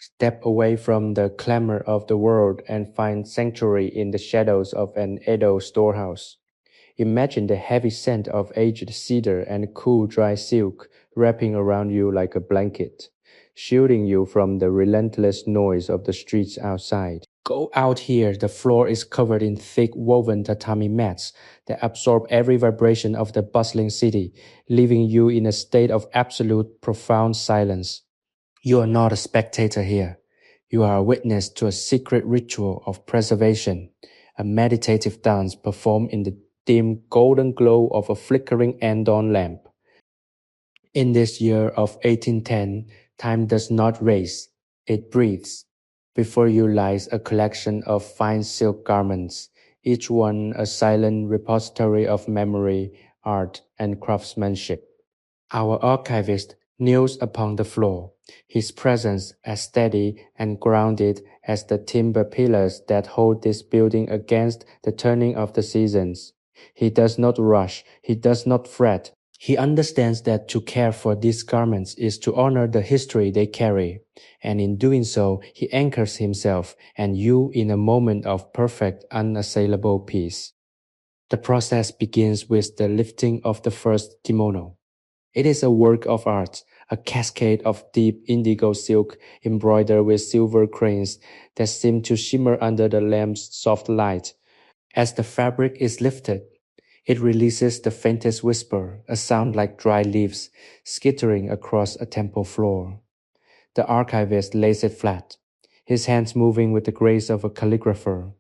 Step away from the clamor of the world and find sanctuary in the shadows of an Edo storehouse. Imagine the heavy scent of aged cedar and cool dry silk wrapping around you like a blanket, shielding you from the relentless noise of the streets outside. Go out here, the floor is covered in thick woven tatami mats that absorb every vibration of the bustling city, leaving you in a state of absolute profound silence. You are not a spectator here. You are a witness to a secret ritual of preservation, a meditative dance performed in the dim golden glow of a flickering andon lamp. In this year of 1810, time does not race, it breathes. Before you lies a collection of fine silk garments, each one a silent repository of memory, art, and craftsmanship. Our archivist kneels upon the floor, his presence as steady and grounded as the timber pillars that hold this building against the turning of the seasons. He does not rush, he does not fret. He understands that to care for these garments is to honor the history they carry, and in doing so, he anchors himself and you in a moment of perfect, unassailable peace. The process begins with the lifting of the first kimono. It is a work of art, a cascade of deep indigo silk embroidered with silver cranes that seem to shimmer under the lamp's soft light. As the fabric is lifted, it releases the faintest whisper, a sound like dry leaves skittering across a temple floor. The archivist lays it flat, his hands moving with the grace of a calligrapher.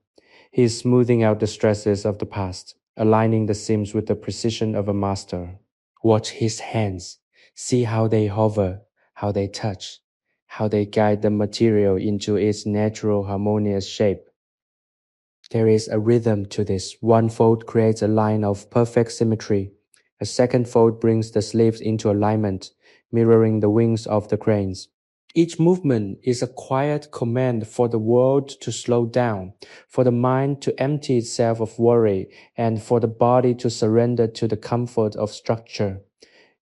He is smoothing out the stresses of the past, aligning the seams with the precision of a master. Watch his hands. See how they hover, how they touch, how they guide the material into its natural harmonious shape. There is a rhythm to this. One fold creates a line of perfect symmetry. A second fold brings the sleeves into alignment, mirroring the wings of the cranes. Each movement is a quiet command for the world to slow down, for the mind to empty itself of worry, and for the body to surrender to the comfort of structure.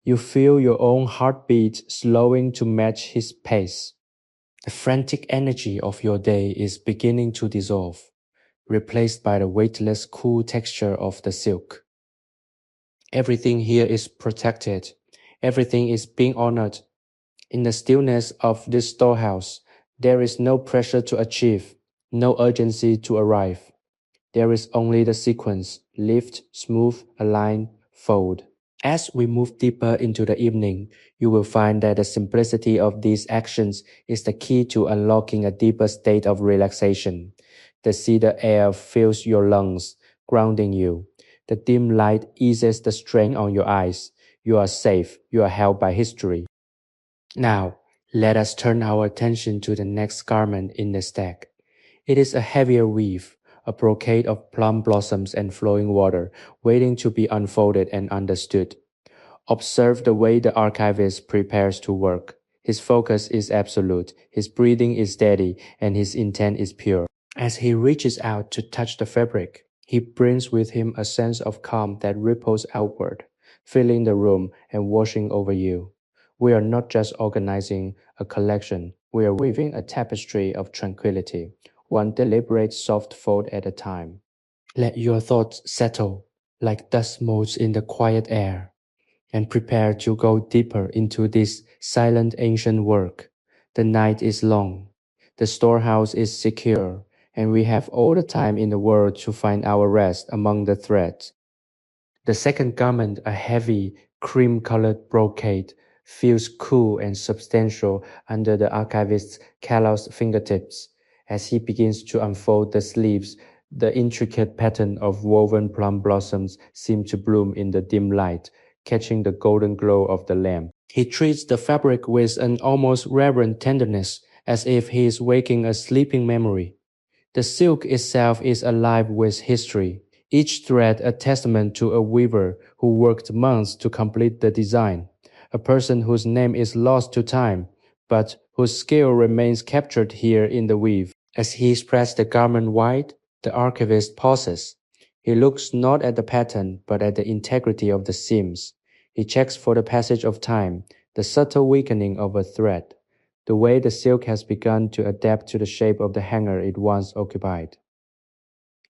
You feel your own heartbeat slowing to match his pace. The frantic energy of your day is beginning to dissolve, replaced by the weightless, cool texture of the silk. Everything here is protected. Everything is being honored. In the stillness of this storehouse, there is no pressure to achieve, no urgency to arrive. There is only the sequence: lift, smooth, align, fold. As we move deeper into the evening, you will find that the simplicity of these actions is the key to unlocking a deeper state of relaxation. The cedar air fills your lungs, grounding you. The dim light eases the strain on your eyes. You are safe. You are held by history. Now, let us turn our attention to the next garment in the stack. It is a heavier weave, a brocade of plum blossoms and flowing water, waiting to be unfolded and understood. Observe the way the archivist prepares to work. His focus is absolute, his breathing is steady, and his intent is pure. As he reaches out to touch the fabric, he brings with him a sense of calm that ripples outward, filling the room and washing over you. We are not just organizing a collection, we are weaving a tapestry of tranquility, one deliberate soft fold at a time. Let your thoughts settle like dust motes in the quiet air, and prepare to go deeper into this silent ancient work. The night is long, the storehouse is secure, and we have all the time in the world to find our rest among the threads. The second garment, a heavy, cream-colored brocade, feels cool and substantial under the archivist's calloused fingertips. As he begins to unfold the sleeves, the intricate pattern of woven plum blossoms seems to bloom in the dim light, catching the golden glow of the lamp. He treats the fabric with an almost reverent tenderness, as if he is waking a sleeping memory. The silk itself is alive with history, each thread a testament to a weaver who worked months to complete the design, a person whose name is lost to time, but whose skill remains captured here in the weave. As he spreads the garment wide, the archivist pauses. He looks not at the pattern, but at the integrity of the seams. He checks for the passage of time, the subtle weakening of a thread, the way the silk has begun to adapt to the shape of the hanger it once occupied.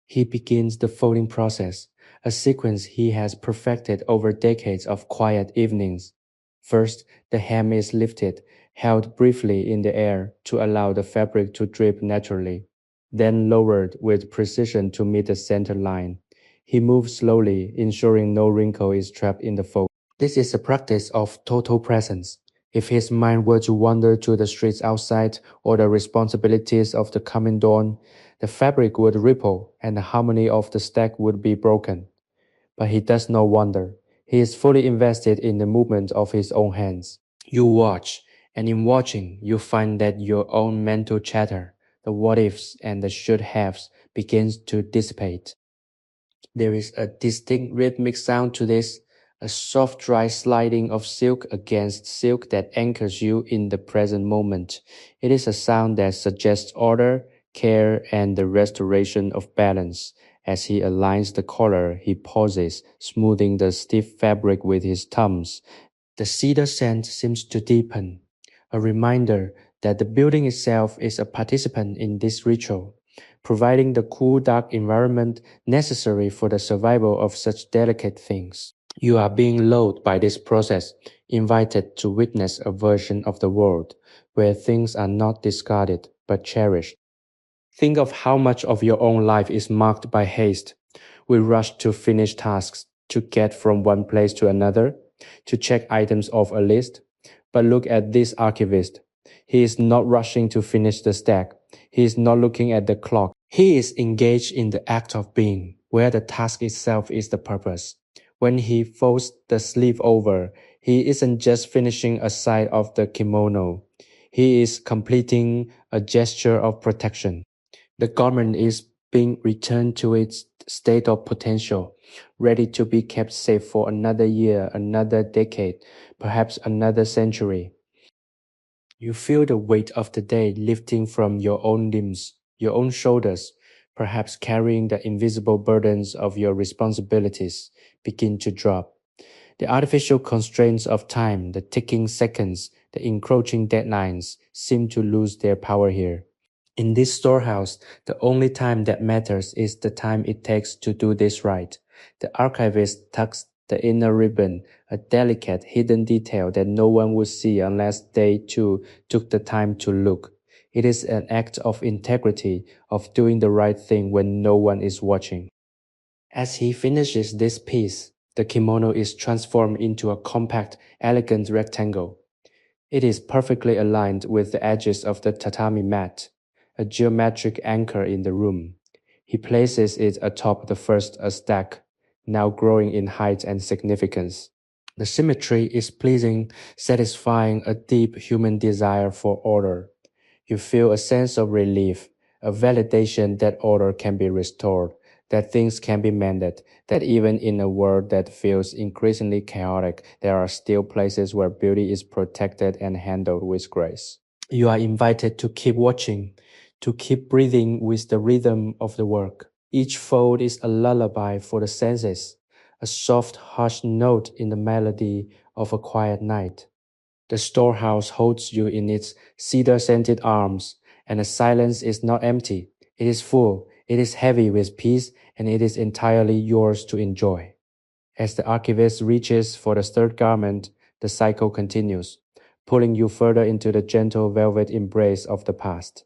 He begins the folding process, a sequence he has perfected over decades of quiet evenings. First, the hem is lifted, held briefly in the air to allow the fabric to drip naturally, then lowered with precision to meet the center line. He moves slowly, ensuring no wrinkle is trapped in the fold. This is a practice of total presence. If his mind were to wander to the streets outside or the responsibilities of the coming dawn, the fabric would ripple and the harmony of the stack would be broken. But he does not wander. He is fully invested in the movement of his own hands. You watch, and in watching, you find that your own mental chatter, the what ifs and the should haves, begins to dissipate. There is a distinct rhythmic sound to this, a soft dry sliding of silk against silk that anchors you in the present moment. It is a sound that suggests order, care, and the restoration of balance. As he aligns the collar, he pauses, smoothing the stiff fabric with his thumbs. The cedar scent seems to deepen, a reminder that the building itself is a participant in this ritual, providing the cool, dark environment necessary for the survival of such delicate things. You are being lulled by this process, invited to witness a version of the world where things are not discarded but cherished. Think of how much of your own life is marked by haste. We rush to finish tasks, to get from one place to another, to check items off a list. But look at this archivist. He is not rushing to finish the stack. He is not looking at the clock. He is engaged in the act of being, where the task itself is the purpose. When he folds the sleeve over, he isn't just finishing a side of the kimono. He is completing a gesture of protection. The garment is being returned to its state of potential, ready to be kept safe for another year, another decade, perhaps another century. You feel the weight of the day lifting from your own limbs, your own shoulders, perhaps carrying the invisible burdens of your responsibilities begin to drop. The artificial constraints of time, the ticking seconds, the encroaching deadlines seem to lose their power here. In this storehouse, the only time that matters is the time it takes to do this right. The archivist tucks the inner ribbon, a delicate hidden detail that no one would see unless they too took the time to look. It is an act of integrity, of doing the right thing when no one is watching. As he finishes this piece, the kimono is transformed into a compact, elegant rectangle. It is perfectly aligned with the edges of the tatami mat, a geometric anchor in the room. He places it atop the first a stack, now growing in height and significance. The symmetry is pleasing, satisfying a deep human desire for order. You feel a sense of relief, a validation that order can be restored, that things can be mended, that even in a world that feels increasingly chaotic, there are still places where beauty is protected and handled with grace. You are invited to keep watching, to keep breathing with the rhythm of the work. Each fold is a lullaby for the senses, a soft, hushed note in the melody of a quiet night. The storehouse holds you in its cedar-scented arms, and the silence is not empty. It is full, it is heavy with peace, and it is entirely yours to enjoy. As the archivist reaches for the third garment, the cycle continues, pulling you further into the gentle velvet embrace of the past.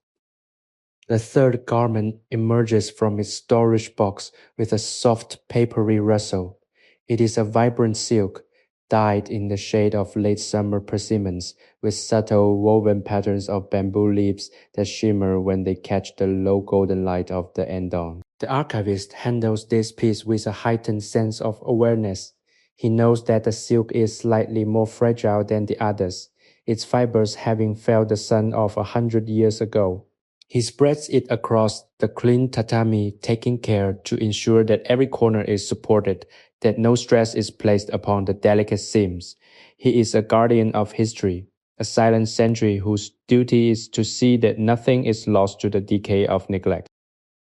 The third garment emerges from its storage box with a soft, papery rustle. It is a vibrant silk, dyed in the shade of late summer persimmons, with subtle woven patterns of bamboo leaves that shimmer when they catch the low golden light of the end dawn. The archivist handles this piece with a heightened sense of awareness. He knows that the silk is slightly more fragile than the others, its fibers having felt the sun of 100 years ago. He spreads it across the clean tatami, taking care to ensure that every corner is supported, that no stress is placed upon the delicate seams. He is a guardian of history, a silent sentry whose duty is to see that nothing is lost to the decay of neglect.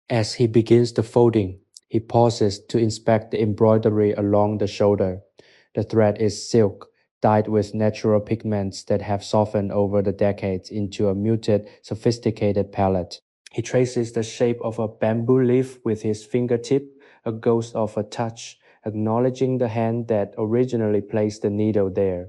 As he begins the folding, he pauses to inspect the embroidery along the shoulder. The thread is silk, dyed with natural pigments that have softened over the decades into a muted, sophisticated palette. He traces the shape of a bamboo leaf with his fingertip, a ghost of a touch, acknowledging the hand that originally placed the needle there.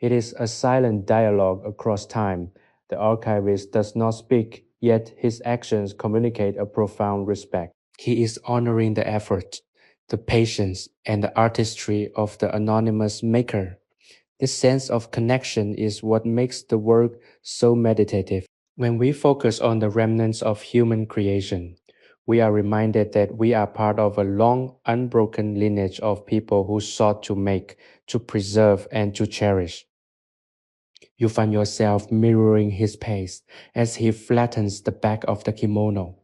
It is a silent dialogue across time. The archivist does not speak, yet his actions communicate a profound respect. He is honoring the effort, the patience, and the artistry of the anonymous maker. This sense of connection is what makes the work so meditative. When we focus on the remnants of human creation, we are reminded that we are part of a long, unbroken lineage of people who sought to make, to preserve, and to cherish. You find yourself mirroring his pace as he flattens the back of the kimono.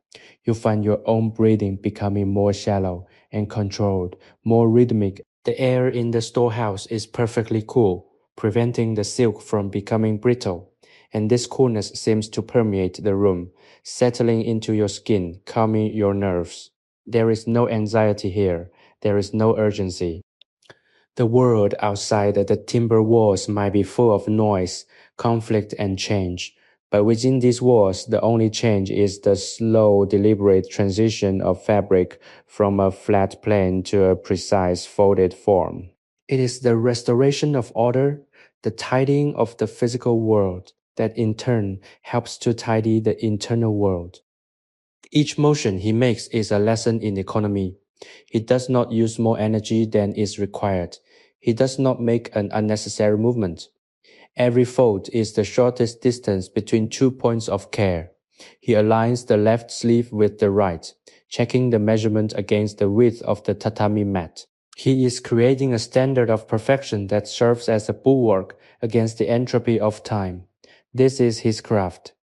You find your own breathing becoming more shallow and controlled, more rhythmic. The air in the storehouse is perfectly cool, preventing the silk from becoming brittle. And this coolness seems to permeate the room, settling into your skin, calming your nerves. There is no anxiety here. There is no urgency. The world outside the timber walls might be full of noise, conflict, and change, but within these walls, the only change is the slow, deliberate transition of fabric from a flat plane to a precise folded form. It is the restoration of order, the tidying of the physical world, that in turn helps to tidy the internal world. Each motion he makes is a lesson in economy. He does not use more energy than is required. He does not make an unnecessary movement. Every fold is the shortest distance between 2 points of care. He aligns the left sleeve with the right, checking the measurement against the width of the tatami mat. He is creating a standard of perfection that serves as a bulwark against the entropy of time. This is his craft.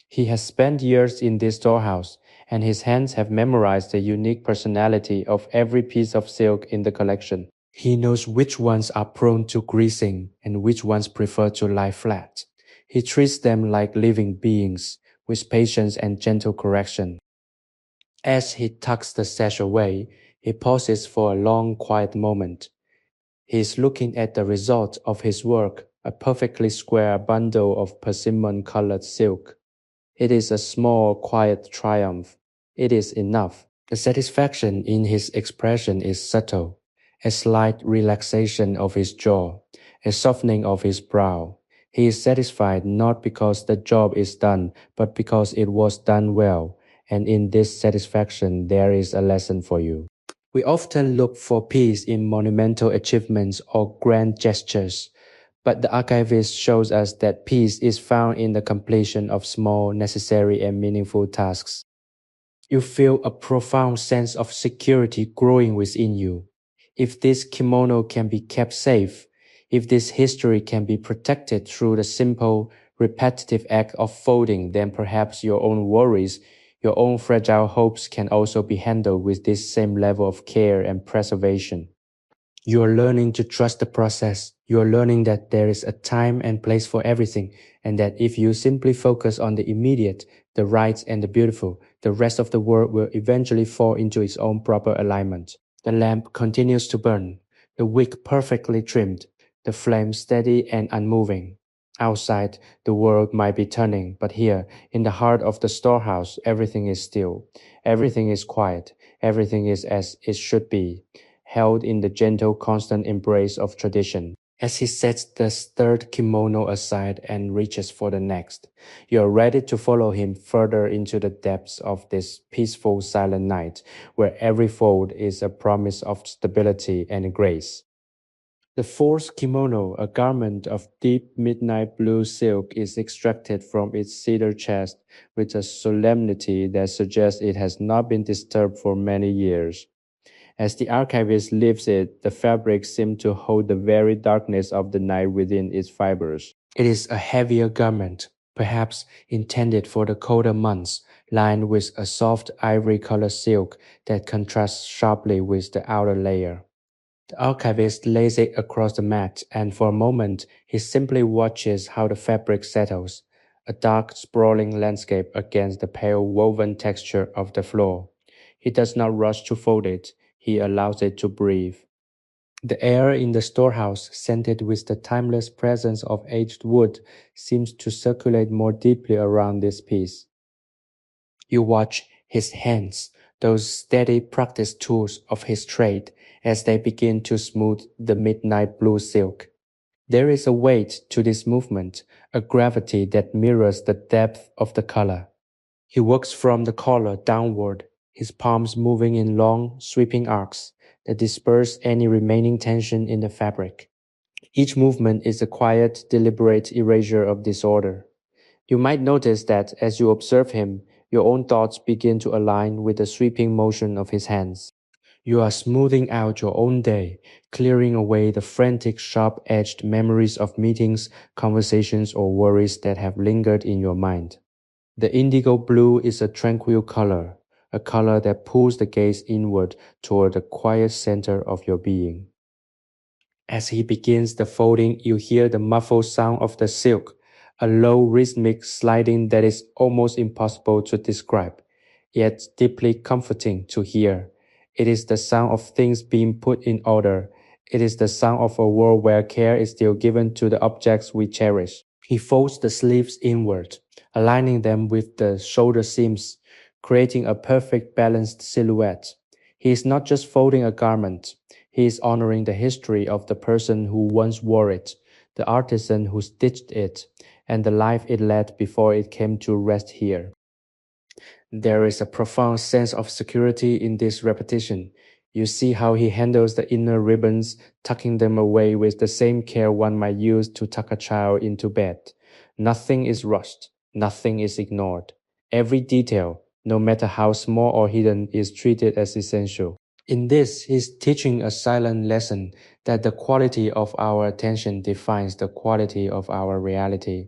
He has spent years in this storehouse, and his hands have memorized the unique personality of every piece of silk in the collection. He knows which ones are prone to greasing and which ones prefer to lie flat. He treats them like living beings, with patience and gentle correction. As he tucks the sash away, he pauses for a long, quiet moment. He is looking at the result of his work, a perfectly square bundle of persimmon-colored silk. It is a small, quiet triumph. It is enough. The satisfaction in his expression is subtle. A slight relaxation of his jaw, a softening of his brow. He is satisfied not because the job is done, but because it was done well. And in this satisfaction, there is a lesson for you. We often look for peace in monumental achievements or grand gestures. But the archivist shows us that peace is found in the completion of small, necessary, and meaningful tasks. You feel a profound sense of security growing within you. If this kimono can be kept safe, if this history can be protected through the simple, repetitive act of folding, then perhaps your own worries, your own fragile hopes can also be handled with this same level of care and preservation. You are learning to trust the process. You are learning that there is a time and place for everything, and that if you simply focus on the immediate, the right, and the beautiful, the rest of the world will eventually fall into its own proper alignment. The lamp continues to burn, the wick perfectly trimmed, the flame steady and unmoving. Outside, the world might be turning, but here, in the heart of the storehouse, everything is still. Everything is quiet. Everything is as it should be, held in the gentle, constant embrace of tradition. As he sets the third kimono aside and reaches for the next, you are ready to follow him further into the depths of this peaceful, silent night, where every fold is a promise of stability and grace. The fourth kimono, a garment of deep midnight blue silk, is extracted from its cedar chest with a solemnity that suggests it has not been disturbed for many years. As the archivist lifts it, the fabric seems to hold the very darkness of the night within its fibers. It is a heavier garment, perhaps intended for the colder months, lined with a soft ivory-colored silk that contrasts sharply with the outer layer. The archivist lays it across the mat, and for a moment he simply watches how the fabric settles, a dark, sprawling landscape against the pale woven texture of the floor. He does not rush to fold it. He allows it to breathe. The air in the storehouse, scented with the timeless presence of aged wood, seems to circulate more deeply around this piece. You watch his hands, those steady practice tools of his trade, as they begin to smooth the midnight blue silk. There is a weight to this movement, a gravity that mirrors the depth of the color. He works from the collar downward, his palms moving in long, sweeping arcs that disperse any remaining tension in the fabric. Each movement is a quiet, deliberate erasure of disorder. You might notice that as you observe him, your own thoughts begin to align with the sweeping motion of his hands. You are smoothing out your own day, clearing away the frantic, sharp-edged memories of meetings, conversations, or worries that have lingered in your mind. The indigo blue is a tranquil color, a color that pulls the gaze inward toward the quiet center of your being. As he begins the folding, you hear the muffled sound of the silk, a low rhythmic sliding that is almost impossible to describe, yet deeply comforting to hear. It is the sound of things being put in order. It is the sound of a world where care is still given to the objects we cherish. He folds the sleeves inward, aligning them with the shoulder seams, creating a perfect balanced silhouette. He is not just folding a garment, he is honoring the history of the person who once wore it, the artisan who stitched it, and the life it led before it came to rest here. There is a profound sense of security in this repetition. You see how he handles the inner ribbons, tucking them away with the same care one might use to tuck a child into bed. Nothing is rushed, nothing is ignored. Every detail, no matter how small or hidden, is treated as essential. In this, he's teaching a silent lesson that the quality of our attention defines the quality of our reality.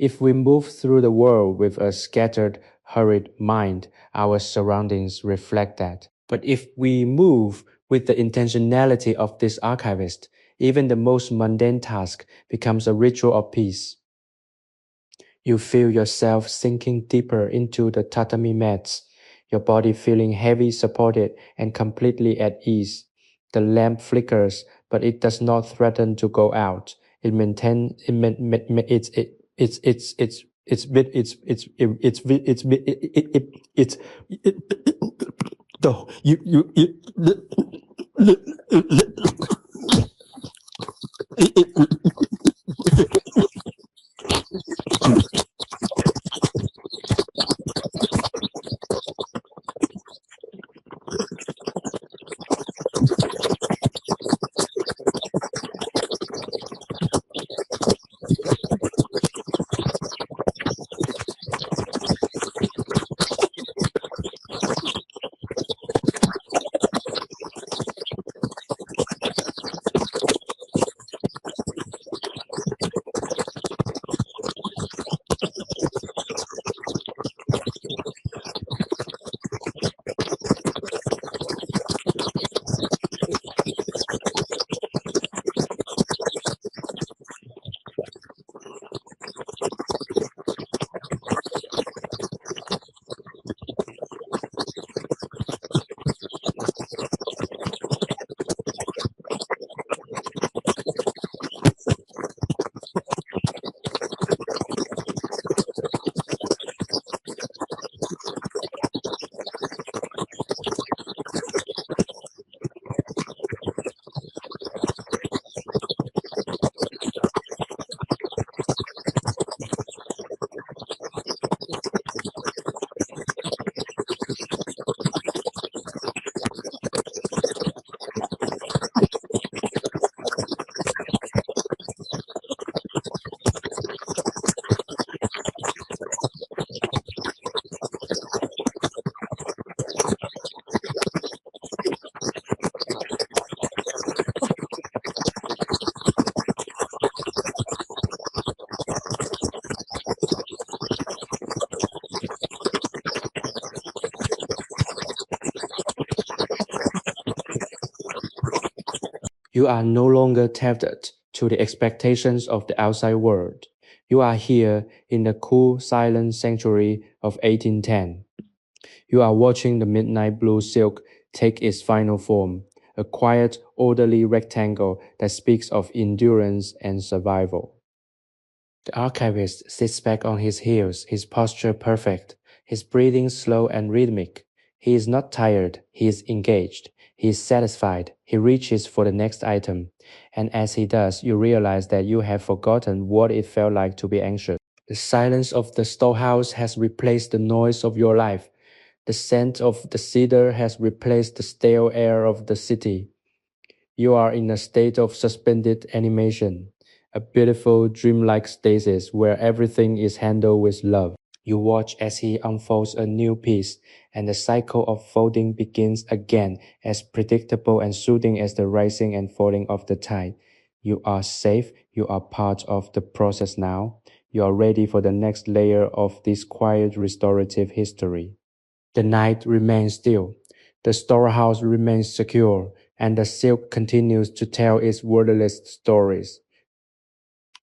If we move through the world with a scattered, hurried mind, our surroundings reflect that. But if we move with the intentionality of this archivist, even the most mundane task becomes a ritual of peace. You feel yourself sinking deeper into the tatami mats, your body feeling heavy, supported, and completely at ease. The lamp flickers, but it does not threaten to go out. It maintains no, You are no longer tethered to the expectations of the outside world. You are here in the cool, silent sanctuary of 1810. You are watching the midnight blue silk take its final form, a quiet, orderly rectangle that speaks of endurance and survival. The archivist sits back on his heels, his posture perfect, his breathing slow and rhythmic. He is not tired, he is engaged, he is satisfied, he reaches for the next item. And as he does, you realize that you have forgotten what it felt like to be anxious. The silence of the storehouse has replaced the noise of your life. The scent of the cedar has replaced the stale air of the city. You are in a state of suspended animation, a beautiful dreamlike stasis where everything is handled with love. You watch as he unfolds a new piece, and the cycle of folding begins again, as predictable and soothing as the rising and falling of the tide. You are safe, you are part of the process now. You are ready for the next layer of this quiet restorative history. The night remains still, the storehouse remains secure, and the silk continues to tell its wordless stories.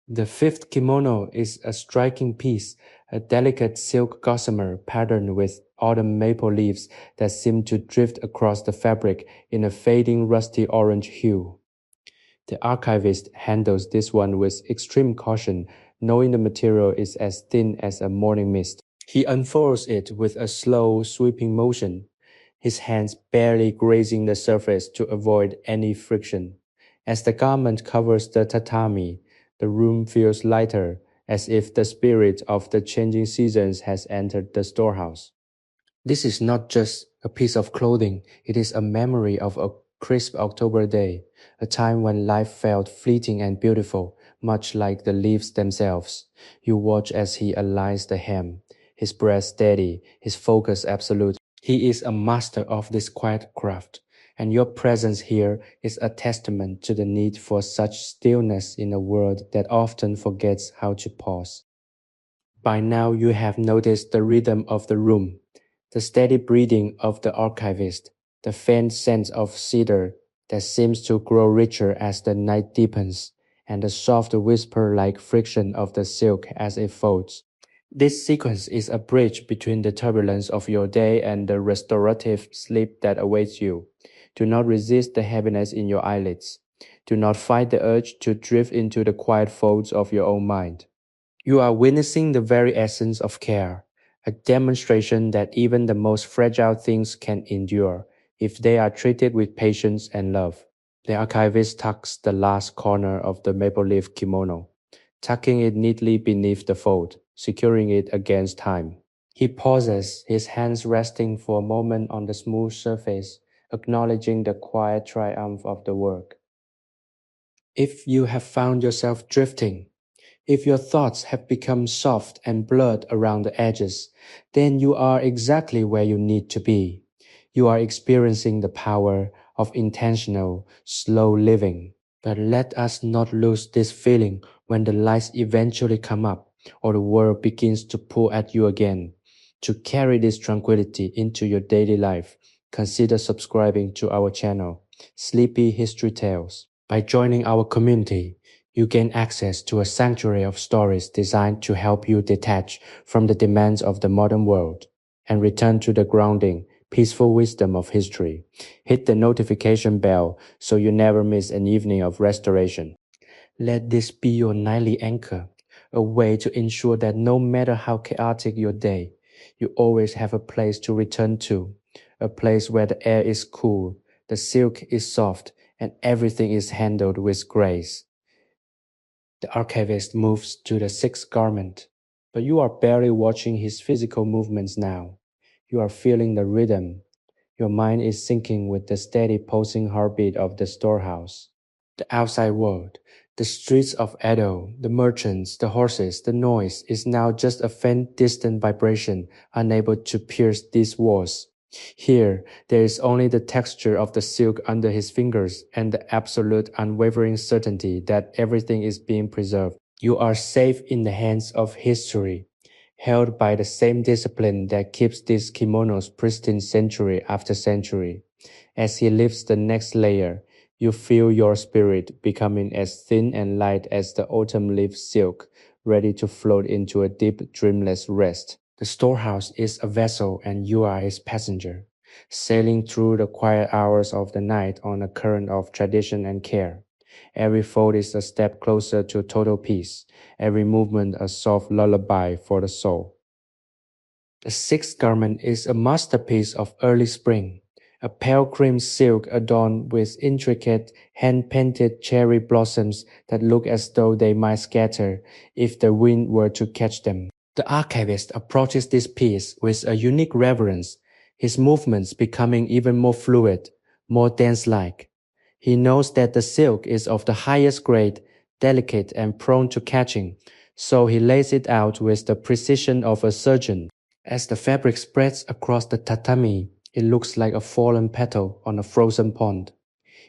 The fifth kimono is a striking piece, a delicate silk gossamer patterned with autumn maple leaves that seem to drift across the fabric in a fading rusty orange hue. The archivist handles this one with extreme caution, knowing the material is as thin as a morning mist. He unfolds it with a slow, sweeping motion, his hands barely grazing the surface to avoid any friction. As the garment covers the tatami, the room feels lighter, as if the spirit of the changing seasons has entered the storehouse. This is not just a piece of clothing, it is a memory of a crisp October day, a time when life felt fleeting and beautiful, much like the leaves themselves. You watch as he aligns the hem, his breath steady, his focus absolute. He is a master of this quiet craft, and your presence here is a testament to the need for such stillness in a world that often forgets how to pause. By now you have noticed the rhythm of the room, the steady breathing of the archivist, the faint scent of cedar that seems to grow richer as the night deepens, and the soft whisper-like friction of the silk as it folds. This sequence is a bridge between the turbulence of your day and the restorative sleep that awaits you. Do not resist the heaviness in your eyelids. Do not fight the urge to drift into the quiet folds of your own mind. You are witnessing the very essence of care, a demonstration that even the most fragile things can endure if they are treated with patience and love. The archivist tucks the last corner of the maple leaf kimono, tucking it neatly beneath the fold, securing it against time. He pauses, his hands resting for a moment on the smooth surface, acknowledging the quiet triumph of the work. If you have found yourself drifting, if your thoughts have become soft and blurred around the edges, then you are exactly where you need to be. You are experiencing the power of intentional, slow living. But let us not lose this feeling when the lights eventually come up or the world begins to pull at you again. To carry this tranquility into your daily life, consider subscribing to our channel, Sleepy History Tales. By joining our community, you gain access to a sanctuary of stories designed to help you detach from the demands of the modern world and return to the grounding, peaceful wisdom of history. Hit the notification bell so you never miss an evening of restoration. Let this be your nightly anchor, a way to ensure that no matter how chaotic your day, you always have a place to return to, a place where the air is cool, the silk is soft, and everything is handled with grace. The archivist moves to the sixth garment, but you are barely watching his physical movements now. You are feeling the rhythm. Your mind is syncing with the steady pulsing heartbeat of the storehouse. The outside world, the streets of Edo, the merchants, the horses, the noise is now just a faint distant vibration, unable to pierce these walls. Here, there is only the texture of the silk under his fingers and the absolute unwavering certainty that everything is being preserved. You are safe in the hands of history, held by the same discipline that keeps these kimonos pristine century after century. As he lifts the next layer, you feel your spirit becoming as thin and light as the autumn leaf silk, ready to float into a deep, dreamless rest. The storehouse is a vessel and you are its passenger. sailing through the quiet hours of the night on a current of tradition and care. Every fold is a step closer to total peace, every movement a soft lullaby for the soul. The sixth garment is a masterpiece of early spring, a pale cream silk adorned with intricate hand-painted cherry blossoms that look as though they might scatter if the wind were to catch them. The archivist approaches this piece with a unique reverence, his movements becoming even more fluid, more dance-like. He knows that the silk is of the highest grade, delicate and prone to catching, so he lays it out with the precision of a surgeon. As the fabric spreads across the tatami, it looks like a fallen petal on a frozen pond.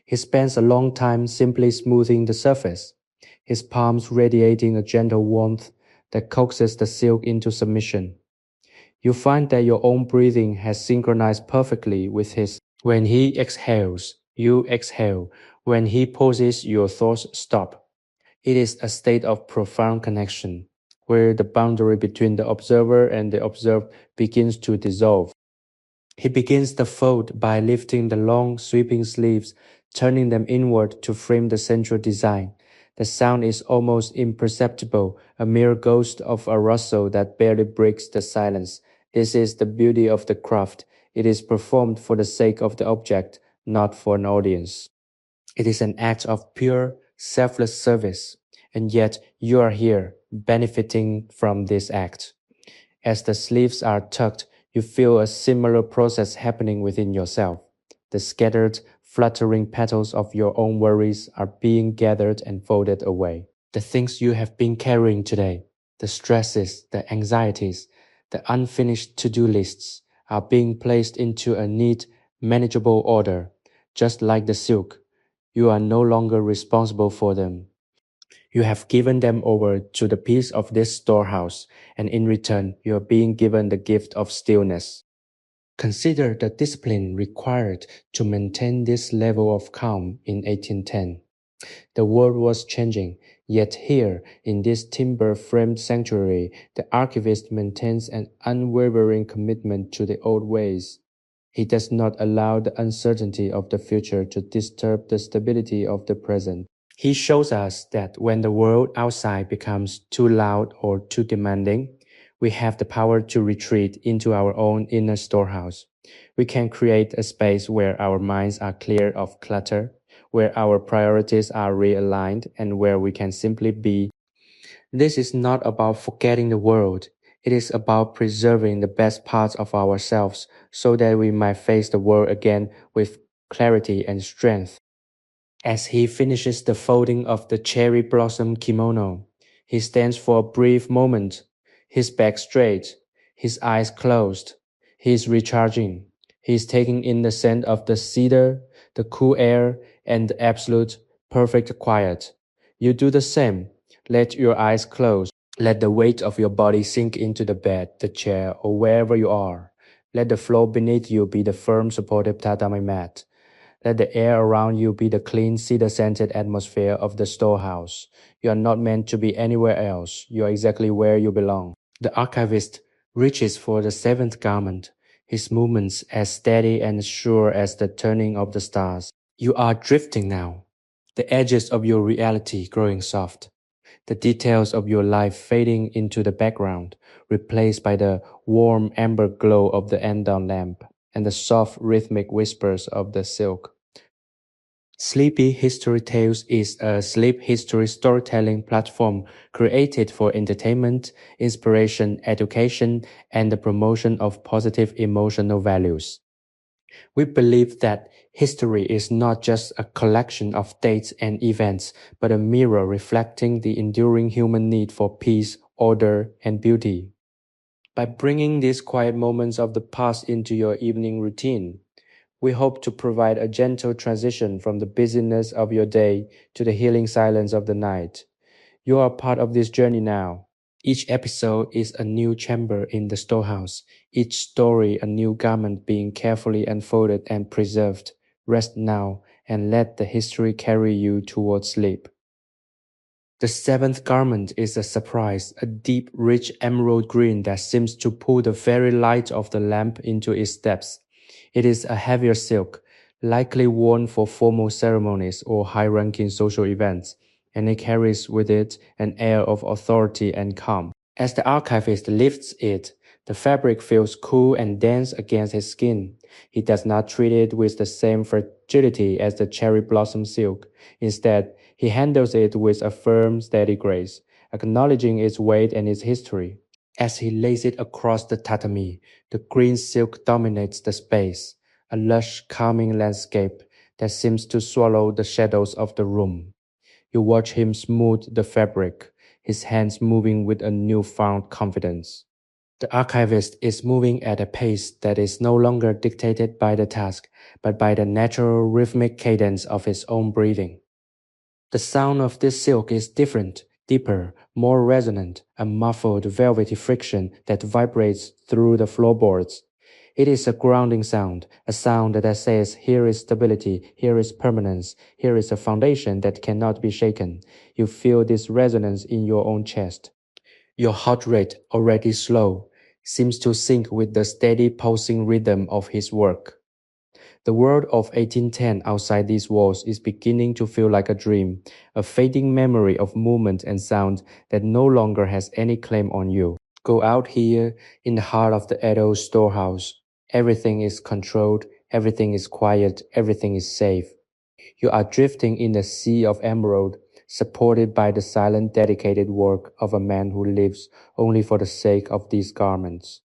He spends a long time simply smoothing the surface, his palms radiating a gentle warmth that coaxes the silk into submission. You find that your own breathing has synchronized perfectly with his. When he exhales, you exhale. When he pauses, your thoughts stop. It is a state of profound connection, where the boundary between the observer and the observed begins to dissolve. He begins the fold by lifting the long, sweeping sleeves, turning them inward to frame the central design. The sound is almost imperceptible, a mere ghost of a rustle that barely breaks the silence. This is the beauty of the craft. It is performed for the sake of the object, not for an audience. It is an act of pure, selfless service, and yet you are here, benefiting from this act. As the sleeves are tucked, you feel a similar process happening within yourself. The scattered, fluttering petals of your own worries are being gathered and folded away. The things you have been carrying today, the stresses, the anxieties, the unfinished to-do lists, are being placed into a neat, manageable order. Just like the silk, you are no longer responsible for them. You have given them over to the peace of this storehouse, and in return, you are being given the gift of stillness. Consider the discipline required to maintain this level of calm in 1810. The world was changing, yet here, in this timber-framed sanctuary, the archivist maintains an unwavering commitment to the old ways. He does not allow the uncertainty of the future to disturb the stability of the present. He shows us that when the world outside becomes too loud or too demanding, we have the power to retreat into our own inner storehouse. We can create a space where our minds are clear of clutter, where our priorities are realigned, and where we can simply be. This is not about forgetting the world. It is about preserving the best parts of ourselves so that we might face the world again with clarity and strength. As he finishes the folding of the cherry blossom kimono, he stands for a brief moment, his back straight, his eyes closed. He is recharging. He is taking in the scent of the cedar, the cool air, and the absolute, perfect quiet. You do the same. Let your eyes close. Let the weight of your body sink into the bed, the chair, or wherever you are. Let the floor beneath you be the firm, supportive tatami mat. Let the air around you be the clean, cedar-scented atmosphere of the storehouse. You are not meant to be anywhere else. You are exactly where you belong. The archivist reaches for the seventh garment, his movements as steady and sure as the turning of the stars. You are drifting now, the edges of your reality growing soft, the details of your life fading into the background, replaced by the warm amber glow of the andon lamp and the soft rhythmic whispers of the silk. Sleepy History Tales is a sleep history storytelling platform created for entertainment, inspiration, education, and the promotion of positive emotional values. We believe that history is not just a collection of dates and events, but a mirror reflecting the enduring human need for peace, order, and beauty. By bringing these quiet moments of the past into your evening routine, we hope to provide a gentle transition from the busyness of your day to the healing silence of the night. You are part of this journey now. Each episode is a new chamber in the storehouse, each story a new garment being carefully unfolded and preserved. Rest now and let the history carry you towards sleep. The seventh garment is a surprise, a deep, rich emerald green that seems to pull the very light of the lamp into its depths. It is a heavier silk, likely worn for formal ceremonies or high-ranking social events, and it carries with it an air of authority and calm. As the archivist lifts it, the fabric feels cool and dense against his skin. He does not treat it with the same fragility as the cherry blossom silk. Instead, he handles it with a firm, steady grace, acknowledging its weight and its history. As he lays it across the tatami, the green silk dominates the space, a lush, calming landscape that seems to swallow the shadows of the room. You watch him smooth the fabric, his hands moving with a newfound confidence. The archivist is moving at a pace that is no longer dictated by the task, but by the natural rhythmic cadence of his own breathing. The sound of this silk is different, deeper, more resonant, a muffled velvety friction that vibrates through the floorboards. It is a grounding sound, a sound that says, here is stability, here is permanence, here is a foundation that cannot be shaken. You feel this resonance in your own chest. Your heart rate, already slow, seems to sync with the steady pulsing rhythm of his work. The world of 1810 outside these walls is beginning to feel like a dream, a fading memory of movement and sound that no longer has any claim on you. Go out here in the heart of the Edo Storehouse. Everything is controlled, everything is quiet, everything is safe. You are drifting in a sea of emerald, supported by the silent dedicated work of a man who lives only for the sake of these garments.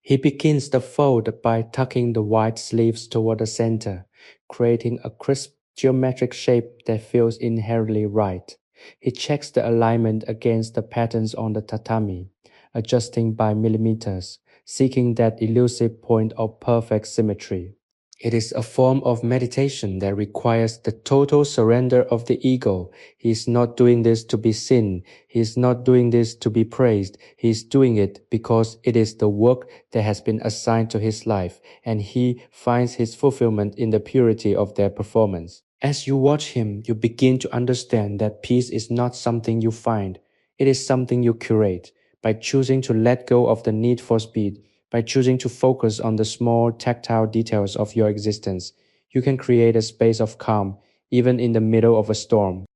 He begins the fold by tucking the white sleeves toward the center, creating a crisp geometric shape that feels inherently right. He checks the alignment against the patterns on the tatami, adjusting by millimeters, seeking that elusive point of perfect symmetry. It is a form of meditation that requires the total surrender of the ego. He is not doing this to be seen. He is not doing this to be praised. He is doing it because it is the work that has been assigned to his life, and he finds his fulfillment in the purity of their performance. As you watch him, you begin to understand that peace is not something you find. It is something you curate. By choosing to let go of the need for speed, by choosing to focus on the small tactile details of your existence, you can create a space of calm, even in the middle of a storm.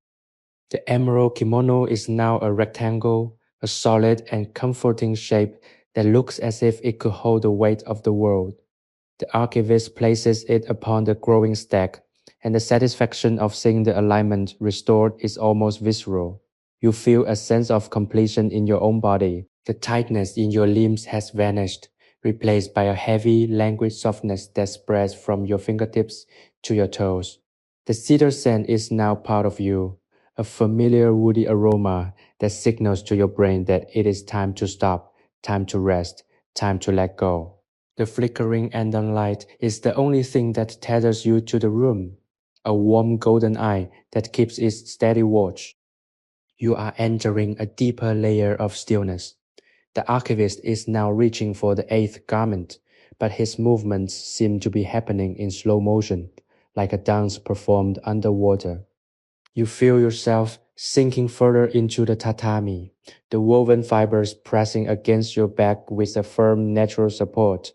The emerald kimono is now a rectangle, a solid and comforting shape that looks as if it could hold the weight of the world. The archivist places it upon the growing stack, and the satisfaction of seeing the alignment restored is almost visceral. You feel a sense of completion in your own body. The tightness in your limbs has vanished, replaced by a heavy, languid softness that spreads from your fingertips to your toes. The cedar scent is now part of you, a familiar woody aroma that signals to your brain that it is time to stop, time to rest, time to let go. The flickering andon light is the only thing that tethers you to the room, a warm golden eye that keeps its steady watch. You are entering a deeper layer of stillness. The archivist is now reaching for the eighth garment, but his movements seem to be happening in slow motion, like a dance performed underwater. You feel yourself sinking further into the tatami, the woven fibers pressing against your back with a firm natural support.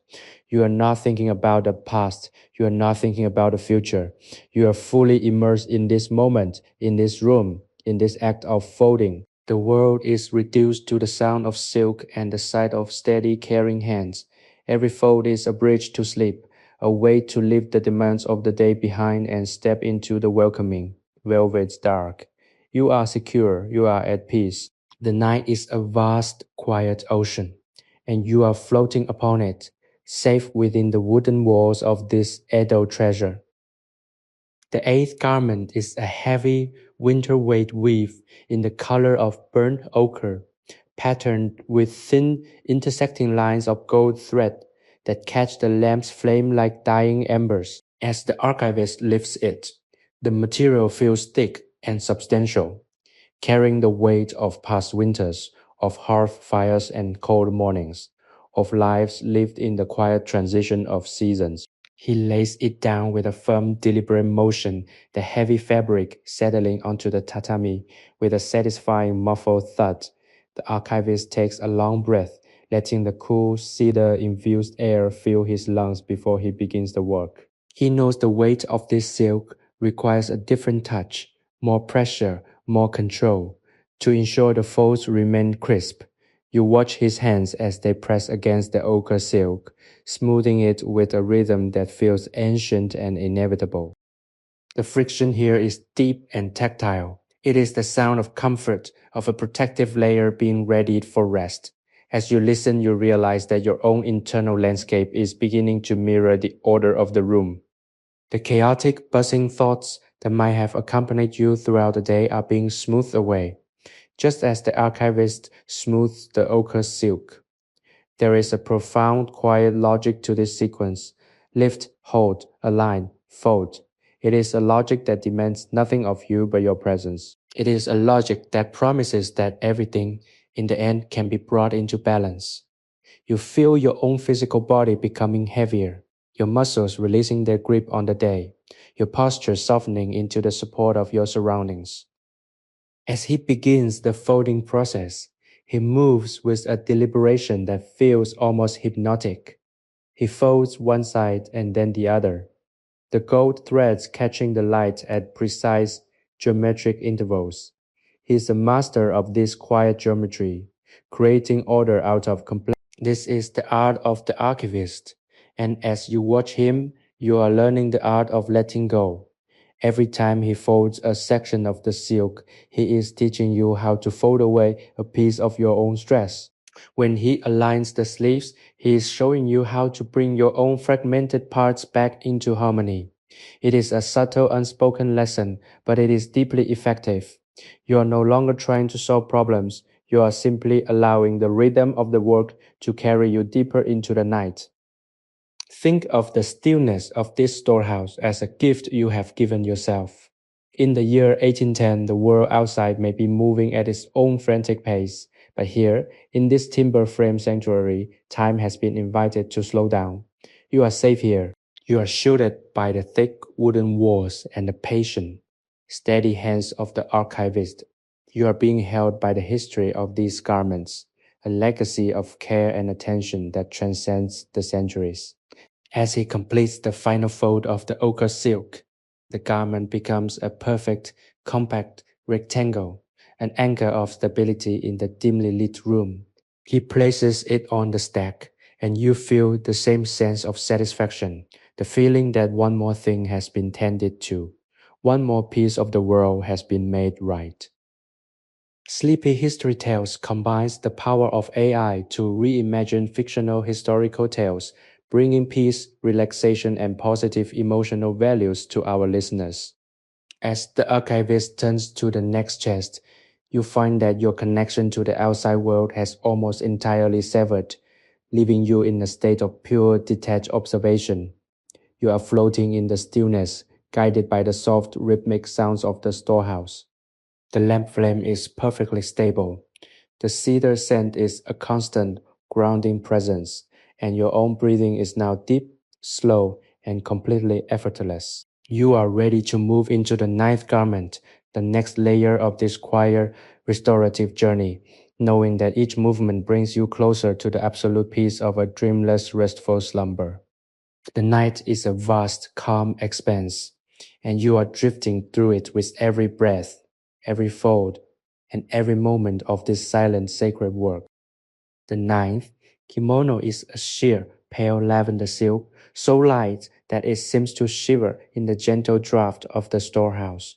You are not thinking about the past. You are not thinking about the future. You are fully immersed in this moment, in this room, in this act of folding. The world is reduced to the sound of silk and the sight of steady, caring hands. Every fold is a bridge to sleep, a way to leave the demands of the day behind and step into the welcoming, velvet dark. You are secure, you are at peace. The night is a vast, quiet ocean, and you are floating upon it, safe within the wooden walls of this Edo treasure. The eighth garment is a heavy, winter-weight weave in the color of burnt ochre, patterned with thin, intersecting lines of gold thread that catch the lamp's flame like dying embers. As the archivist lifts it, the material feels thick and substantial, carrying the weight of past winters, of hearth fires and cold mornings, of lives lived in the quiet transition of seasons. He lays it down with a firm, deliberate motion, the heavy fabric settling onto the tatami with a satisfying muffled thud. The archivist takes a long breath, letting the cool cedar-infused air fill his lungs before he begins the work. He knows the weight of this silk requires a different touch, more pressure, more control. To ensure the folds remain crisp, you watch his hands as they press against the ochre silk, smoothing it with a rhythm that feels ancient and inevitable. The friction here is deep and tactile. It is the sound of comfort, of a protective layer being readied for rest. As you listen, you realize that your own internal landscape is beginning to mirror the order of the room. The chaotic, buzzing thoughts that might have accompanied you throughout the day are being smoothed away, just as the archivist smooths the ochre silk. There is a profound, quiet logic to this sequence. Lift, hold, align, fold. It is a logic that demands nothing of you but your presence. It is a logic that promises that everything, in the end, can be brought into balance. You feel your own physical body becoming heavier, your muscles releasing their grip on the day, your posture softening into the support of your surroundings. As he begins the folding process, he moves with a deliberation that feels almost hypnotic. He folds one side and then the other, the gold threads catching the light at precise geometric intervals. He is a master of this quiet geometry, creating order out of complexity. This is the art of the archivist, and as you watch him, you are learning the art of letting go. Every time he folds a section of the silk, he is teaching you how to fold away a piece of your own stress. When he aligns the sleeves, he is showing you how to bring your own fragmented parts back into harmony. It is a subtle, unspoken lesson, but it is deeply effective. You are no longer trying to solve problems, you are simply allowing the rhythm of the work to carry you deeper into the night. Think of the stillness of this storehouse as a gift you have given yourself. In the year 1810, the world outside may be moving at its own frantic pace, but here, in this timber frame sanctuary, time has been invited to slow down. You are safe here. You are shielded by the thick wooden walls and the patient, steady hands of the archivist. You are being held by the history of these garments, a legacy of care and attention that transcends the centuries. As he completes the final fold of the ochre silk, the garment becomes a perfect, compact rectangle, an anchor of stability in the dimly lit room. He places it on the stack, and you feel the same sense of satisfaction, the feeling that one more thing has been tended to, one more piece of the world has been made right. Sleepy History Tales combines the power of AI to reimagine fictional historical tales, bringing peace, relaxation, and positive emotional values to our listeners. As the archivist turns to the next chest, you find that your connection to the outside world has almost entirely severed, leaving you in a state of pure, detached observation. You are floating in the stillness, guided by the soft, rhythmic sounds of the storehouse. The lamp flame is perfectly stable. The cedar scent is a constant, grounding presence, and your own breathing is now deep, slow, and completely effortless. You are ready to move into the ninth garment, the next layer of this quiet, restorative journey, knowing that each movement brings you closer to the absolute peace of a dreamless, restful slumber. The night is a vast, calm expanse, and you are drifting through it with every breath, every fold, and every moment of this silent, sacred work. The ninth kimono is a sheer, pale lavender silk, so light that it seems to shiver in the gentle draft of the storehouse.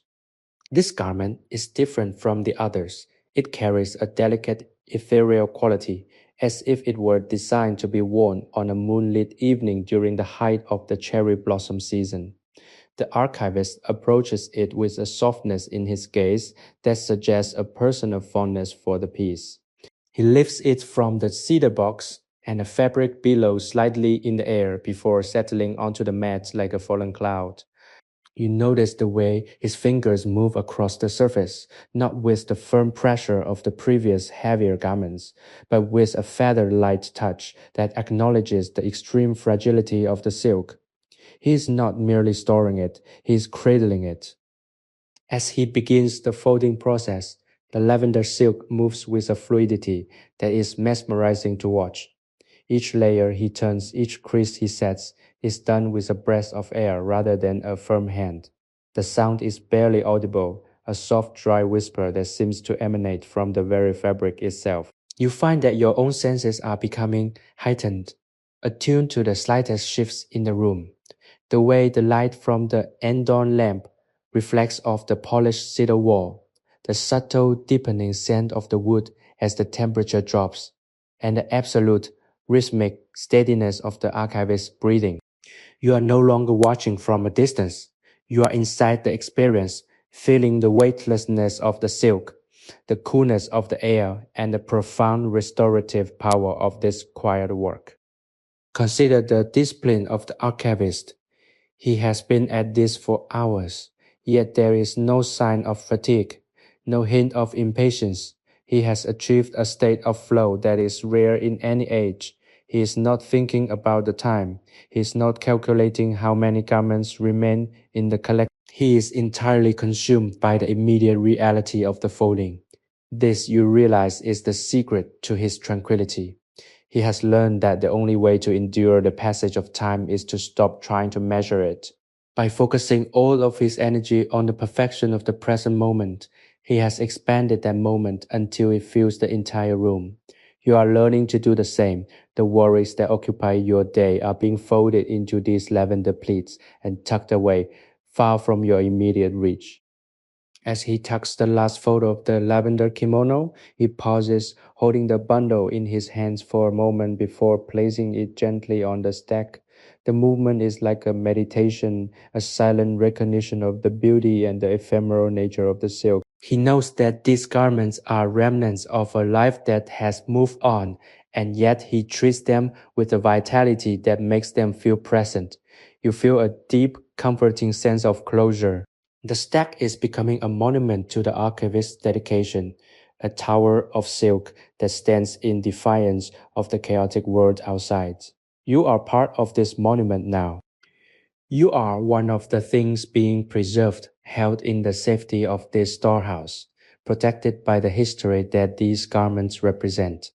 This garment is different from the others. It carries a delicate, ethereal quality, as if it were designed to be worn on a moonlit evening during the height of the cherry blossom season. The archivist approaches it with a softness in his gaze that suggests a personal fondness for the piece. He lifts it from the cedar box, and the fabric billows slightly in the air before settling onto the mat like a fallen cloud. You notice the way his fingers move across the surface, not with the firm pressure of the previous heavier garments, but with a feather-light touch that acknowledges the extreme fragility of the silk. He is not merely storing it, he is cradling it. As he begins the folding process, The lavender silk moves with a fluidity that is mesmerizing to watch. Each layer he turns, each crease he sets, is done with a breath of air rather than a firm hand. The sound is barely audible, a soft, dry whisper that seems to emanate from the very fabric itself. You find that your own senses are becoming heightened, attuned to the slightest shifts in the room. The way the light from the andon lamp reflects off the polished cedar wall, the subtle deepening scent of the wood as the temperature drops, and the absolute rhythmic steadiness of the archivist's breathing. You are no longer watching from a distance. You are inside the experience, feeling the weightlessness of the silk, the coolness of the air, and the profound restorative power of this quiet work. Consider the discipline of the archivist. He has been at this for hours, yet there is no sign of fatigue, no hint of impatience. He has achieved a state of flow that is rare in any age. He is not thinking about the time. He is not calculating how many garments remain in the collection. He is entirely consumed by the immediate reality of the folding. This, you realize, is the secret to his tranquility. He has learned that the only way to endure the passage of time is to stop trying to measure it. By focusing all of his energy on the perfection of the present moment, he has expanded that moment until it fills the entire room. You are learning to do the same. The worries that occupy your day are being folded into these lavender pleats and tucked away, far from your immediate reach. As he tucks the last fold of the lavender kimono, he pauses, holding the bundle in his hands for a moment before placing it gently on the stack. The movement is like a meditation, a silent recognition of the beauty and the ephemeral nature of the silk. He knows that these garments are remnants of a life that has moved on, and yet he treats them with a vitality that makes them feel present. You feel a deep, comforting sense of closure. The stack is becoming a monument to the archivist's dedication, a tower of silk that stands in defiance of the chaotic world outside. You are part of this monument now. You are one of the things being preserved, held in the safety of this storehouse, protected by the history that these garments represent.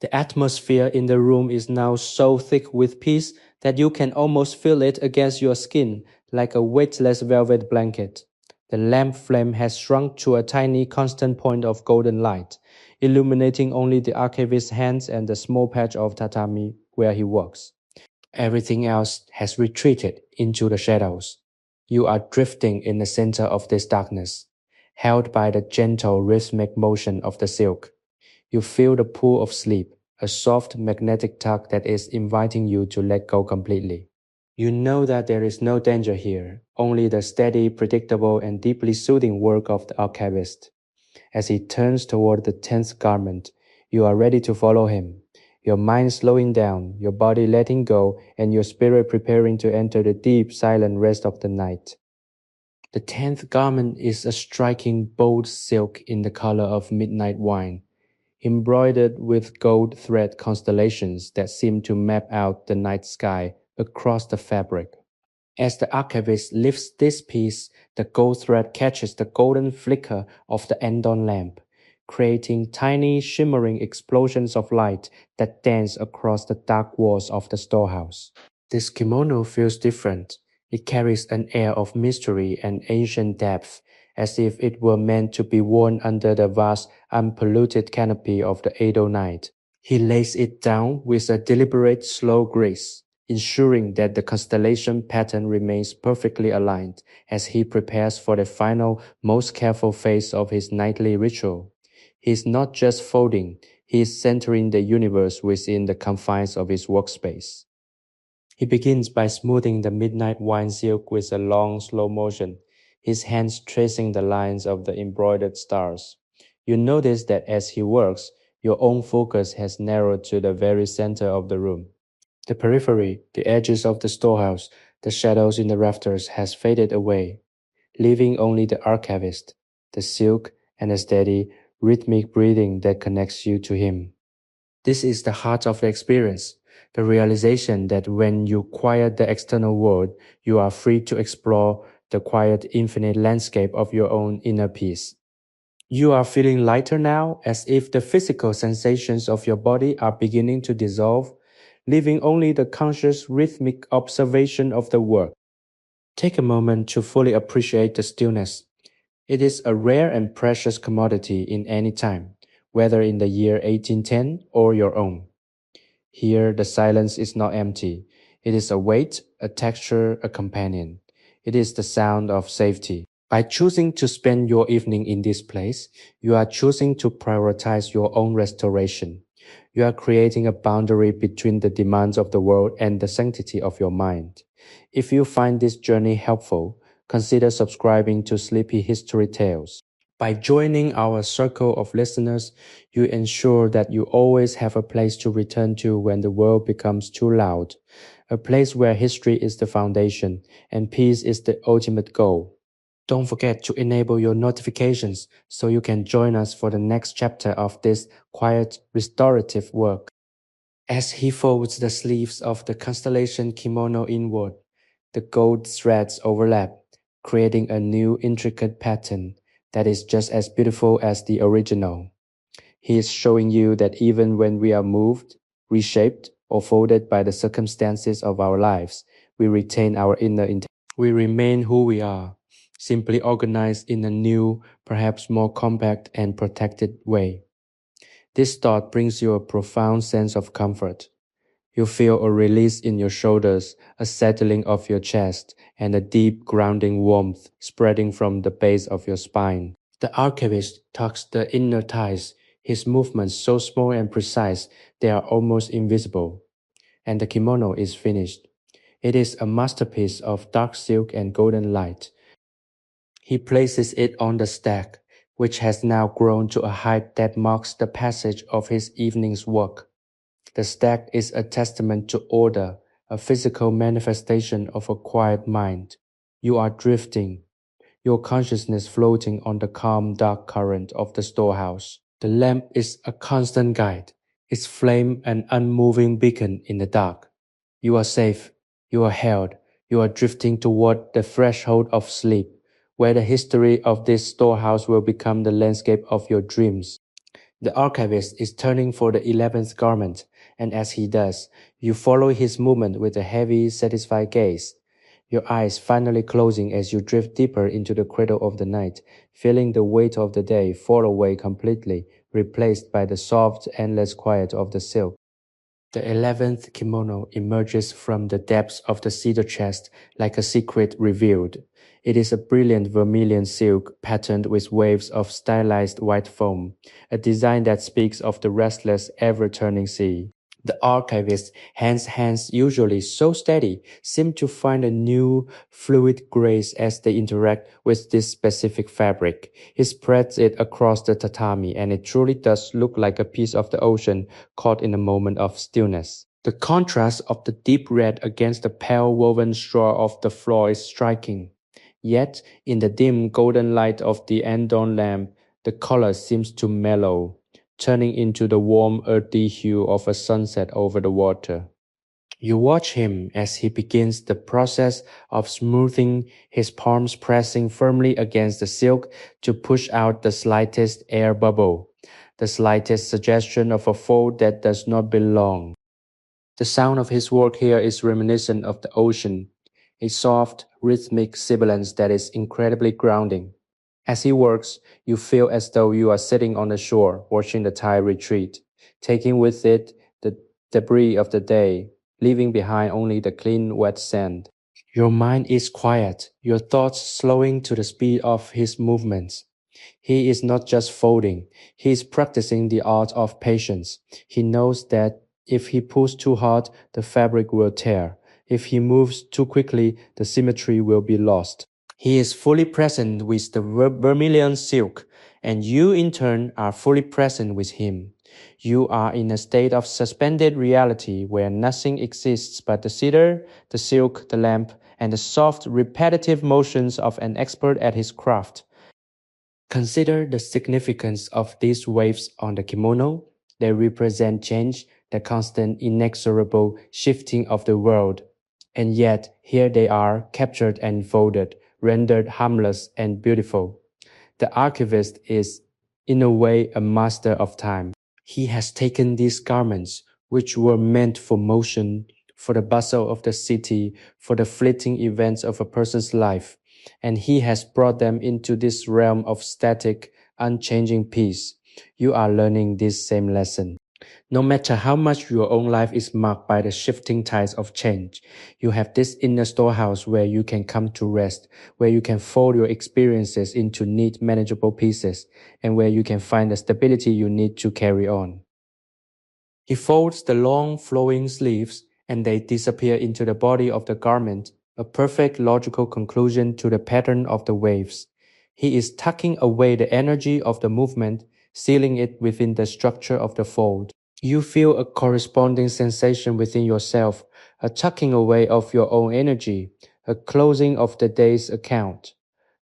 The atmosphere in the room is now so thick with peace that you can almost feel it against your skin, like a weightless velvet blanket. The lamp flame has shrunk to a tiny constant point of golden light, illuminating only the archivist's hands and the small patch of tatami where he works. Everything else has retreated into the shadows. You are drifting in the center of this darkness, held by the gentle rhythmic motion of the silk. You feel the pull of sleep, a soft magnetic tug that is inviting you to let go completely. You know that there is no danger here, only the steady, predictable, and deeply soothing work of the archivist. As he turns toward the 10th garment, you are ready to follow him, your mind slowing down, your body letting go, and your spirit preparing to enter the deep, silent rest of the night. The 10th garment is a striking, bold silk in the color of midnight wine, embroidered with gold thread constellations that seem to map out the night sky across the fabric. As the archivist lifts this piece, the gold thread catches the golden flicker of the andon lamp, creating tiny shimmering explosions of light that dance across the dark walls of the storehouse. This kimono feels different. It carries an air of mystery and ancient depth, as if it were meant to be worn under the vast, unpolluted canopy of the Edo night. He lays it down with a deliberate, slow grace, ensuring that the constellation pattern remains perfectly aligned as he prepares for the final, most careful phase of his nightly ritual. He is not just folding, he is centering the universe within the confines of his workspace. He begins by smoothing the midnight wine silk with a long, slow motion, his hands tracing the lines of the embroidered stars. You notice that as he works, your own focus has narrowed to the very center of the room. The periphery, the edges of the storehouse, the shadows in the rafters has faded away, leaving only the archivist, the silk, and the steady, rhythmic breathing that connects you to him. This is the heart of the experience, the realization that when you quiet the external world, you are free to explore the quiet, infinite landscape of your own inner peace. You are feeling lighter now, as if the physical sensations of your body are beginning to dissolve, leaving only the conscious rhythmic observation of the work. Take a moment to fully appreciate the stillness. It is a rare and precious commodity in any time, whether in the year 1810 or your own. Here, the silence is not empty. It is a weight, a texture, a companion. It is the sound of safety. By choosing to spend your evening in this place, you are choosing to prioritize your own restoration. You are creating a boundary between the demands of the world and the sanctity of your mind. If you find this journey helpful, consider subscribing to Sleepy History Tales. By joining our circle of listeners, you ensure that you always have a place to return to when the world becomes too loud, a place where history is the foundation and peace is the ultimate goal. Don't forget to enable your notifications so you can join us for the next chapter of this quiet, restorative work. As he folds the sleeves of the constellation kimono inward, the gold threads overlap, creating a new intricate pattern that is just as beautiful as the original. He is showing you that even when we are moved, reshaped, or folded by the circumstances of our lives, we retain our inner integrity. We remain who we are, simply organized in a new, perhaps more compact and protected way. This thought brings you a profound sense of comfort. You feel a release in your shoulders, a settling of your chest, and a deep grounding warmth spreading from the base of your spine. The archivist tucks the inner ties, his movements so small and precise they are almost invisible. And the kimono is finished. It is a masterpiece of dark silk and golden light. He places it on the stack, which has now grown to a height that marks the passage of his evening's work. The stack is a testament to order, a physical manifestation of a quiet mind. You are drifting, your consciousness floating on the calm, dark current of the storehouse. The lamp is a constant guide, its flame an unmoving beacon in the dark. You are safe, you are held, you are drifting toward the threshold of sleep, where the history of this storehouse will become the landscape of your dreams. The archivist is turning for the 11th garment, and as he does, you follow his movement with a heavy, satisfied gaze, your eyes finally closing as you drift deeper into the cradle of the night, feeling the weight of the day fall away completely, replaced by the soft, endless quiet of the silk. The 11th kimono emerges from the depths of the cedar chest like a secret revealed. It is a brilliant vermilion silk patterned with waves of stylized white foam, a design that speaks of the restless, ever-turning sea. The archivist's hands usually so steady, seem to find a new, fluid grace as they interact with this specific fabric. He spreads it across the tatami, and it truly does look like a piece of the ocean caught in a moment of stillness. The contrast of the deep red against the pale woven straw of the floor is striking. Yet, in the dim golden light of the andon lamp, the color seems to mellow, turning into the warm earthy hue of a sunset over the water. You watch him as he begins the process of smoothing, his palms pressing firmly against the silk to push out the slightest air bubble, the slightest suggestion of a fold that does not belong. The sound of his work here is reminiscent of the ocean, a soft, rhythmic sibilance that is incredibly grounding. As he works, you feel as though you are sitting on the shore, watching the tide retreat, taking with it the debris of the day, leaving behind only the clean, wet sand. Your mind is quiet, your thoughts slowing to the speed of his movements. He is not just folding, he is practicing the art of patience. He knows that if he pulls too hard, the fabric will tear. If he moves too quickly, the symmetry will be lost. He is fully present with the vermilion silk, and you in turn are fully present with him. You are in a state of suspended reality where nothing exists but the cedar, the silk, the lamp, and the soft, repetitive motions of an expert at his craft. Consider the significance of these waves on the kimono. They represent change, the constant, inexorable shifting of the world. And yet, here they are, captured and folded, rendered harmless and beautiful. The archivist is in a way a master of time. He has taken these garments, which were meant for motion, for the bustle of the city, for the fleeting events of a person's life, and he has brought them into this realm of static, unchanging peace. You are learning this same lesson. No matter how much your own life is marked by the shifting tides of change, you have this inner storehouse where you can come to rest, where you can fold your experiences into neat, manageable pieces, and where you can find the stability you need to carry on. He folds the long, flowing sleeves, and they disappear into the body of the garment, a perfect logical conclusion to the pattern of the waves. He is tucking away the energy of the movement, sealing it within the structure of the fold. You feel a corresponding sensation within yourself, a tucking away of your own energy, a closing of the day's account.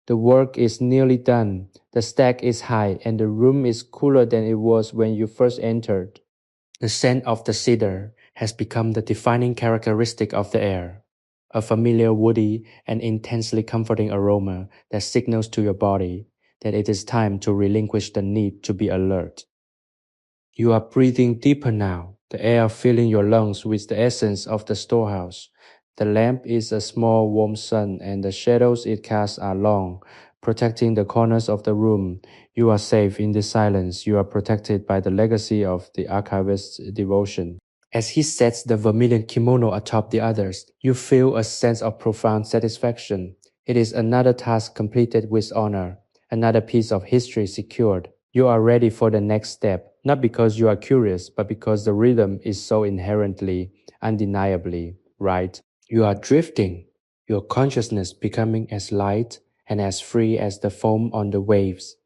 The work is nearly done, the stack is high, and the room is cooler than it was when you first entered. The scent of the cedar has become the defining characteristic of the air, a familiar woody and intensely comforting aroma that signals to your body that it is time to relinquish the need to be alert. You are breathing deeper now, the air filling your lungs with the essence of the storehouse. The lamp is a small warm sun, and the shadows it casts are long, protecting the corners of the room. You are safe in this silence. You are protected by the legacy of the archivist's devotion. As he sets the vermilion kimono atop the others, you feel a sense of profound satisfaction. It is another task completed with honor, another piece of history secured. You are ready for the next step, not because you are curious, but because the rhythm is so inherently, undeniably right. You are drifting, your consciousness becoming as light and as free as the foam on the waves,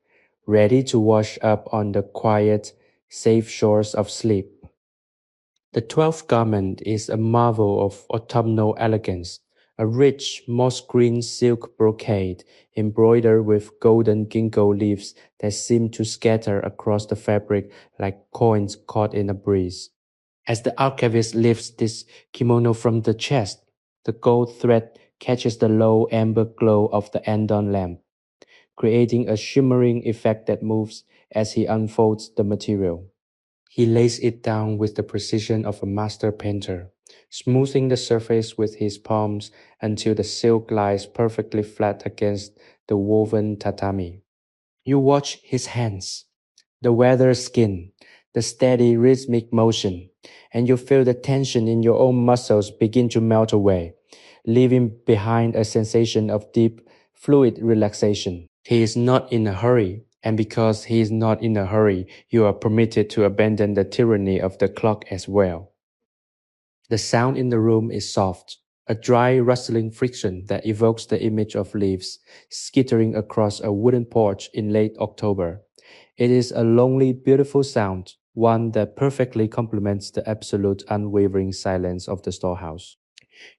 ready to wash up on the quiet, safe shores of sleep. The 12th garment is a marvel of autumnal elegance, a rich moss-green silk brocade embroidered with golden ginkgo leaves that seem to scatter across the fabric like coins caught in a breeze. As the archivist lifts this kimono from the chest, the gold thread catches the low amber glow of the andon lamp, creating a shimmering effect that moves as he unfolds the material. He lays it down with the precision of a master painter, smoothing the surface with his palms until the silk lies perfectly flat against the woven tatami. You watch his hands, the weathered skin, the steady rhythmic motion, and you feel the tension in your own muscles begin to melt away, leaving behind a sensation of deep, fluid relaxation. He is not in a hurry, and because he is not in a hurry, you are permitted to abandon the tyranny of the clock as well. The sound in the room is soft, a dry rustling friction that evokes the image of leaves skittering across a wooden porch in late October. It is a lonely, beautiful sound, one that perfectly complements the absolute unwavering silence of the storehouse.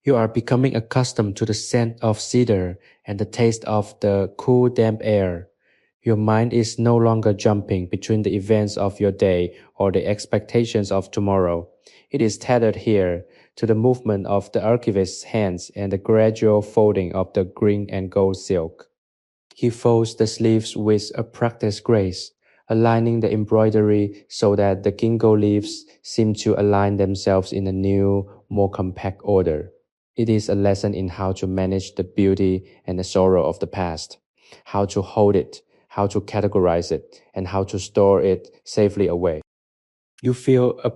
You are becoming accustomed to the scent of cedar and the taste of the cool, damp air. Your mind is no longer jumping between the events of your day or the expectations of tomorrow. It is tethered here to the movement of the archivist's hands and the gradual folding of the green and gold silk. He folds the sleeves with a practiced grace, aligning the embroidery so that the ginkgo leaves seem to align themselves in a new, more compact order. It is a lesson in how to manage the beauty and the sorrow of the past, how to hold it, how to categorize it, and how to store it safely away. You feel a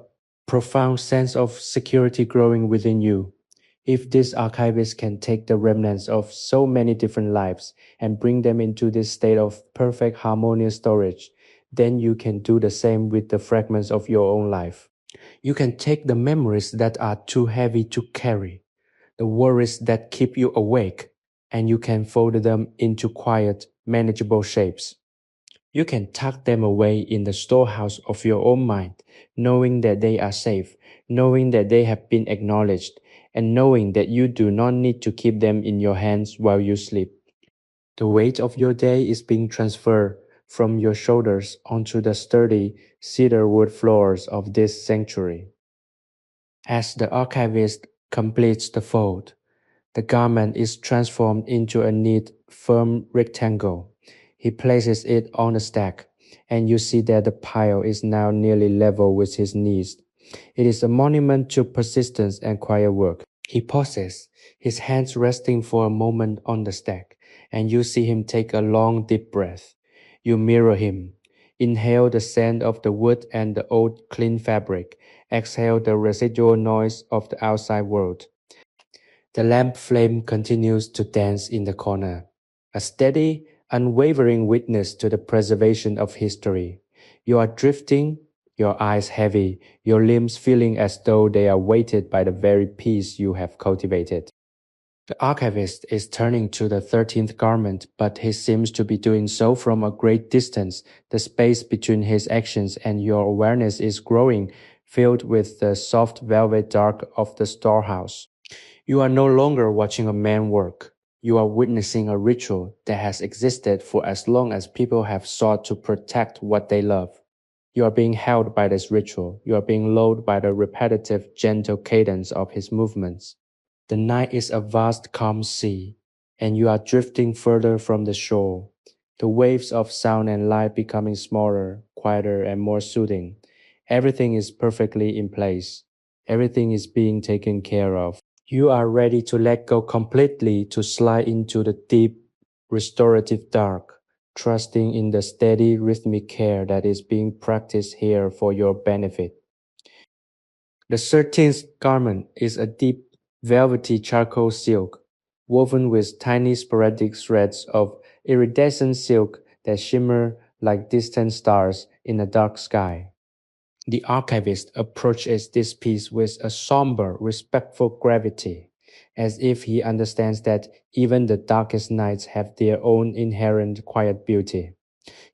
profound sense of security growing within you. If this archivist can take the remnants of so many different lives and bring them into this state of perfect harmonious storage, then you can do the same with the fragments of your own life. You can take the memories that are too heavy to carry, the worries that keep you awake, and you can fold them into quiet, manageable shapes. You can tuck them away in the storehouse of your own mind, knowing that they are safe, knowing that they have been acknowledged, and knowing that you do not need to keep them in your hands while you sleep. The weight of your day is being transferred from your shoulders onto the sturdy cedar wood floors of this sanctuary. As the archivist completes the fold, the garment is transformed into a neat, firm rectangle. He places it on a stack, and you see that the pile is now nearly level with his knees. It is a monument to persistence and quiet work. He pauses, his hands resting for a moment on the stack, and you see him take a long, deep breath. You mirror him. Inhale the scent of the wood and the old, clean fabric. Exhale the residual noise of the outside world. The lamp flame continues to dance in the corner, a steady, unwavering witness to the preservation of history. You are drifting, your eyes heavy, your limbs feeling as though they are weighted by the very peace you have cultivated. The archivist is turning to the 13th garment, but he seems to be doing so from a great distance. The space between his actions and your awareness is growing, filled with the soft velvet dark of the storehouse. You are no longer watching a man work. You are witnessing a ritual that has existed for as long as people have sought to protect what they love. You are being held by this ritual. You are being lulled by the repetitive, gentle cadence of his movements. The night is a vast calm sea, and you are drifting further from the shore. The waves of sound and light becoming smaller, quieter, and more soothing. Everything is perfectly in place. Everything is being taken care of. You are ready to let go completely, to slide into the deep, restorative dark, trusting in the steady, rhythmic care that is being practiced here for your benefit. The 13th garment is a deep, velvety charcoal silk, woven with tiny sporadic threads of iridescent silk that shimmer like distant stars in a dark sky. The archivist approaches this piece with a somber, respectful gravity, as if he understands that even the darkest nights have their own inherent quiet beauty.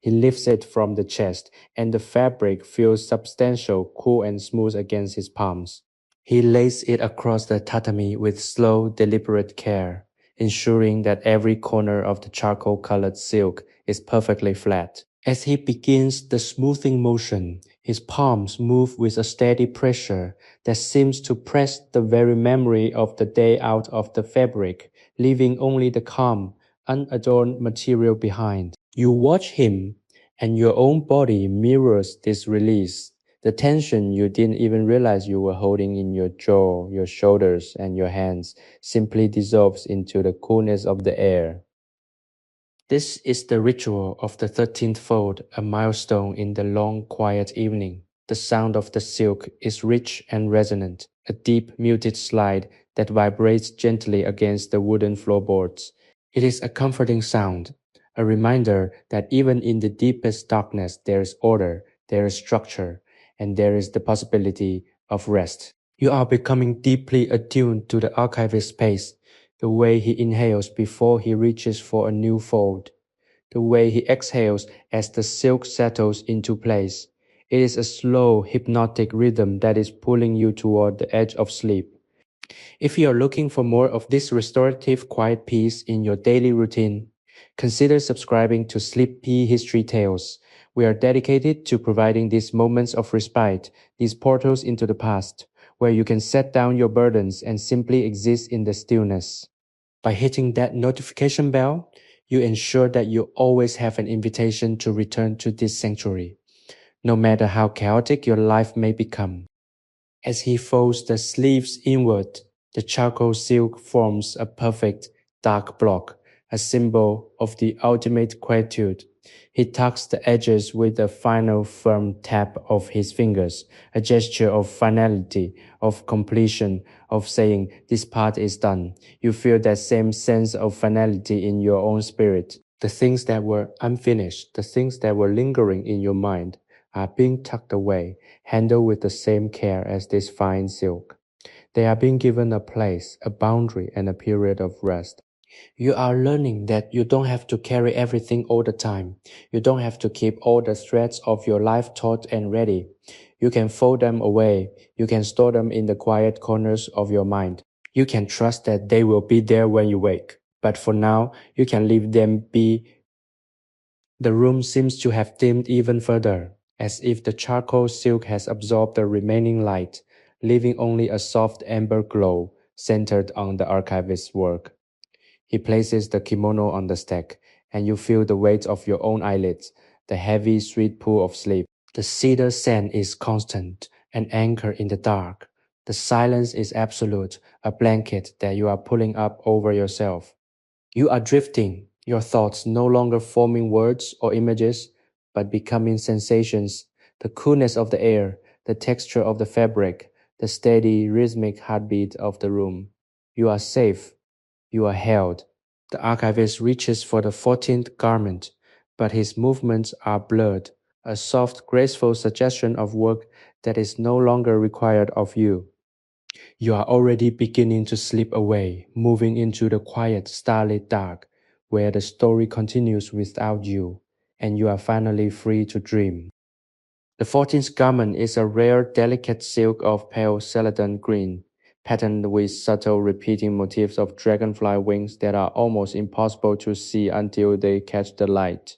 He lifts it from the chest, and the fabric feels substantial, cool, and smooth against his palms. He lays it across the tatami with slow, deliberate care, ensuring that every corner of the charcoal-colored silk is perfectly flat. As he begins the smoothing motion, his palms move with a steady pressure that seems to press the very memory of the day out of the fabric, leaving only the calm, unadorned material behind. You watch him, and your own body mirrors this release. The tension you didn't even realize you were holding in your jaw, your shoulders, and your hands simply dissolves into the coolness of the air. This is the ritual of the 13th fold, a milestone in the long, quiet evening. The sound of the silk is rich and resonant, a deep, muted slide that vibrates gently against the wooden floorboards. It is a comforting sound, a reminder that even in the deepest darkness there is order, there is structure, and there is the possibility of rest. You are becoming deeply attuned to the archivist's pace, the way he inhales before he reaches for a new fold, the way he exhales as the silk settles into place. It is a slow, hypnotic rhythm that is pulling you toward the edge of sleep. If you are looking for more of this restorative, quiet peace in your daily routine, consider subscribing to Sleepy History Tales. We are dedicated to providing these moments of respite, these portals into the past, where you can set down your burdens and simply exist in the stillness. By hitting that notification bell, you ensure that you always have an invitation to return to this sanctuary, no matter how chaotic your life may become. As he folds the sleeves inward, the charcoal silk forms a perfect dark block, a symbol of the ultimate quietude. He tucks the edges with a final firm tap of his fingers, a gesture of finality, of completion, of saying, "This part is done." You feel that same sense of finality in your own spirit. The things that were unfinished, the things that were lingering in your mind, are being tucked away, handled with the same care as this fine silk. They are being given a place, a boundary, and a period of rest. You are learning that you don't have to carry everything all the time. You don't have to keep all the threads of your life taut and ready. You can fold them away. You can store them in the quiet corners of your mind. You can trust that they will be there when you wake. But for now, you can leave them be. The room seems to have dimmed even further, as if the charcoal silk has absorbed the remaining light, leaving only a soft amber glow centered on the archivist's work. He places the kimono on the stack, and you feel the weight of your own eyelids, the heavy, sweet pull of sleep. The cedar scent is constant, an anchor in the dark. The silence is absolute, a blanket that you are pulling up over yourself. You are drifting, your thoughts no longer forming words or images, but becoming sensations, the coolness of the air, the texture of the fabric, the steady, rhythmic heartbeat of the room. You are safe, you are held. The archivist reaches for the 14th garment, but his movements are blurred, a soft, graceful suggestion of work that is no longer required of you. You are already beginning to slip away, moving into the quiet, starlit dark, where the story continues without you, and you are finally free to dream. The 14th garment is a rare, delicate silk of pale celadon green, patterned with subtle repeating motifs of dragonfly wings that are almost impossible to see until they catch the light.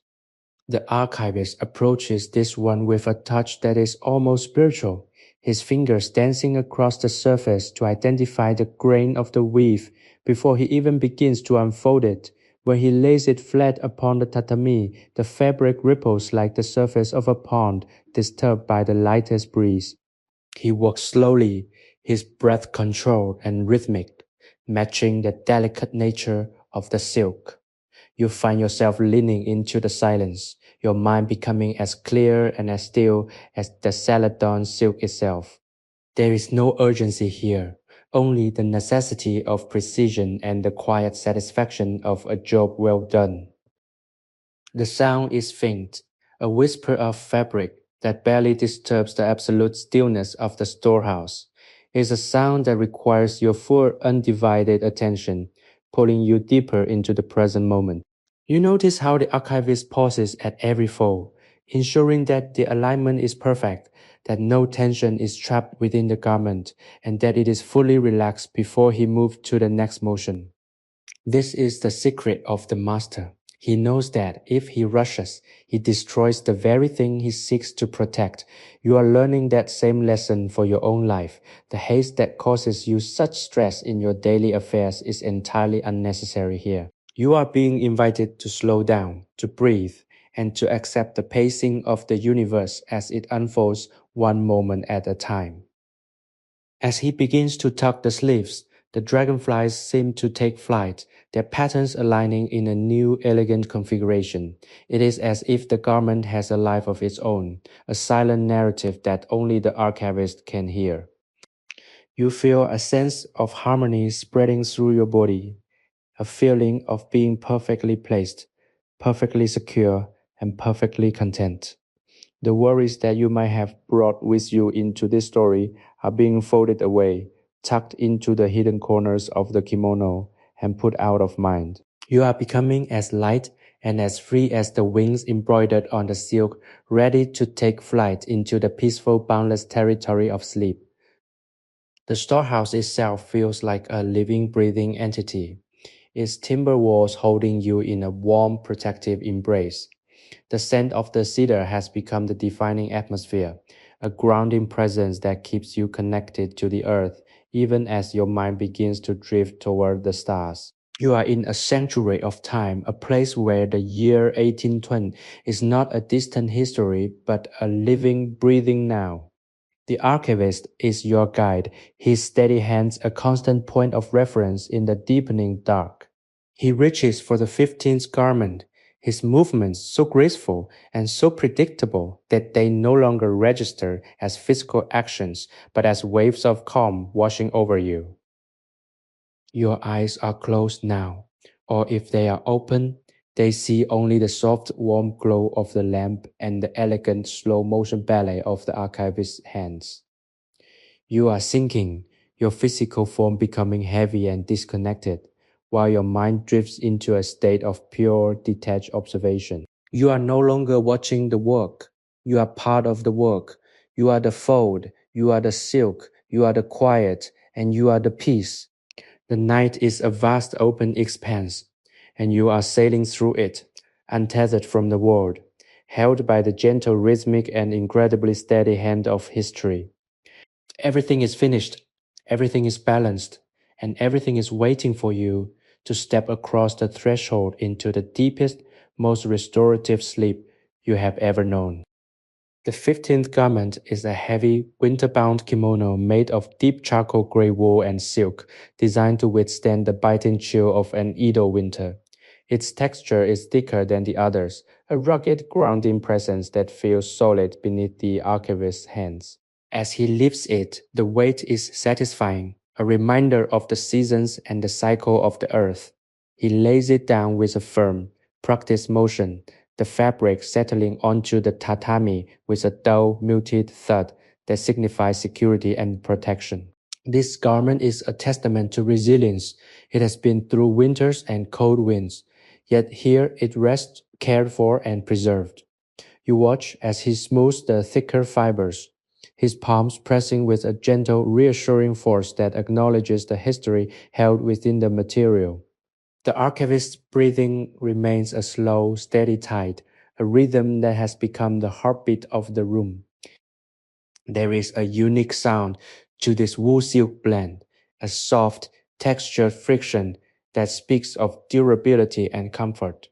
The archivist approaches this one with a touch that is almost spiritual, his fingers dancing across the surface to identify the grain of the weave before he even begins to unfold it. When he lays it flat upon the tatami, the fabric ripples like the surface of a pond disturbed by the lightest breeze. He walks slowly, his breath controlled and rhythmic, matching the delicate nature of the silk. You find yourself leaning into the silence, your mind becoming as clear and as still as the celadon silk itself. There is no urgency here, only the necessity of precision and the quiet satisfaction of a job well done. The sound is faint, a whisper of fabric that barely disturbs the absolute stillness of the storehouse. It is a sound that requires your full undivided attention, pulling you deeper into the present moment. You notice how the archivist pauses at every fold, ensuring that the alignment is perfect, that no tension is trapped within the garment, and that it is fully relaxed before he moves to the next motion. This is the secret of the master. He knows that if he rushes, he destroys the very thing he seeks to protect. You are learning that same lesson for your own life. The haste that causes you such stress in your daily affairs is entirely unnecessary here. You are being invited to slow down, to breathe, and to accept the pacing of the universe as it unfolds one moment at a time. As he begins to tuck the sleeves, the dragonflies seem to take flight, their patterns aligning in a new, elegant configuration. It is as if the garment has a life of its own, a silent narrative that only the archivist can hear. You feel a sense of harmony spreading through your body, a feeling of being perfectly placed, perfectly secure, and perfectly content. The worries that you might have brought with you into this story are being folded away, tucked into the hidden corners of the kimono, and put out of mind. You are becoming as light and as free as the wings embroidered on the silk, ready to take flight into the peaceful, boundless territory of sleep. The storehouse itself feels like a living, breathing entity, its timber walls holding you in a warm, protective embrace. The scent of the cedar has become the defining atmosphere, a grounding presence that keeps you connected to the earth, even as your mind begins to drift toward the stars. You are in a sanctuary of time, a place where the year 1820 is not a distant history, but a living, breathing now. The archivist is your guide, his steady hands a constant point of reference in the deepening dark. He reaches for the 15th garment, his movements so graceful and so predictable that they no longer register as physical actions, but as waves of calm washing over you. Your eyes are closed now, or if they are open, they see only the soft, warm glow of the lamp and the elegant, slow motion ballet of the archivist's hands. You are sinking, your physical form becoming heavy and disconnected, while your mind drifts into a state of pure, detached observation. You are no longer watching the work. You are part of the work. You are the fold. You are the silk. You are the quiet. And you are the peace. The night is a vast open expanse, and you are sailing through it, untethered from the world, held by the gentle, rhythmic, and incredibly steady hand of history. Everything is finished, everything is balanced, and everything is waiting for you to step across the threshold into the deepest, most restorative sleep you have ever known. The 15th garment is a heavy, winter-bound kimono made of deep charcoal gray wool and silk, designed to withstand the biting chill of an Edo winter. Its texture is thicker than the others, a rugged, grounding presence that feels solid beneath the archivist's hands. As he lifts it, the weight is satisfying, a reminder of the seasons and the cycle of the earth. He lays it down with a firm, practiced motion, the fabric settling onto the tatami with a dull, muted thud that signifies security and protection. This garment is a testament to resilience. It has been through winters and cold winds, yet here it rests cared for and preserved. You watch as he smooths the thicker fibers, his palms pressing with a gentle, reassuring force that acknowledges the history held within the material. The archivist's breathing remains a slow, steady tide, a rhythm that has become the heartbeat of the room. There is a unique sound to this wool-silk blend, a soft, textured friction that speaks of durability and comfort.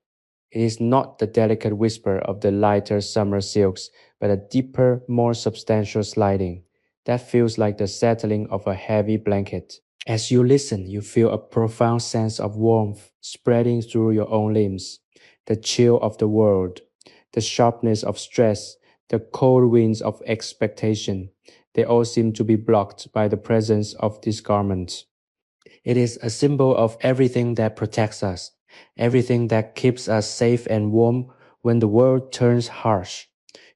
It is not the delicate whisper of the lighter summer silks, but a deeper, more substantial sliding that feels like the settling of a heavy blanket. As you listen, you feel a profound sense of warmth spreading through your own limbs, the chill of the world, the sharpness of stress, the cold winds of expectation. They all seem to be blocked by the presence of this garment. It is a symbol of everything that protects us, everything that keeps us safe and warm when the world turns harsh.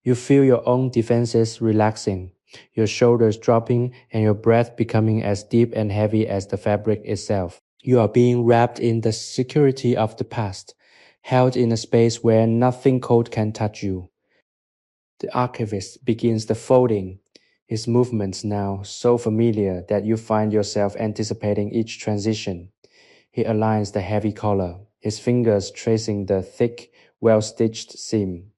You feel your own defenses relaxing, your shoulders dropping, and your breath becoming as deep and heavy as the fabric itself. You are being wrapped in the security of the past, held in a space where nothing cold can touch you. The archivist begins the folding, his movements now so familiar that you find yourself anticipating each transition. He aligns the heavy collar, his fingers tracing the thick, well-stitched seam.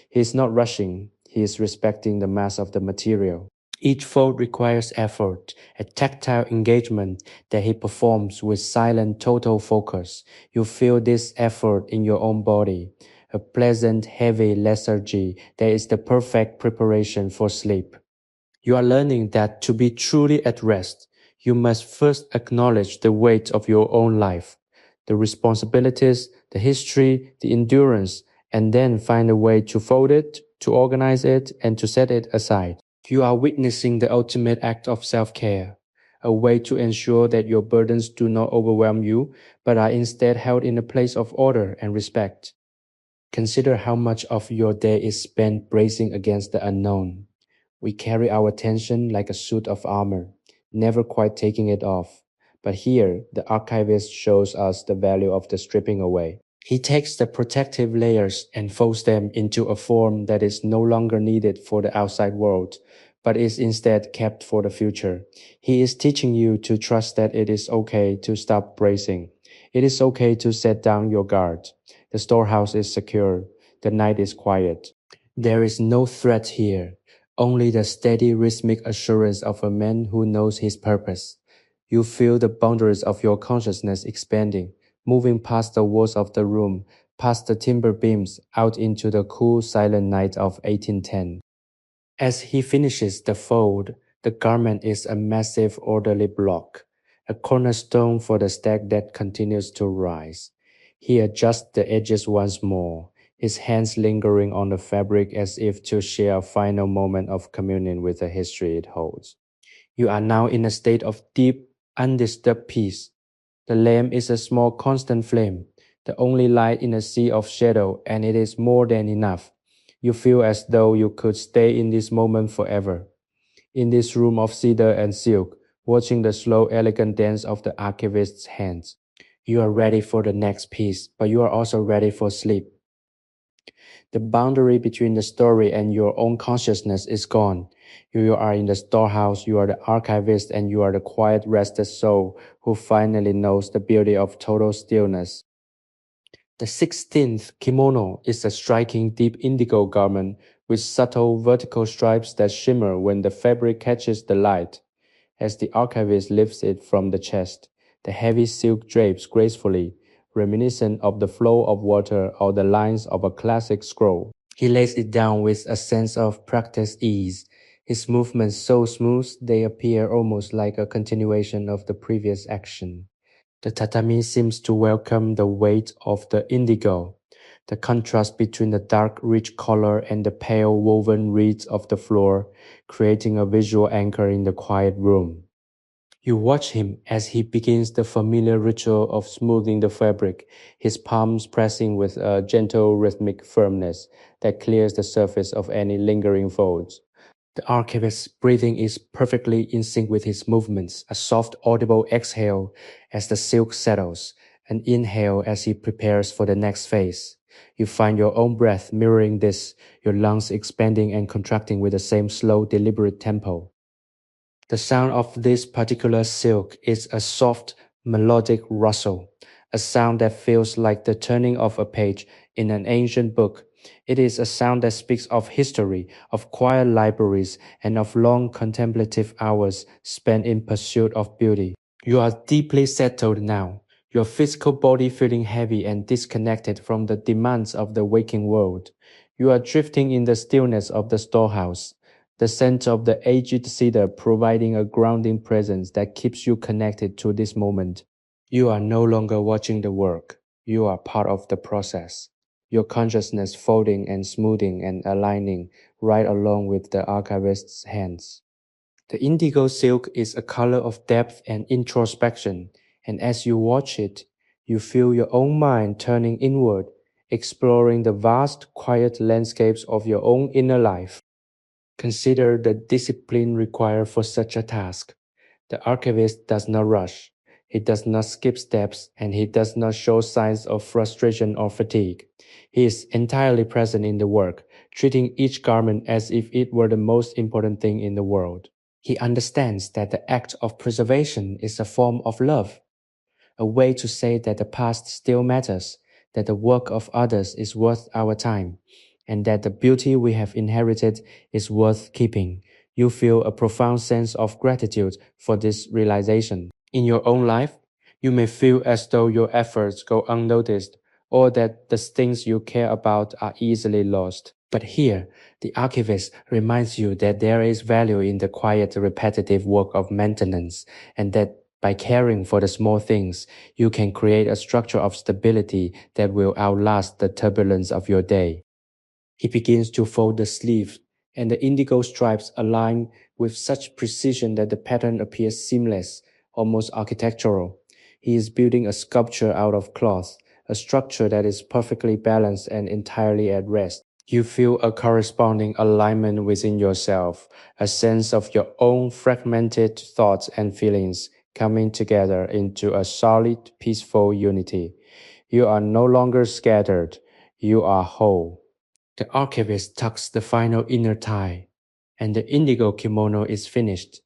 He is not rushing, he is respecting the mass of the material. Each fold requires effort, a tactile engagement that he performs with silent, total focus. You feel this effort in your own body, a pleasant, heavy lethargy that is the perfect preparation for sleep. You are learning that to be truly at rest, you must first acknowledge the weight of your own life, the responsibilities, the history, the endurance, and then find a way to fold it, to organize it, and to set it aside. You are witnessing the ultimate act of self-care, a way to ensure that your burdens do not overwhelm you, but are instead held in a place of order and respect. Consider how much of your day is spent bracing against the unknown. We carry our tension like a suit of armor, never quite taking it off. But here, the archivist shows us the value of the stripping away. He takes the protective layers and folds them into a form that is no longer needed for the outside world, but is instead kept for the future. He is teaching you to trust that it is okay to stop bracing. It is okay to set down your guard. The storehouse is secure. The night is quiet. There is no threat here, only the steady rhythmic assurance of a man who knows his purpose. You feel the boundaries of your consciousness expanding, moving past the walls of the room, past the timber beams, out into the cool, silent night of 1810. As he finishes the fold, the garment is a massive, orderly block, a cornerstone for the stack that continues to rise. He adjusts the edges once more, his hands lingering on the fabric as if to share a final moment of communion with the history it holds. You are now in a state of deep, undisturbed peace. The lamp is a small constant flame, the only light in a sea of shadow, and it is more than enough. You feel as though you could stay in this moment forever. In this room of cedar and silk, watching the slow, elegant dance of the archivist's hands. You are ready for the next piece, but you are also ready for sleep. The boundary between the story and your own consciousness is gone. You are in the storehouse, you are the archivist, and you are the quiet, restless soul who finally knows the beauty of total stillness. The 16th kimono is a striking deep indigo garment with subtle vertical stripes that shimmer when the fabric catches the light. As the archivist lifts it from the chest, the heavy silk drapes gracefully, reminiscent of the flow of water or the lines of a classic scroll. He lays it down with a sense of practiced ease, his movements so smooth they appear almost like a continuation of the previous action. The tatami seems to welcome the weight of the indigo, the contrast between the dark, rich color and the pale woven reeds of the floor, creating a visual anchor in the quiet room. You watch him as he begins the familiar ritual of smoothing the fabric, his palms pressing with a gentle rhythmic firmness that clears the surface of any lingering folds. The archivist's breathing is perfectly in sync with his movements, a soft, audible exhale as the silk settles, an inhale as he prepares for the next phase. You find your own breath mirroring this, your lungs expanding and contracting with the same slow, deliberate tempo. The sound of this particular silk is a soft, melodic rustle, a sound that feels like the turning of a page in an ancient book. It is a sound that speaks of history, of quiet libraries, and of long contemplative hours spent in pursuit of beauty. You are deeply settled now, your physical body feeling heavy and disconnected from the demands of the waking world. You are drifting in the stillness of the storehouse, the scent of the aged cedar providing a grounding presence that keeps you connected to this moment. You are no longer watching the work, you are part of the process. Your consciousness folding and smoothing and aligning right along with the archivist's hands. The indigo silk is a color of depth and introspection, and as you watch it, you feel your own mind turning inward, exploring the vast, quiet landscapes of your own inner life. Consider the discipline required for such a task. The archivist does not rush. He does not skip steps and he does not show signs of frustration or fatigue. He is entirely present in the work, treating each garment as if it were the most important thing in the world. He understands that the act of preservation is a form of love, a way to say that the past still matters, that the work of others is worth our time, and that the beauty we have inherited is worth keeping. You feel a profound sense of gratitude for this realization. In your own life, you may feel as though your efforts go unnoticed or that the things you care about are easily lost. But here, the archivist reminds you that there is value in the quiet, repetitive work of maintenance, and that by caring for the small things, you can create a structure of stability that will outlast the turbulence of your day. He begins to fold the sleeve, and the indigo stripes align with such precision that the pattern appears seamless, almost architectural. He is building a sculpture out of cloth, a structure that is perfectly balanced and entirely at rest. You feel a corresponding alignment within yourself, a sense of your own fragmented thoughts and feelings coming together into a solid, peaceful unity. You are no longer scattered, you are whole. The archivist tucks the final inner tie, and the indigo kimono is finished,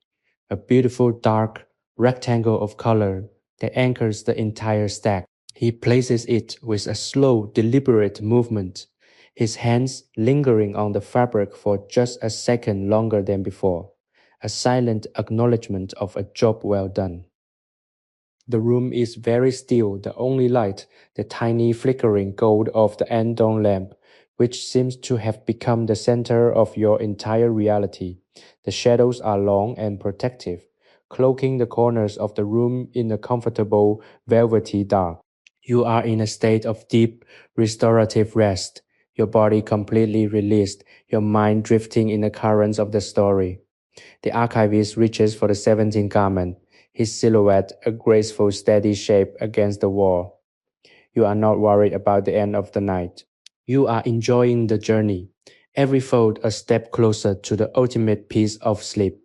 a beautiful dark rectangle of color that anchors the entire stack. He places it with a slow, deliberate movement, his hands lingering on the fabric for just a second longer than before, a silent acknowledgement of a job well done. The room is very still, the only light, the tiny flickering gold of the andon lamp, which seems to have become the center of your entire reality. The shadows are long and protective, cloaking the corners of the room in a comfortable, velvety dark. You are in a state of deep, restorative rest, your body completely released, your mind drifting in the currents of the story. The archivist reaches for the 17th garment, his silhouette a graceful, steady shape against the wall. You are not worried about the end of the night. You are enjoying the journey, every fold a step closer to the ultimate piece of sleep.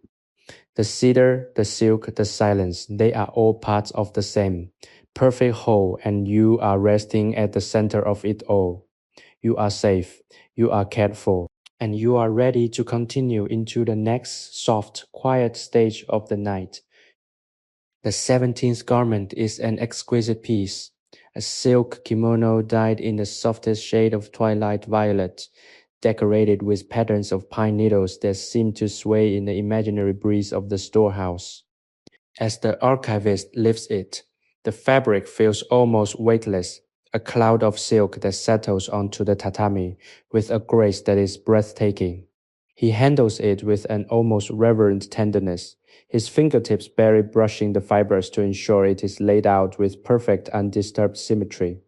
The cedar, the silk, the silence, they are all parts of the same, perfect whole, and you are resting at the center of it all. You are safe, you are cared for, and you are ready to continue into the next soft, quiet stage of the night. The 17th garment is an exquisite piece, a silk kimono dyed in the softest shade of twilight violet, decorated with patterns of pine needles that seem to sway in the imaginary breeze of the storehouse. As the archivist lifts it, the fabric feels almost weightless, a cloud of silk that settles onto the tatami with a grace that is breathtaking. He handles it with an almost reverent tenderness, his fingertips barely brushing the fibers to ensure it is laid out with perfect undisturbed symmetry.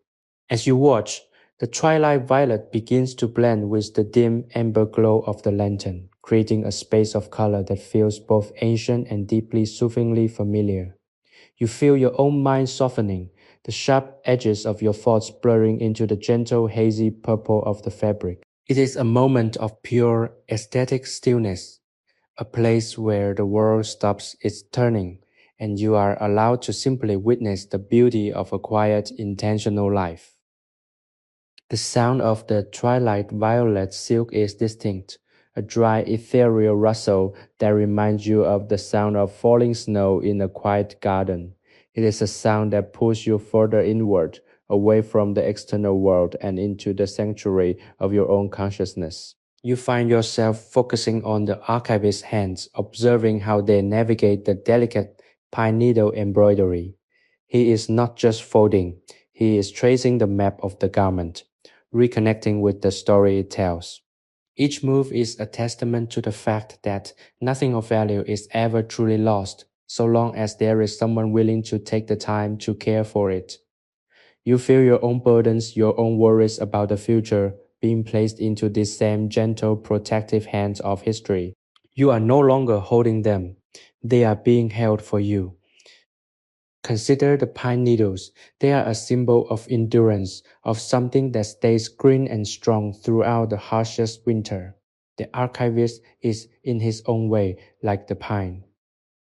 As you watch, the twilight violet begins to blend with the dim amber glow of the lantern, creating a space of color that feels both ancient and deeply soothingly familiar. You feel your own mind softening, the sharp edges of your thoughts blurring into the gentle, hazy purple of the fabric. It is a moment of pure aesthetic stillness, a place where the world stops its turning and you are allowed to simply witness the beauty of a quiet, intentional life. The sound of the twilight violet silk is distinct, a dry, ethereal rustle that reminds you of the sound of falling snow in a quiet garden. It is a sound that pulls you further inward, away from the external world and into the sanctuary of your own consciousness. You find yourself focusing on the archivist's hands, observing how they navigate the delicate pine needle embroidery. He is not just folding, he is tracing the map of the garment, reconnecting with the story it tells. Each move is a testament to the fact that nothing of value is ever truly lost, so long as there is someone willing to take the time to care for it. You feel your own burdens, your own worries about the future being placed into these same gentle, protective hands of history. You are no longer holding them, they are being held for you. Consider the pine needles. They are a symbol of endurance, of something that stays green and strong throughout the harshest winter. The archivist is, in his own way, like the pine.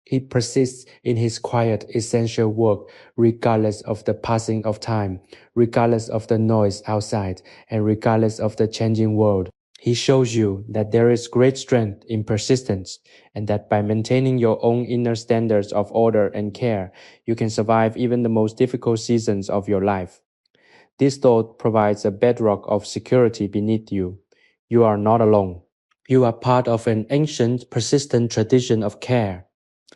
He persists in his quiet, essential work, regardless of the passing of time, regardless of the noise outside, and regardless of the changing world. He shows you that there is great strength in persistence, and that by maintaining your own inner standards of order and care, you can survive even the most difficult seasons of your life. This thought provides a bedrock of security beneath you. You are not alone. You are part of an ancient, persistent tradition of care.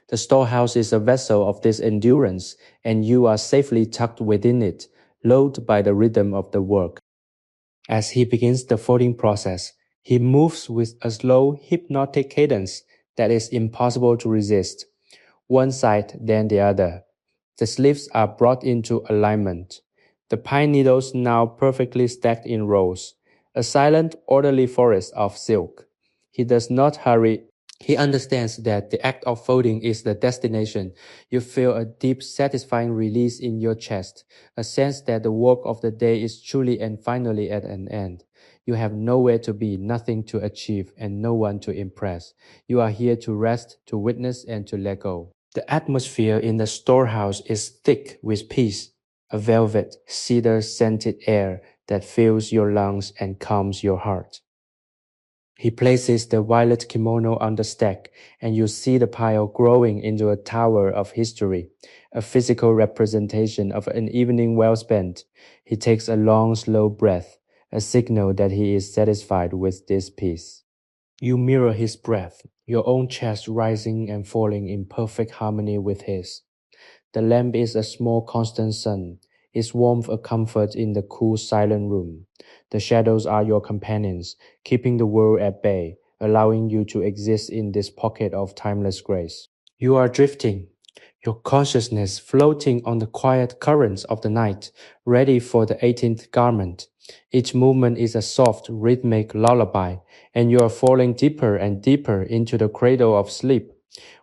The storehouse is a vessel of this endurance, and you are safely tucked within it, lulled by the rhythm of the work. As he begins the folding process, he moves with a slow, hypnotic cadence that is impossible to resist. One side, then the other. The sleeves are brought into alignment. The pine needles now perfectly stacked in rows, a silent, orderly forest of silk. He does not hurry. He understands that the act of folding is the destination. You feel a deep, satisfying release in your chest, a sense that the work of the day is truly and finally at an end. You have nowhere to be, nothing to achieve, and no one to impress. You are here to rest, to witness, and to let go. The atmosphere in the storehouse is thick with peace, a velvet, cedar-scented air that fills your lungs and calms your heart. He places the violet kimono on the stack, and you see the pile growing into a tower of history, a physical representation of an evening well spent. He takes a long, slow breath, a signal that he is satisfied with this piece. You mirror his breath, your own chest rising and falling in perfect harmony with his. The lamp is a small constant sun, its warmth a comfort in the cool, silent room. The shadows are your companions, keeping the world at bay, allowing you to exist in this pocket of timeless grace. You are drifting, your consciousness floating on the quiet currents of the night, ready for the 18th garment. Each movement is a soft, rhythmic lullaby, and you are falling deeper and deeper into the cradle of sleep,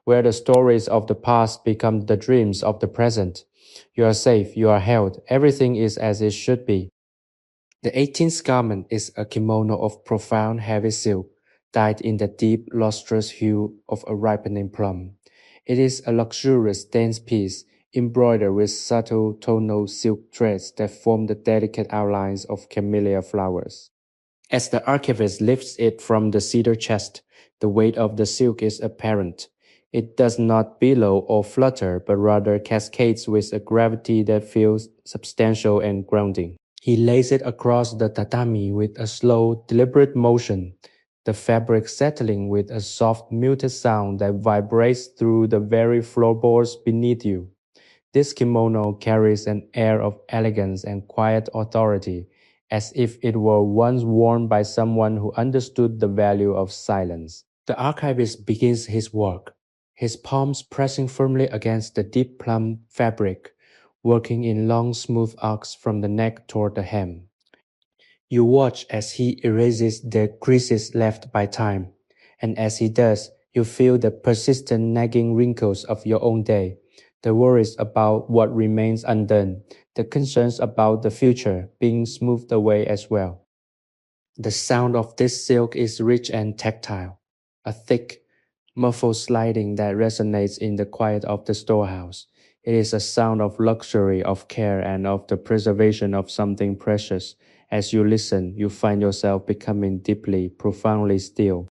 where the stories of the past become the dreams of the present. You are safe, you are held, everything is as it should be. The 18th garment is a kimono of profound heavy silk, dyed in the deep, lustrous hue of a ripening plum. It is a luxurious dense piece, embroidered with subtle tonal silk threads that form the delicate outlines of camellia flowers. As the archivist lifts it from the cedar chest, the weight of the silk is apparent. It does not billow or flutter, but rather cascades with a gravity that feels substantial and grounding. He lays it across the tatami with a slow, deliberate motion, the fabric settling with a soft, muted sound that vibrates through the very floorboards beneath you. This kimono carries an air of elegance and quiet authority, as if it were once worn by someone who understood the value of silence. The archivist begins his work, his palms pressing firmly against the deep plum fabric, working in long smooth arcs from the neck toward the hem. You watch as he erases the creases left by time, and as he does, you feel the persistent nagging wrinkles of your own day, the worries about what remains undone, the concerns about the future being smoothed away as well. The sound of this silk is rich and tactile, a thick, muffled sliding that resonates in the quiet of the storehouse. It is a sound of luxury, of care, and of the preservation of something precious. As you listen, you find yourself becoming deeply, profoundly still.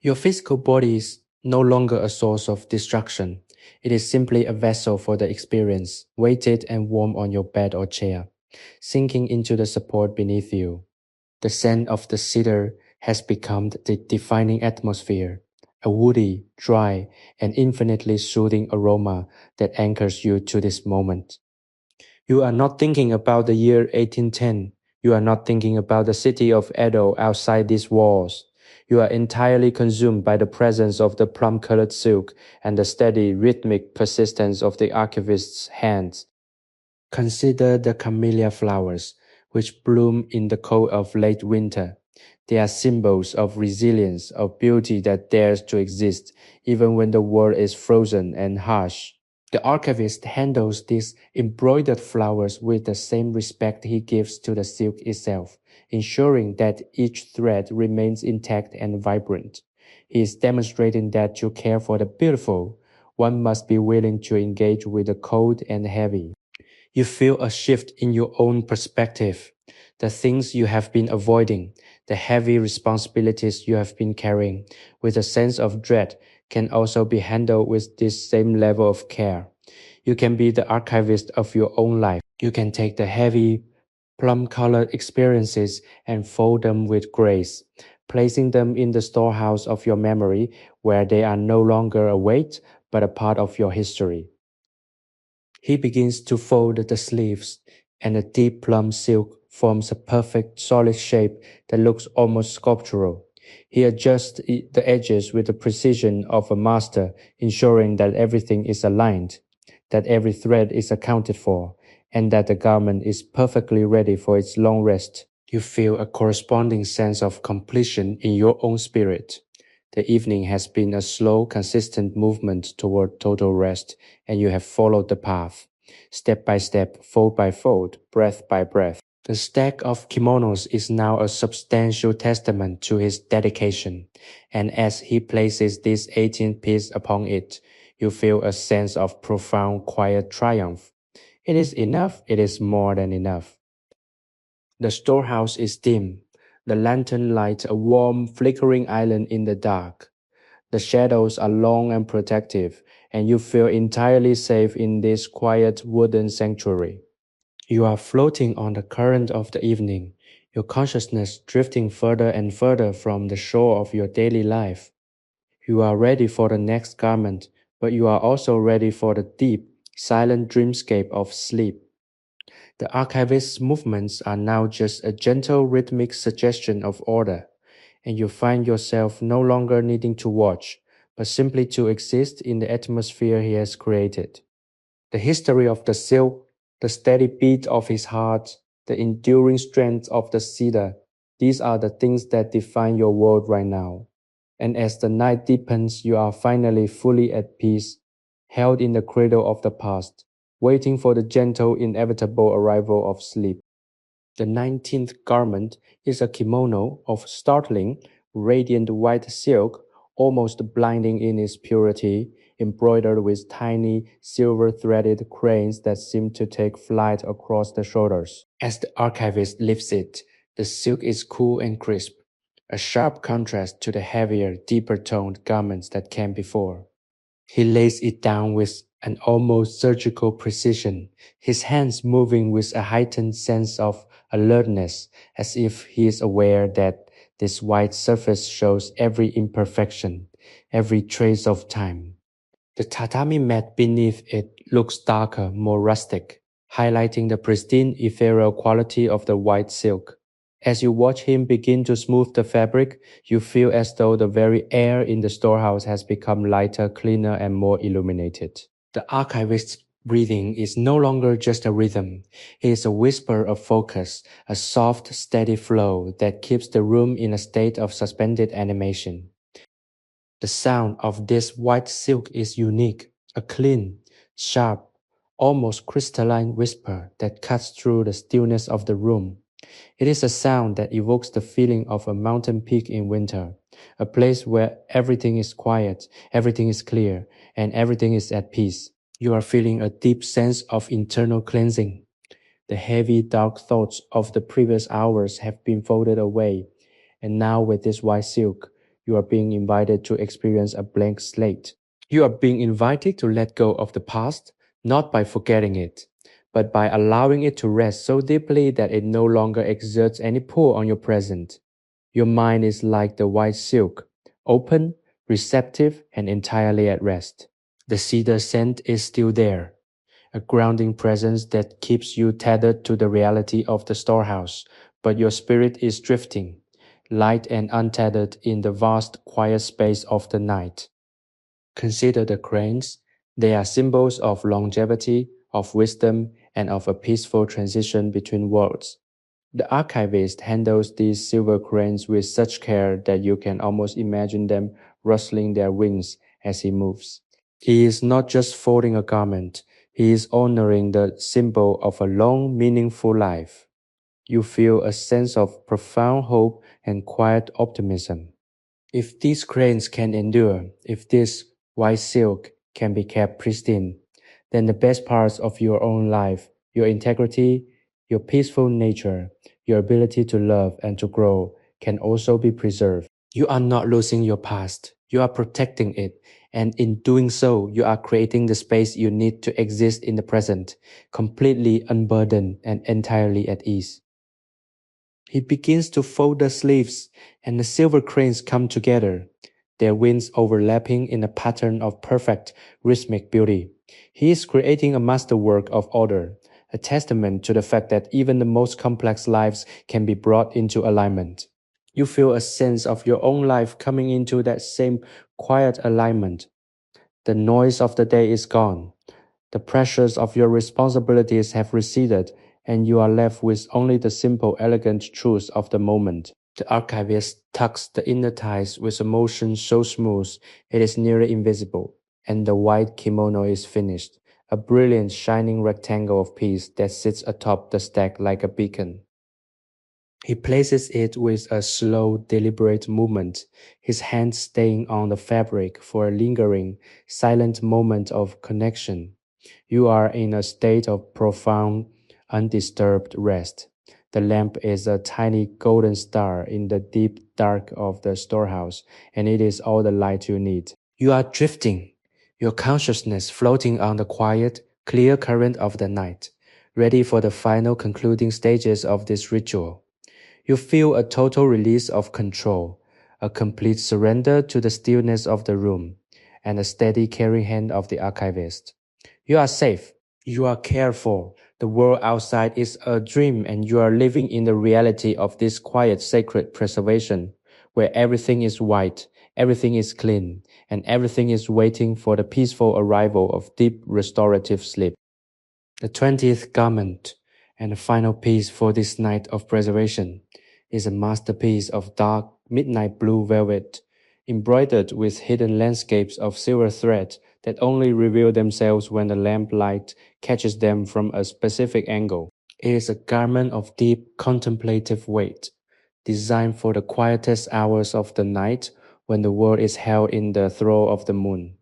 Your physical body is no longer a source of distraction. It is simply a vessel for the experience, weighted and warm on your bed or chair, sinking into the support beneath you. The scent of the cedar has become the defining atmosphere, a woody, dry, and infinitely soothing aroma that anchors you to this moment. You are not thinking about the year 1810. You are not thinking about the city of Edo outside these walls. You are entirely consumed by the presence of the plum-colored silk and the steady, rhythmic persistence of the archivist's hands. Consider the camellia flowers, which bloom in the cold of late winter. They are symbols of resilience, of beauty that dares to exist even when the world is frozen and harsh. The archivist handles these embroidered flowers with the same respect he gives to the silk itself, ensuring that each thread remains intact and vibrant. He is demonstrating that to care for the beautiful, one must be willing to engage with the cold and heavy. You feel a shift in your own perspective. The things you have been avoiding, the heavy responsibilities you have been carrying with a sense of dread can also be handled with this same level of care. You can be the archivist of your own life. You can take the heavy, plum-colored experiences and fold them with grace, placing them in the storehouse of your memory where they are no longer a weight but a part of your history. He begins to fold the sleeves, and the deep plum silk forms a perfect solid shape that looks almost sculptural. He adjusts the edges with the precision of a master, ensuring that everything is aligned, that every thread is accounted for, and that the garment is perfectly ready for its long rest. You feel a corresponding sense of completion in your own spirit. The evening has been a slow, consistent movement toward total rest, and you have followed the path, step by step, fold by fold, breath by breath. The stack of kimonos is now a substantial testament to his dedication, and as he places this 18th piece upon it, you feel a sense of profound, quiet triumph. It is enough, it is more than enough. The storehouse is dim. The lantern lights a warm, flickering island in the dark. The shadows are long and protective, and you feel entirely safe in this quiet wooden sanctuary. You are floating on the current of the evening, your consciousness drifting further and further from the shore of your daily life. You are ready for the next garment, but you are also ready for the deep, silent dreamscape of sleep. The archivist's movements are now just a gentle rhythmic suggestion of order, and you find yourself no longer needing to watch, but simply to exist in the atmosphere he has created. The history of the silk, the steady beat of his heart, the enduring strength of the cedar, these are the things that define your world right now. And as the night deepens, you are finally fully at peace, held in the cradle of the past, waiting for the gentle, inevitable arrival of sleep. The 19th garment is a kimono of startling, radiant white silk, almost blinding in its purity, embroidered with tiny, silver-threaded cranes that seem to take flight across the shoulders. As the archivist lifts it, the silk is cool and crisp, a sharp contrast to the heavier, deeper-toned garments that came before. He lays it down with an almost surgical precision, his hands moving with a heightened sense of alertness, as if he is aware that this white surface shows every imperfection, every trace of time. The tatami mat beneath it looks darker, more rustic, highlighting the pristine, ethereal quality of the white silk. As you watch him begin to smooth the fabric, you feel as though the very air in the storehouse has become lighter, cleaner, and more illuminated. The archivist's breathing is no longer just a rhythm. It is a whisper of focus, a soft, steady flow that keeps the room in a state of suspended animation. The sound of this white silk is unique, a clean, sharp, almost crystalline whisper that cuts through the stillness of the room. It is a sound that evokes the feeling of a mountain peak in winter, a place where everything is quiet, everything is clear, and everything is at peace. You are feeling a deep sense of internal cleansing. The heavy, dark thoughts of the previous hours have been folded away, and now with this white silk, you are being invited to experience a blank slate. You are being invited to let go of the past, not by forgetting it, but by allowing it to rest so deeply that it no longer exerts any pull on your present. Your mind is like the white silk, open, receptive, and entirely at rest. The cedar scent is still there, a grounding presence that keeps you tethered to the reality of the storehouse, but your spirit is drifting, light and untethered in the vast, quiet space of the night. Consider the cranes. They are symbols of longevity, of wisdom, and of a peaceful transition between worlds. The archivist handles these silver cranes with such care that you can almost imagine them rustling their wings as he moves. He is not just folding a garment, he is honoring the symbol of a long, meaningful life. You feel a sense of profound hope and quiet optimism. If these cranes can endure, if this white silk can be kept pristine, then the best parts of your own life, your integrity, your peaceful nature, your ability to love and to grow, can also be preserved. You are not losing your past, you are protecting it, and in doing so, you are creating the space you need to exist in the present, completely unburdened and entirely at ease. He begins to fold the sleeves, and the silver cranes come together, their wings overlapping in a pattern of perfect rhythmic beauty. He is creating a masterwork of order, a testament to the fact that even the most complex lives can be brought into alignment. You feel a sense of your own life coming into that same quiet alignment. The noise of the day is gone. The pressures of your responsibilities have receded, and you are left with only the simple, elegant truths of the moment. The archivist tucks the inner ties with a motion so smooth it is nearly invisible, and the white kimono is finished, a brilliant, shining rectangle of peace that sits atop the stack like a beacon. He places it with a slow, deliberate movement, his hand staying on the fabric for a lingering, silent moment of connection. You are in a state of profound, undisturbed rest. The lamp is a tiny golden star in the deep dark of the storehouse, and it is all the light you need. You are drifting, your consciousness floating on the quiet, clear current of the night, ready for the final concluding stages of this ritual. You feel a total release of control, a complete surrender to the stillness of the room, and a steady caring hand of the archivist. You are safe. You are cared for. The world outside is a dream, and you are living in the reality of this quiet, sacred preservation, where everything is white, everything is clean, and everything is waiting for the peaceful arrival of deep restorative sleep. The 20th garment, and the final piece for this night of preservation, is a masterpiece of dark midnight blue velvet, embroidered with hidden landscapes of silver thread that only reveal themselves when the lamp light catches them from a specific angle. It is a garment of deep contemplative weight, designed for the quietest hours of the night when the world is held in the thrall of the moon.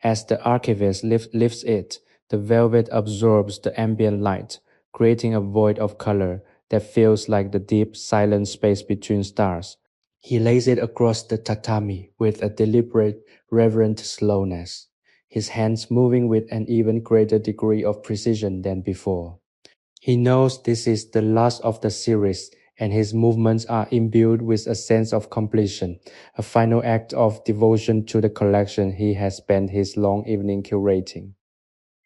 As the archivist lifts it, the velvet absorbs the ambient light, creating a void of color that feels like the deep, silent space between stars. He lays it across the tatami with a deliberate, reverent slowness, his hands moving with an even greater degree of precision than before. He knows this is the last of the series, and his movements are imbued with a sense of completion, a final act of devotion to the collection he has spent his long evening curating.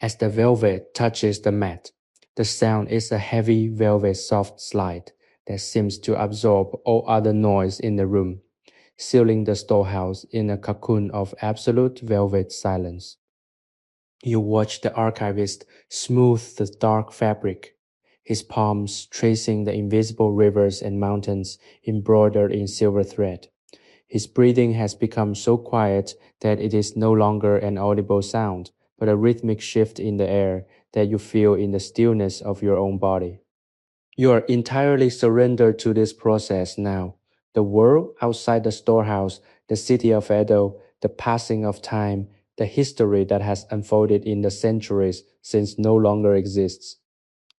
As the velvet touches the mat, the sound is a heavy velvet soft slide that seems to absorb all other noise in the room, sealing the storehouse in a cocoon of absolute velvet silence. You watch the archivist smooth the dark fabric, his palms tracing the invisible rivers and mountains embroidered in silver thread. His breathing has become so quiet that it is no longer an audible sound, but a rhythmic shift in the air that you feel in the stillness of your own body. You are entirely surrendered to this process now. The world outside the storehouse, the city of Edo, the passing of time, the history that has unfolded in the centuries since no longer exists.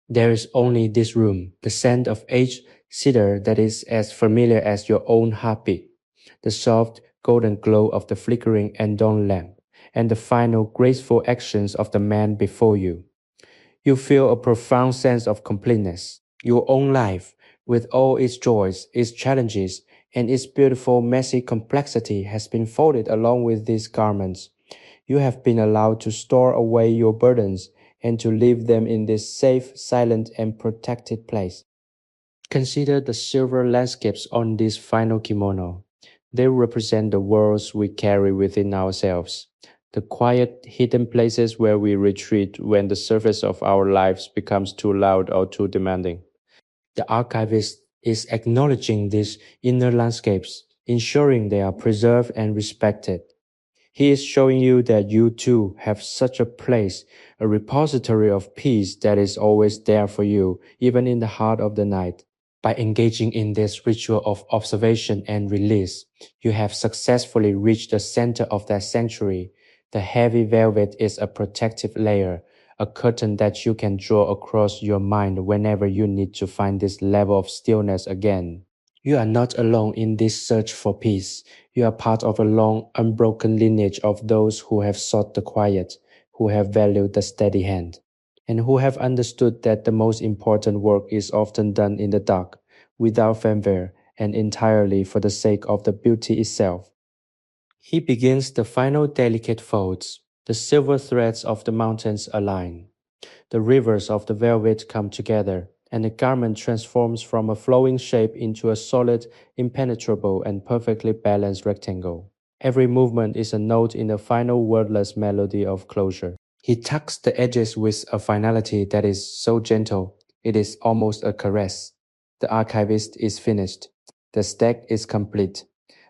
There is only this room, the scent of aged cedar that is as familiar as your own heartbeat, the soft golden glow of the flickering andon lamp, and the final graceful actions of the man before you. You feel a profound sense of completeness. Your own life, with all its joys, its challenges, and its beautiful, messy complexity, has been folded along with these garments. You have been allowed to store away your burdens and to leave them in this safe, silent, and protected place. Consider the silver landscapes on this final kimono. They represent the worlds we carry within ourselves, the quiet, hidden places where we retreat when the surface of our lives becomes too loud or too demanding. The archivist is acknowledging these inner landscapes, ensuring they are preserved and respected. He is showing you that you too have such a place, a repository of peace that is always there for you, even in the heart of the night. By engaging in this ritual of observation and release, you have successfully reached the center of that sanctuary. The heavy velvet is a protective layer, a curtain that you can draw across your mind whenever you need to find this level of stillness again. You are not alone in this search for peace. You are part of a long, unbroken lineage of those who have sought the quiet, who have valued the steady hand, and who have understood that the most important work is often done in the dark, without fanfare, and entirely for the sake of the beauty itself. He begins the final delicate folds. The silver threads of the mountains align. The rivers of the velvet come together, and the garment transforms from a flowing shape into a solid, impenetrable, and perfectly balanced rectangle. Every movement is a note in the final wordless melody of closure. He tucks the edges with a finality that is so gentle, it is almost a caress. The archivist is finished. The stack is complete.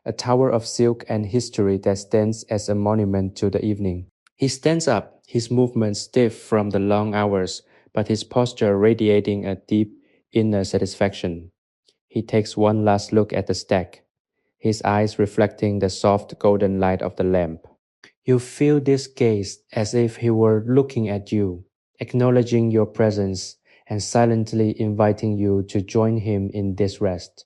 A tower of silk and history that stands as a monument to the evening. He stands up, his movements stiff from the long hours, but his posture radiating a deep inner satisfaction. He takes one last look at the stack, his eyes reflecting the soft golden light of the lamp. You feel this gaze as if he were looking at you, acknowledging your presence, and silently inviting you to join him in this rest.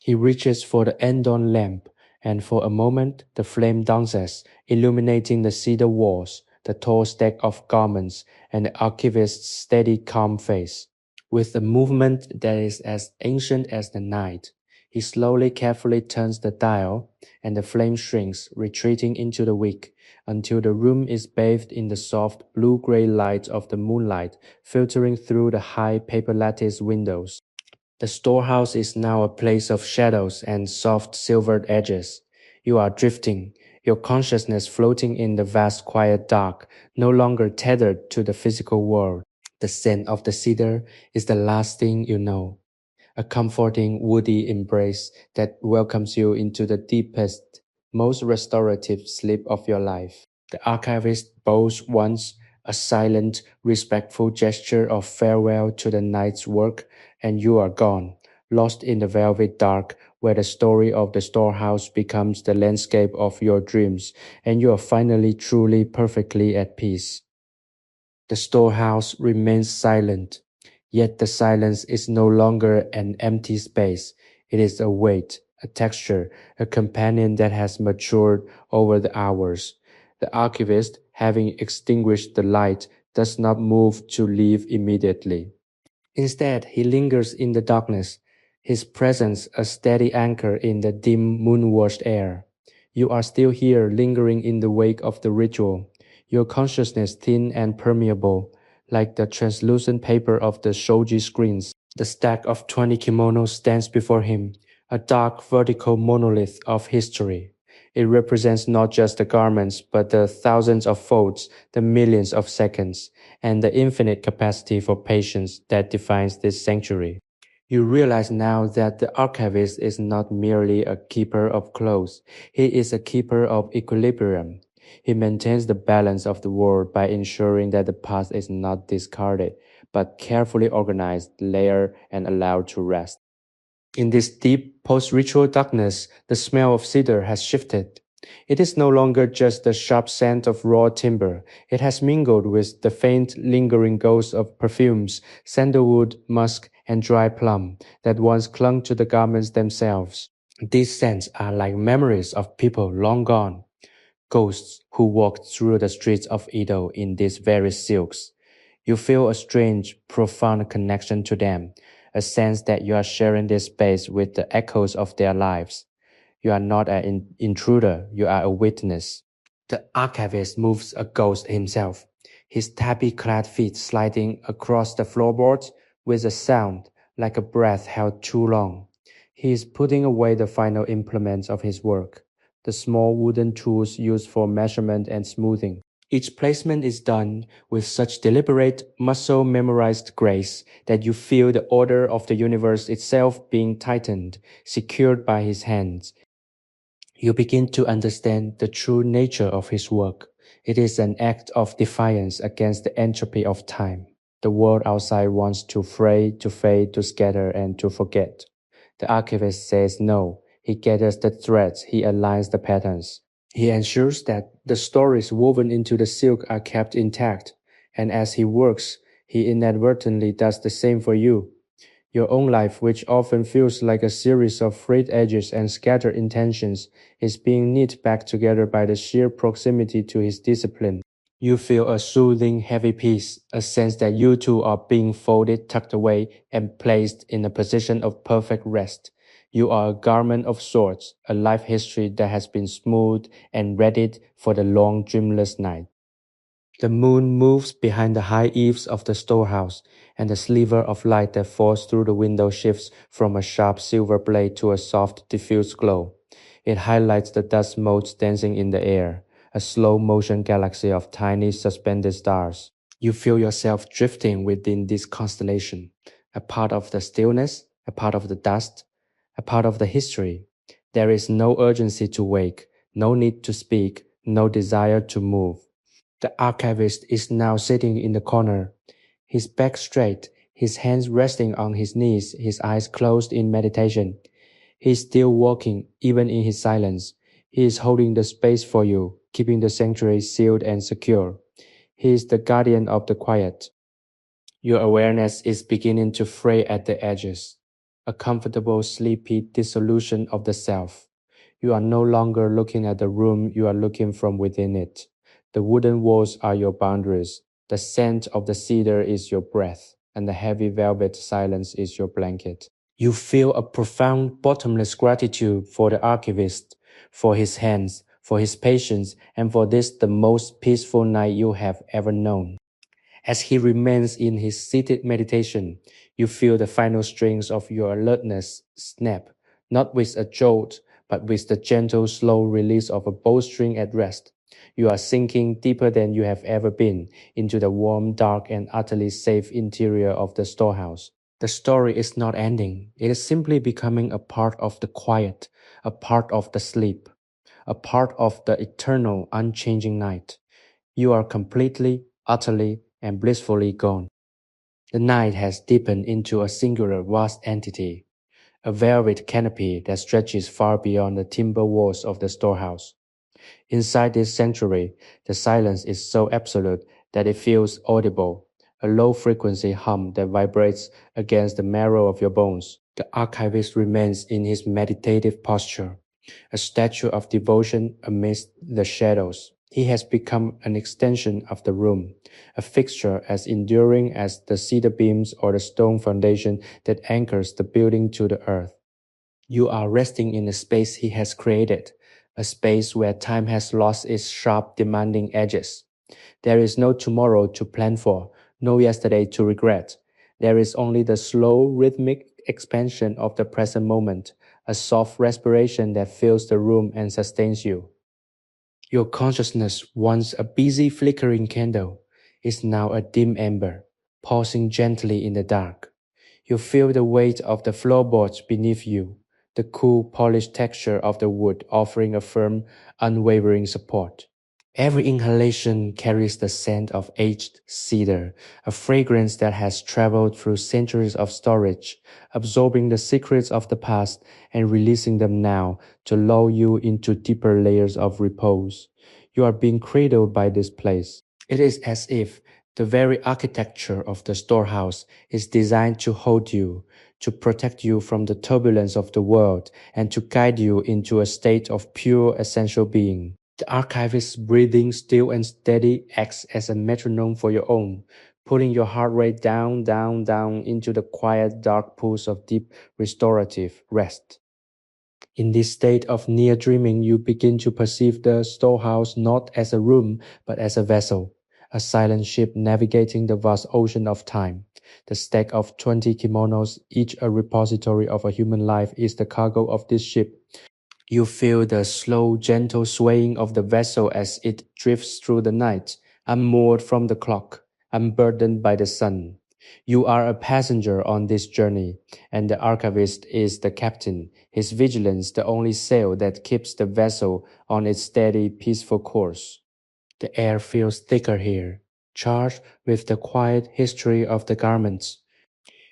He reaches for the andon lamp, and for a moment the flame dances, illuminating the cedar walls, the tall stack of garments, and the archivist's steady, calm face. With a movement that is as ancient as the night, he slowly, carefully turns the dial, and the flame shrinks, retreating into the wick, until the room is bathed in the soft blue-gray light of the moonlight filtering through the high paper lattice windows. The storehouse is now a place of shadows and soft silvered edges. You are drifting, your consciousness floating in the vast quiet dark, no longer tethered to the physical world. The scent of the cedar is the last thing you know, a comforting woody embrace that welcomes you into the deepest, most restorative sleep of your life. The archivist bows once, a silent, respectful gesture of farewell to the night's work, and you are gone, lost in the velvet dark where the story of the storehouse becomes the landscape of your dreams, and you are finally truly perfectly at peace. The storehouse remains silent, yet the silence is no longer an empty space. It is a weight, a texture, a companion that has matured over the hours. The archivist, having extinguished the light, does not move to leave immediately. Instead, he lingers in the darkness, his presence a steady anchor in the dim moon-washed air. You are still here lingering in the wake of the ritual, your consciousness thin and permeable, like the translucent paper of the shoji screens. The stack of 20 kimonos stands before him, a dark vertical monolith of history. It represents not just the garments, but the thousands of folds, the millions of seconds, and the infinite capacity for patience that defines this sanctuary. You realize now that the archivist is not merely a keeper of clothes, he is a keeper of equilibrium. He maintains the balance of the world by ensuring that the past is not discarded, but carefully organized, layered, and allowed to rest. In this deep post-ritual darkness, the smell of cedar has shifted. It is no longer just the sharp scent of raw timber. It has mingled with the faint, lingering ghosts of perfumes, sandalwood, musk, and dry plum that once clung to the garments themselves. These scents are like memories of people long gone, ghosts who walked through the streets of Edo in these very silks. You feel a strange, profound connection to them, a sense that you are sharing this space with the echoes of their lives. You are not an intruder, you are a witness. The archivist moves a ghost himself, his tabby-clad feet sliding across the floorboards with a sound like a breath held too long. He is putting away the final implements of his work, the small wooden tools used for measurement and smoothing. Each placement is done with such deliberate, muscle-memorized grace that you feel the order of the universe itself being tightened, secured by his hands. You begin to understand the true nature of his work. It is an act of defiance against the entropy of time. The world outside wants to fray, to fade, to scatter, and to forget. The archivist says no. He gathers the threads, he aligns the patterns. He ensures that the stories woven into the silk are kept intact, and as he works, he inadvertently does the same for you. Your own life, which often feels like a series of frayed edges and scattered intentions, is being knit back together by the sheer proximity to his discipline. You feel a soothing, heavy peace, a sense that you too are being folded, tucked away, and placed in a position of perfect rest. You are a garment of sorts, a life history that has been smoothed and readied for the long, dreamless night. The moon moves behind the high eaves of the storehouse, and the sliver of light that falls through the window shifts from a sharp silver blade to a soft, diffuse glow. It highlights the dust motes dancing in the air, a slow-motion galaxy of tiny, suspended stars. You feel yourself drifting within this constellation, a part of the stillness, a part of the dust, a part of the history. There is no urgency to wake, no need to speak, no desire to move. The archivist is now sitting in the corner, his back straight, his hands resting on his knees, his eyes closed in meditation. He is still walking, even in his silence. He is holding the space for you, keeping the sanctuary sealed and secure. He is the guardian of the quiet. Your awareness is beginning to fray at the edges, a comfortable, sleepy dissolution of the self. You are no longer looking at the room, you are looking from within it. The wooden walls are your boundaries. The scent of the cedar is your breath, and the heavy velvet silence is your blanket. You feel a profound, bottomless gratitude for the archivist, for his hands, for his patience, and for this the most peaceful night you have ever known. As he remains in his seated meditation, you feel the final strings of your alertness snap, not with a jolt, but with the gentle, slow release of a bowstring at rest. You are sinking deeper than you have ever been into the warm, dark, and utterly safe interior of the storehouse. The story is not ending. It is simply becoming a part of the quiet, a part of the sleep, a part of the eternal, unchanging night. You are completely, utterly, and blissfully gone. The night has deepened into a singular vast entity, a velvet canopy that stretches far beyond the timber walls of the storehouse. Inside this sanctuary, the silence is so absolute that it feels audible, a low-frequency hum that vibrates against the marrow of your bones. The archivist remains in his meditative posture, a statue of devotion amidst the shadows. He has become an extension of the room, a fixture as enduring as the cedar beams or the stone foundation that anchors the building to the earth. You are resting in a space he has created, a space where time has lost its sharp, demanding edges. There is no tomorrow to plan for, no yesterday to regret. There is only the slow, rhythmic expansion of the present moment, a soft respiration that fills the room and sustains you. Your consciousness, once a busy flickering candle, is now a dim ember, pulsing gently in the dark. You feel the weight of the floorboards beneath you, the cool, polished texture of the wood offering a firm, unwavering support. Every inhalation carries the scent of aged cedar, a fragrance that has traveled through centuries of storage, absorbing the secrets of the past and releasing them now to lull you into deeper layers of repose. You are being cradled by this place. It is as if the very architecture of the storehouse is designed to hold you, to protect you from the turbulence of the world, and to guide you into a state of pure essential being. The archivist's breathing, still and steady, acts as a metronome for your own, pulling your heart rate down, down, down into the quiet, dark pools of deep, restorative rest. In this state of near dreaming, you begin to perceive the storehouse not as a room, but as a vessel, a silent ship navigating the vast ocean of time. The stack of 20 kimonos, each a repository of a human life, is the cargo of this ship. You feel the slow, gentle swaying of the vessel as it drifts through the night, unmoored from the clock, unburdened by the sun. You are a passenger on this journey, and the archivist is the captain, his vigilance the only sail that keeps the vessel on its steady, peaceful course. The air feels thicker here, charged with the quiet history of the garments.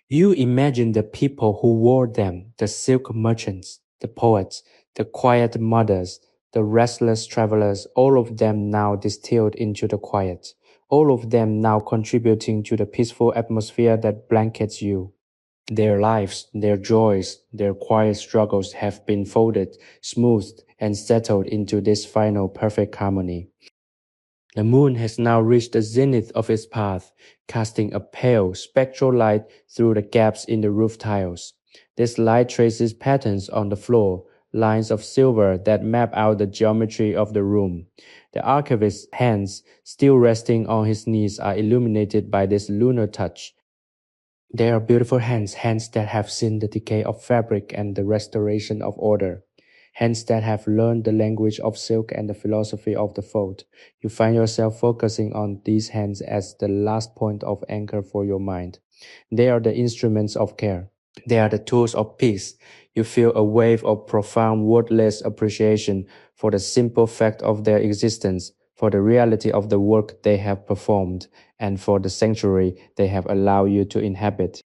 You imagine the people who wore them, the silk merchants, the poets, the quiet mothers, the restless travelers, all of them now distilled into the quiet, all of them now contributing to the peaceful atmosphere that blankets you. Their lives, their joys, their quiet struggles have been folded, smoothed, and settled into this final perfect harmony. The moon has now reached the zenith of its path, casting a pale, spectral light through the gaps in the roof tiles. This light traces patterns on the floor, lines of silver that map out the geometry of the room. The archivist's hands, still resting on his knees, are illuminated by this lunar touch. They are beautiful hands, hands that have seen the decay of fabric and the restoration of order. Hands that have learned the language of silk and the philosophy of the fold. You find yourself focusing on these hands as the last point of anchor for your mind. They are the instruments of care. They are the tools of peace. You feel a wave of profound wordless appreciation for the simple fact of their existence, for the reality of the work they have performed, and for the sanctuary they have allowed you to inhabit.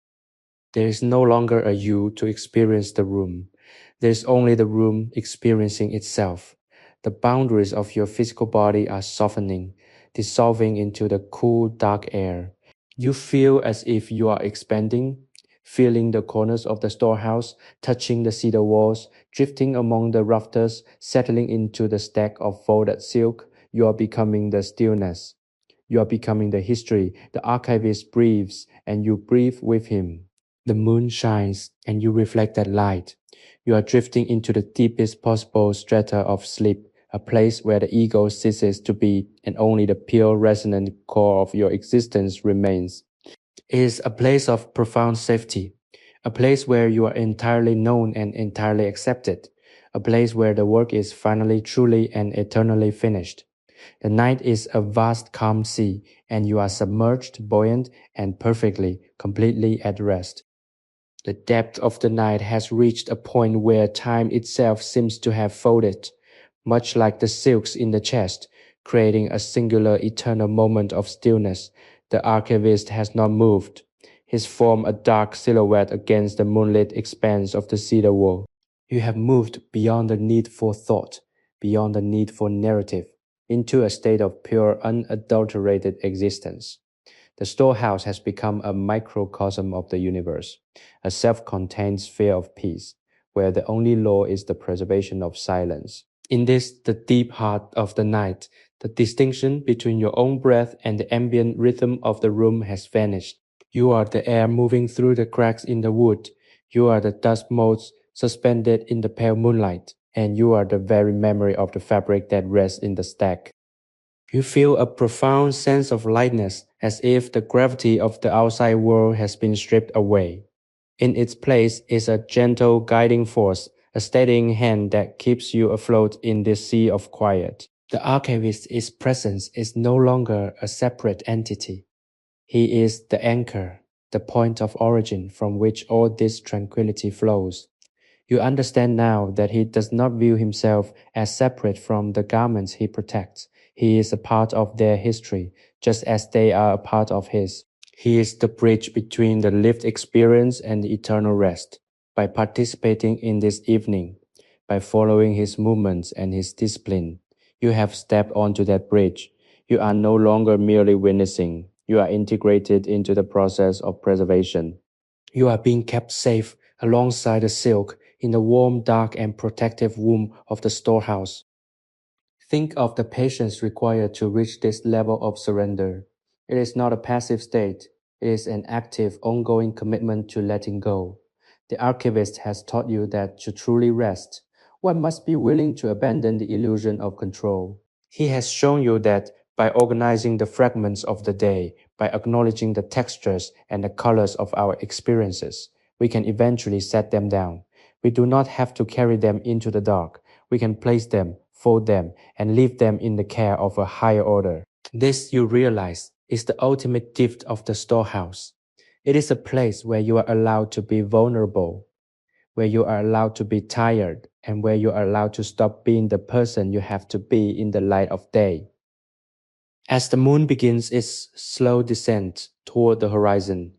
There is no longer a you to experience the room. There is only the room experiencing itself. The boundaries of your physical body are softening, dissolving into the cool, dark air. You feel as if you are expanding, feeling the corners of the storehouse, touching the cedar walls, drifting among the rafters, settling into the stack of folded silk. You are becoming the stillness. You are becoming the history. The archivist breathes, and you breathe with him. The moon shines, and you reflect that light. You are drifting into the deepest possible strata of sleep, a place where the ego ceases to be, and only the pure, resonant core of your existence remains. It is a place of profound safety, a place where you are entirely known and entirely accepted, a place where the work is finally, truly, and eternally finished. The night is a vast calm sea, and you are submerged, buoyant, and perfectly, completely at rest. The depth of the night has reached a point where time itself seems to have folded, much like the silks in the chest, creating a singular eternal moment of stillness. The archivist has not moved, his form a dark silhouette against the moonlit expanse of the cedar wall. You have moved beyond the need for thought, beyond the need for narrative, into a state of pure, unadulterated existence. The storehouse has become a microcosm of the universe, a self-contained sphere of peace, where the only law is the preservation of silence. In this, the deep heart of the night, The distinction between your own breath and the ambient rhythm of the room has vanished. You are the air moving through the cracks in the wood. You are the dust motes suspended in the pale moonlight. And you are the very memory of the fabric that rests in the stack. You feel a profound sense of lightness, as if the gravity of the outside world has been stripped away. In its place is a gentle guiding force, a steadying hand that keeps you afloat in this sea of quiet. The archivist's presence is no longer a separate entity. He is the anchor, the point of origin from which all this tranquility flows. You understand now that he does not view himself as separate from the garments he protects. He is a part of their history, just as they are a part of his. He is the bridge between the lived experience and the eternal rest. By participating in this evening, by following his movements and his discipline, you have stepped onto that bridge. You are no longer merely witnessing. You are integrated into the process of preservation. You are being kept safe alongside the silk in the warm, dark, and protective womb of the storehouse. Think of the patience required to reach this level of surrender. It is not a passive state, it is an active, ongoing commitment to letting go. The archivist has taught you that to truly rest, one must be willing to abandon the illusion of control. He has shown you that by organizing the fragments of the day, by acknowledging the textures and the colors of our experiences, we can eventually set them down. We do not have to carry them into the dark. We can place them, fold them, and leave them in the care of a higher order. This, you realize, is the ultimate gift of the storehouse. It is a place where you are allowed to be vulnerable, where you are allowed to be tired, and where you are allowed to stop being the person you have to be in the light of day. As the moon begins its slow descent toward the horizon,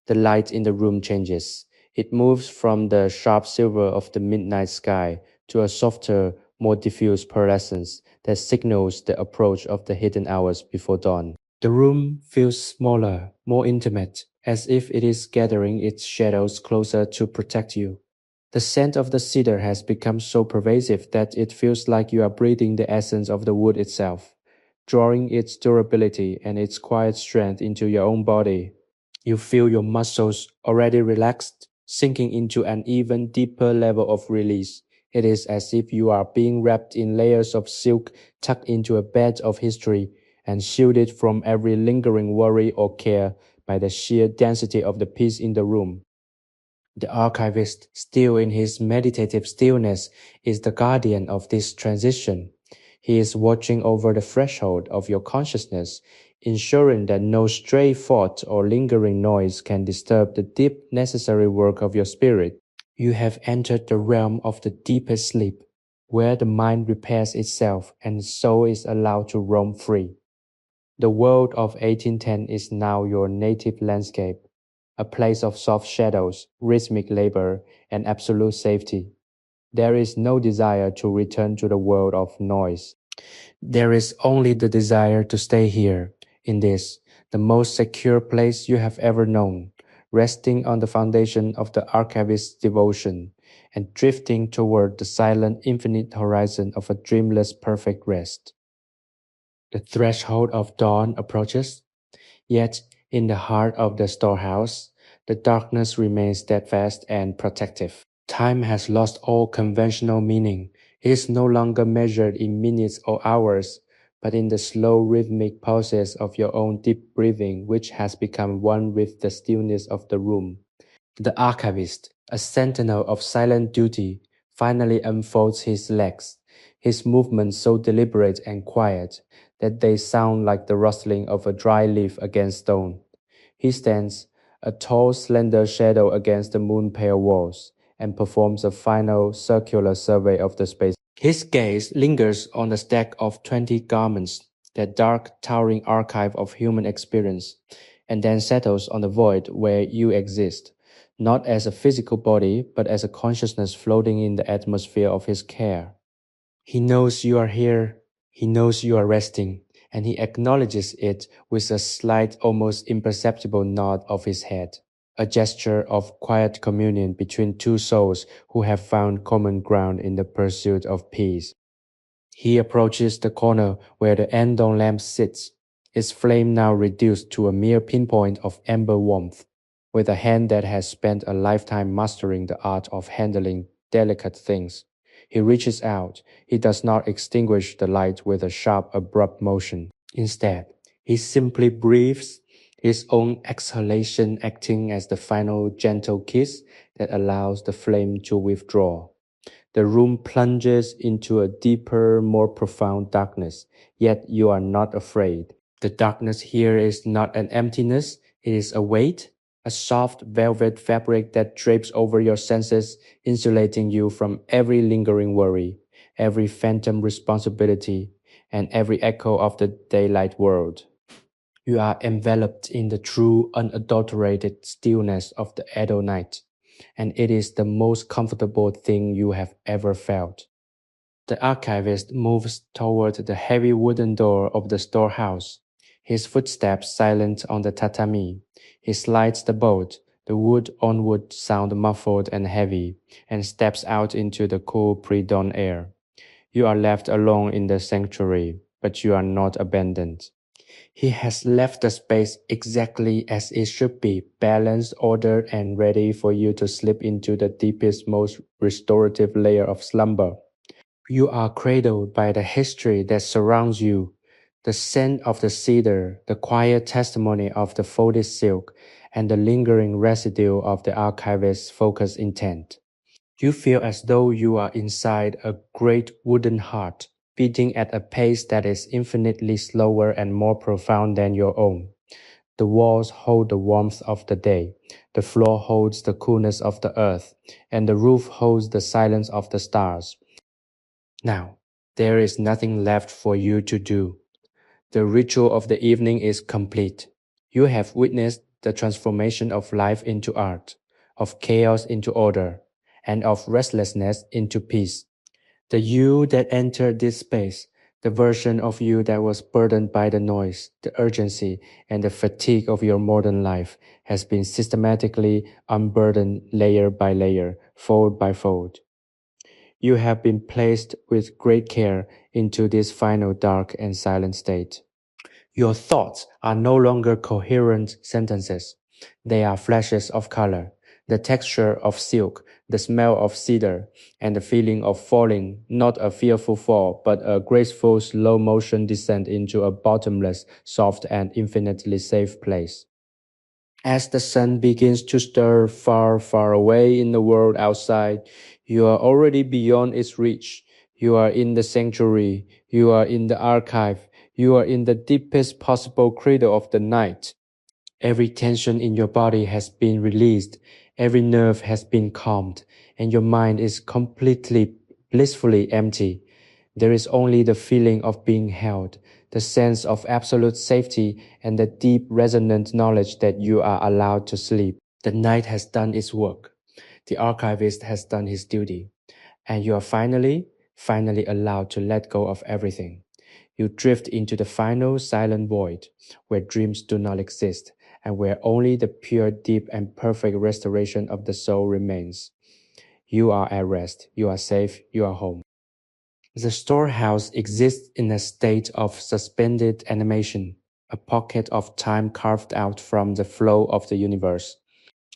the light in the room changes. It moves from the sharp silver of the midnight sky to a softer, more diffuse pearlescence that signals the approach of the hidden hours before dawn. The room feels smaller, more intimate, as if it is gathering its shadows closer to protect you. The scent of the cedar has become so pervasive that it feels like you are breathing the essence of the wood itself, drawing its durability and its quiet strength into your own body. You feel your muscles already relaxed, sinking into an even deeper level of release. It is as if you are being wrapped in layers of silk tucked into a bed of history and shielded from every lingering worry or care by the sheer density of the peace in the room. The archivist, still in his meditative stillness, is the guardian of this transition. He is watching over the threshold of your consciousness, ensuring that no stray thought or lingering noise can disturb the deep necessary work of your spirit. You have entered the realm of the deepest sleep, where the mind repairs itself and the soul is allowed to roam free. The world of 1810 is now your native landscape, a place of soft shadows, rhythmic labor, and absolute safety. There is no desire to return to the world of noise. There is only the desire to stay here, in this, the most secure place you have ever known, resting on the foundation of the archivist's devotion, and drifting toward the silent infinite horizon of a dreamless perfect rest. The threshold of dawn approaches, yet in the heart of the storehouse, the darkness remains steadfast and protective. Time has lost all conventional meaning. It is no longer measured in minutes or hours, but in the slow rhythmic pulses of your own deep breathing, which has become one with the stillness of the room. The archivist, a sentinel of silent duty, finally unfolds his legs, his movements so deliberate and quiet that they sound like the rustling of a dry leaf against stone. He stands, a tall, slender shadow against the moon-pale walls, and performs a final circular survey of the space. His gaze lingers on the stack of 20 garments, that dark, towering archive of human experience, and then settles on the void where you exist, not as a physical body, but as a consciousness floating in the atmosphere of his care. He knows you are here, he knows you are resting, and he acknowledges it with a slight, almost imperceptible nod of his head, a gesture of quiet communion between two souls who have found common ground in the pursuit of peace. He approaches the corner where the andon lamp sits, its flame now reduced to a mere pinpoint of amber warmth. With a hand that has spent a lifetime mastering the art of handling delicate things, he reaches out. He does not extinguish the light with a sharp, abrupt motion. Instead, he simply breathes, his own exhalation acting as the final gentle kiss that allows the flame to withdraw. The room plunges into a deeper, more profound darkness, yet you are not afraid. The darkness here is not an emptiness, it is a weight, a soft velvet fabric that drapes over your senses, insulating you from every lingering worry, every phantom responsibility, and every echo of the daylight world. You are enveloped in the true, unadulterated stillness of the Edo night, and it is the most comfortable thing you have ever felt. The archivist moves toward the heavy wooden door of the storehouse, his footsteps silent on the tatami. He slides the bolt, the wood on wood sound muffled and heavy, and steps out into the cool pre-dawn air. You are left alone in the sanctuary, but you are not abandoned. He has left the space exactly as it should be, balanced, ordered, and ready for you to slip into the deepest, most restorative layer of slumber. You are cradled by the history that surrounds you, the scent of the cedar, the quiet testimony of the folded silk, and the lingering residue of the archivist's focused intent. You feel as though you are inside a great wooden heart, beating at a pace that is infinitely slower and more profound than your own. The walls hold the warmth of the day, the floor holds the coolness of the earth, and the roof holds the silence of the stars. Now, there is nothing left for you to do. The ritual of the evening is complete. You have witnessed the transformation of life into art, of chaos into order, and of restlessness into peace. The you that entered this space, the version of you that was burdened by the noise, the urgency, and the fatigue of your modern life, has been systematically unburdened layer by layer, fold by fold. You have been placed with great care into this final dark and silent state. Your thoughts are no longer coherent sentences. They are flashes of color, the texture of silk, the smell of cedar, and the feeling of falling, not a fearful fall, but a graceful slow motion descent into a bottomless, soft, and infinitely safe place. As the sun begins to stir far, far away in the world outside, you are already beyond its reach. You are in the sanctuary. You are in the archive. You are in the deepest possible cradle of the night. Every tension in your body has been released. Every nerve has been calmed, and your mind is completely, blissfully empty. There is only the feeling of being held, the sense of absolute safety, and the deep, resonant knowledge that you are allowed to sleep. The night has done its work. The archivist has done his duty. And you are finally allowed to let go of everything. You drift into the final silent void, where dreams do not exist, and where only the pure, deep, and perfect restoration of the soul remains. You are at rest, you are safe, you are home. The storehouse exists in a state of suspended animation, a pocket of time carved out from the flow of the universe.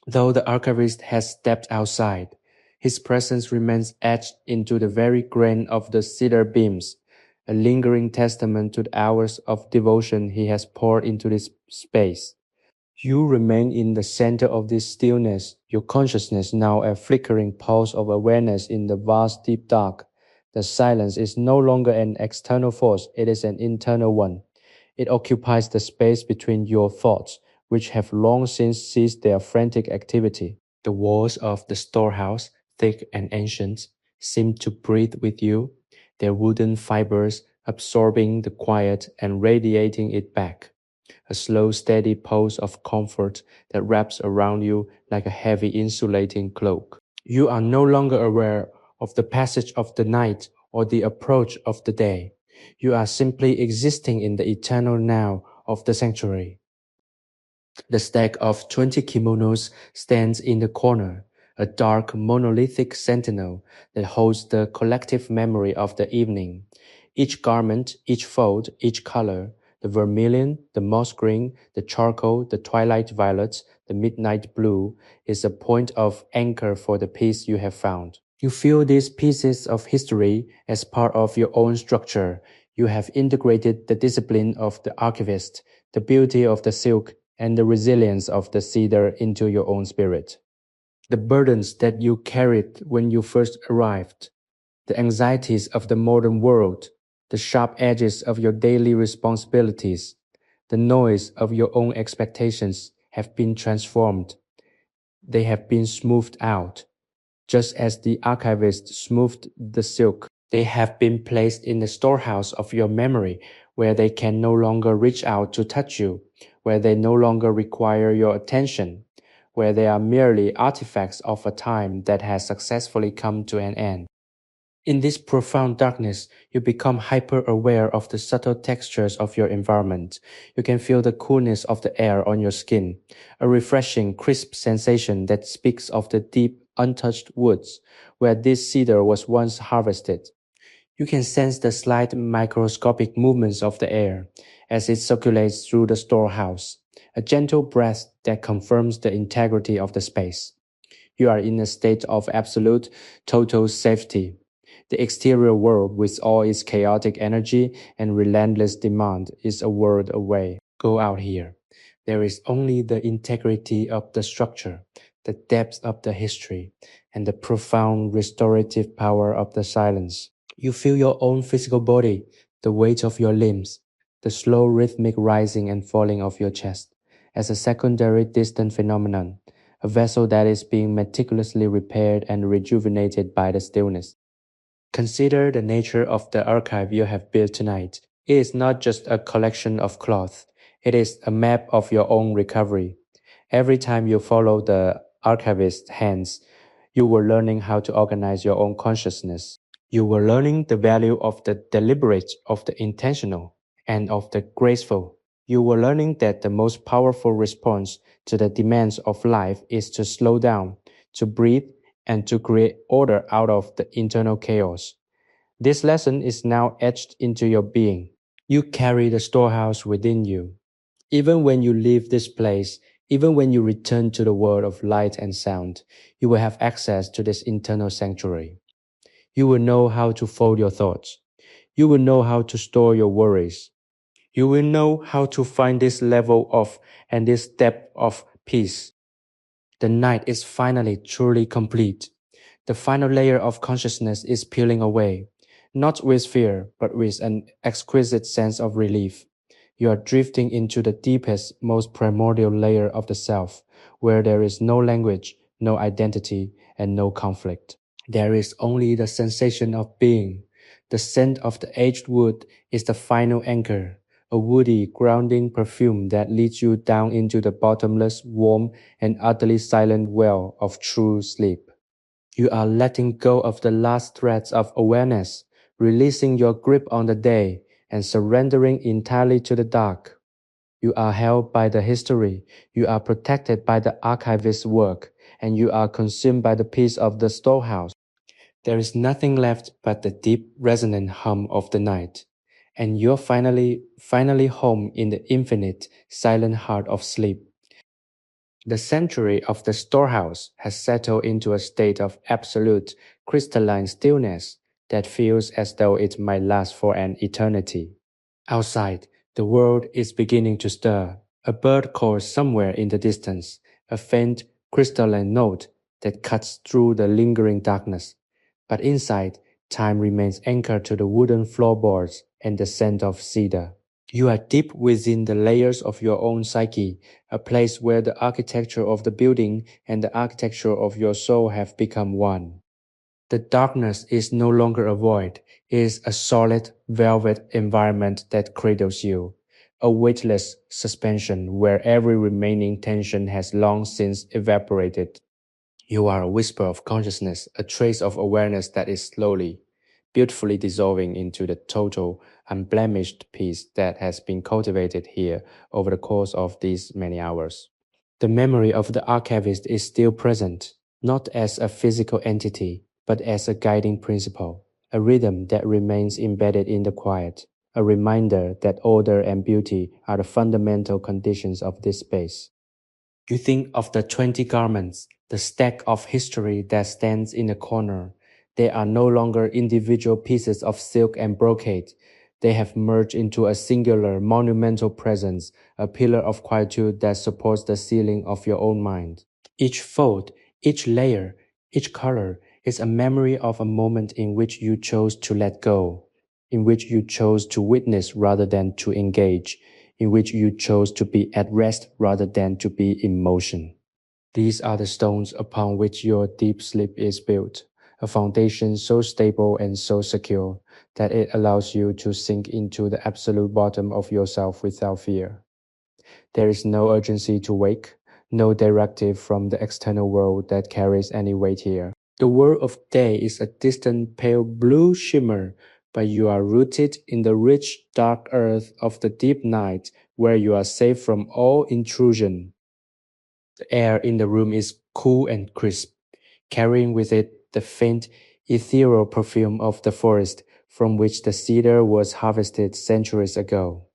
Though the archivist has stepped outside, his presence remains etched into the very grain of the cedar beams, a lingering testament to the hours of devotion he has poured into this space. You remain in the center of this stillness, your consciousness now a flickering pulse of awareness in the vast deep dark. The silence is no longer an external force, it is an internal one. It occupies the space between your thoughts, which have long since ceased their frantic activity. The walls of the storehouse, thick and ancient, seem to breathe with you, their wooden fibers absorbing the quiet and radiating it back. A slow, steady pulse of comfort that wraps around you like a heavy insulating cloak. You are no longer aware of the passage of the night or the approach of the day. You are simply existing in the eternal now of the sanctuary. The stack of 20 kimonos stands in the corner, a dark monolithic sentinel that holds the collective memory of the evening. Each garment, each fold, each color, the vermilion, the moss green, the charcoal, the twilight violet, the midnight blue, is a point of anchor for the piece you have found. You feel these pieces of history as part of your own structure. You have integrated the discipline of the archivist, the beauty of the silk, and the resilience of the cedar into your own spirit. The burdens that you carried when you first arrived, the anxieties of the modern world, the sharp edges of your daily responsibilities, the noise of your own expectations have been transformed. They have been smoothed out, just as the archivist smoothed the silk. They have been placed in the storehouse of your memory, where they can no longer reach out to touch you, where they no longer require your attention, where they are merely artifacts of a time that has successfully come to an end. In this profound darkness, you become hyper-aware of the subtle textures of your environment. You can feel the coolness of the air on your skin, a refreshing, crisp sensation that speaks of the deep, untouched woods where this cedar was once harvested. You can sense the slight microscopic movements of the air as it circulates through the storehouse, a gentle breath that confirms the integrity of the space. You are in a state of absolute, total safety. The exterior world, with all its chaotic energy and relentless demand, is a world away. Go out here. There is only the integrity of the structure, the depth of the history, and the profound restorative power of the silence. You feel your own physical body, the weight of your limbs, the slow rhythmic rising and falling of your chest, as a secondary distant phenomenon, a vessel that is being meticulously repaired and rejuvenated by the stillness. Consider the nature of the archive you have built tonight. It is not just a collection of cloth. It is a map of your own recovery. Every time you follow the archivist's hands, you were learning how to organize your own consciousness. You were learning the value of the deliberate, of the intentional, and of the graceful. You were learning that the most powerful response to the demands of life is to slow down, to breathe, and to create order out of the internal chaos. This lesson is now etched into your being. You carry the storehouse within you. Even when you leave this place, even when you return to the world of light and sound, you will have access to this internal sanctuary. You will know how to fold your thoughts. You will know how to store your worries. You will know how to find this level of and this depth of peace. The night is finally truly complete. The final layer of consciousness is peeling away, not with fear, but with an exquisite sense of relief. You are drifting into the deepest, most primordial layer of the self, where there is no language, no identity, and no conflict. There is only the sensation of being. The scent of the aged wood is the final anchor, a woody, grounding perfume that leads you down into the bottomless, warm, and utterly silent well of true sleep. You are letting go of the last threads of awareness, releasing your grip on the day, and surrendering entirely to the dark. You are held by the history, you are protected by the archivist's work, and you are consumed by the peace of the storehouse. There is nothing left but the deep, resonant hum of the night, and you're finally home in the infinite, silent heart of sleep. The sanctuary of the storehouse has settled into a state of absolute, crystalline stillness that feels as though it might last for an eternity. Outside, the world is beginning to stir. A bird calls somewhere in the distance, a faint, crystalline note that cuts through the lingering darkness. But inside, time remains anchored to the wooden floorboards and the scent of cedar. You are deep within the layers of your own psyche, a place where the architecture of the building and the architecture of your soul have become one. The darkness is no longer a void, it is a solid, velvet environment that cradles you, a weightless suspension where every remaining tension has long since evaporated. You are a whisper of consciousness, a trace of awareness that is slowly, beautifully dissolving into the total, unblemished peace that has been cultivated here over the course of these many hours. The memory of the archivist is still present, not as a physical entity, but as a guiding principle, a rhythm that remains embedded in the quiet, a reminder that order and beauty are the fundamental conditions of this space. You think of the 20 garments, the stack of history that stands in a corner. They are no longer individual pieces of silk and brocade. They have merged into a singular, monumental presence, a pillar of quietude that supports the ceiling of your own mind. Each fold, each layer, each color is a memory of a moment in which you chose to let go, in which you chose to witness rather than to engage, in which you chose to be at rest rather than to be in motion. These are the stones upon which your deep sleep is built, a foundation so stable and so secure that it allows you to sink into the absolute bottom of yourself without fear. There is no urgency to wake, no directive from the external world that carries any weight here. The world of day is a distant pale blue shimmer, but you are rooted in the rich dark earth of the deep night where you are safe from all intrusion. The air in the room is cool and crisp, carrying with it the faint, ethereal perfume of the forest from which the cedar was harvested centuries ago.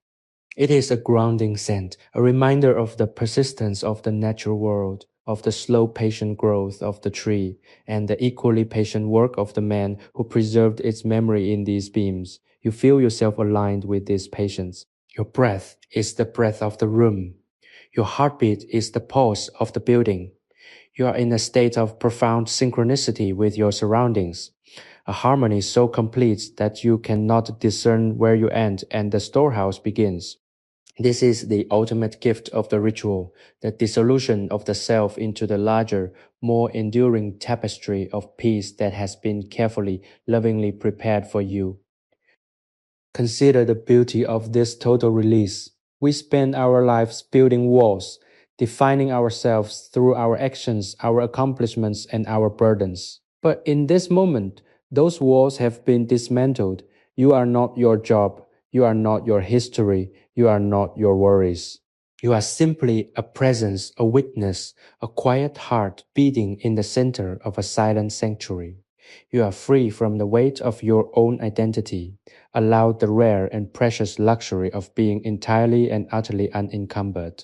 It is a grounding scent, a reminder of the persistence of the natural world, of the slow, patient growth of the tree, and the equally patient work of the man who preserved its memory in these beams. You feel yourself aligned with this patience. Your breath is the breath of the room. Your heartbeat is the pulse of the building. You are in a state of profound synchronicity with your surroundings, a harmony so complete that you cannot discern where you end and the storehouse begins. This is the ultimate gift of the ritual, the dissolution of the self into the larger, more enduring tapestry of peace that has been carefully, lovingly prepared for you. Consider the beauty of this total release. We spend our lives building walls, defining ourselves through our actions, our accomplishments, and our burdens. But in this moment, those walls have been dismantled. You are not your job. You are not your history. You are not your worries. You are simply a presence, a witness, a quiet heart beating in the center of a silent sanctuary. You are free from the weight of your own identity, allowed the rare and precious luxury of being entirely and utterly unencumbered.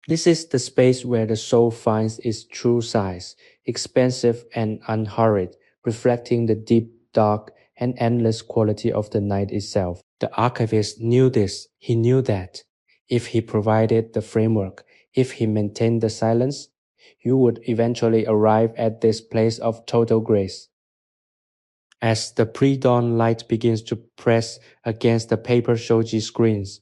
This is the space where the soul finds its true size, expansive and unhurried, reflecting the deep, dark, and endless quality of the night itself. The archivist knew this, he knew that. If he provided the framework, if he maintained the silence, you would eventually arrive at this place of total grace. As the pre-dawn light begins to press against the paper shoji screens,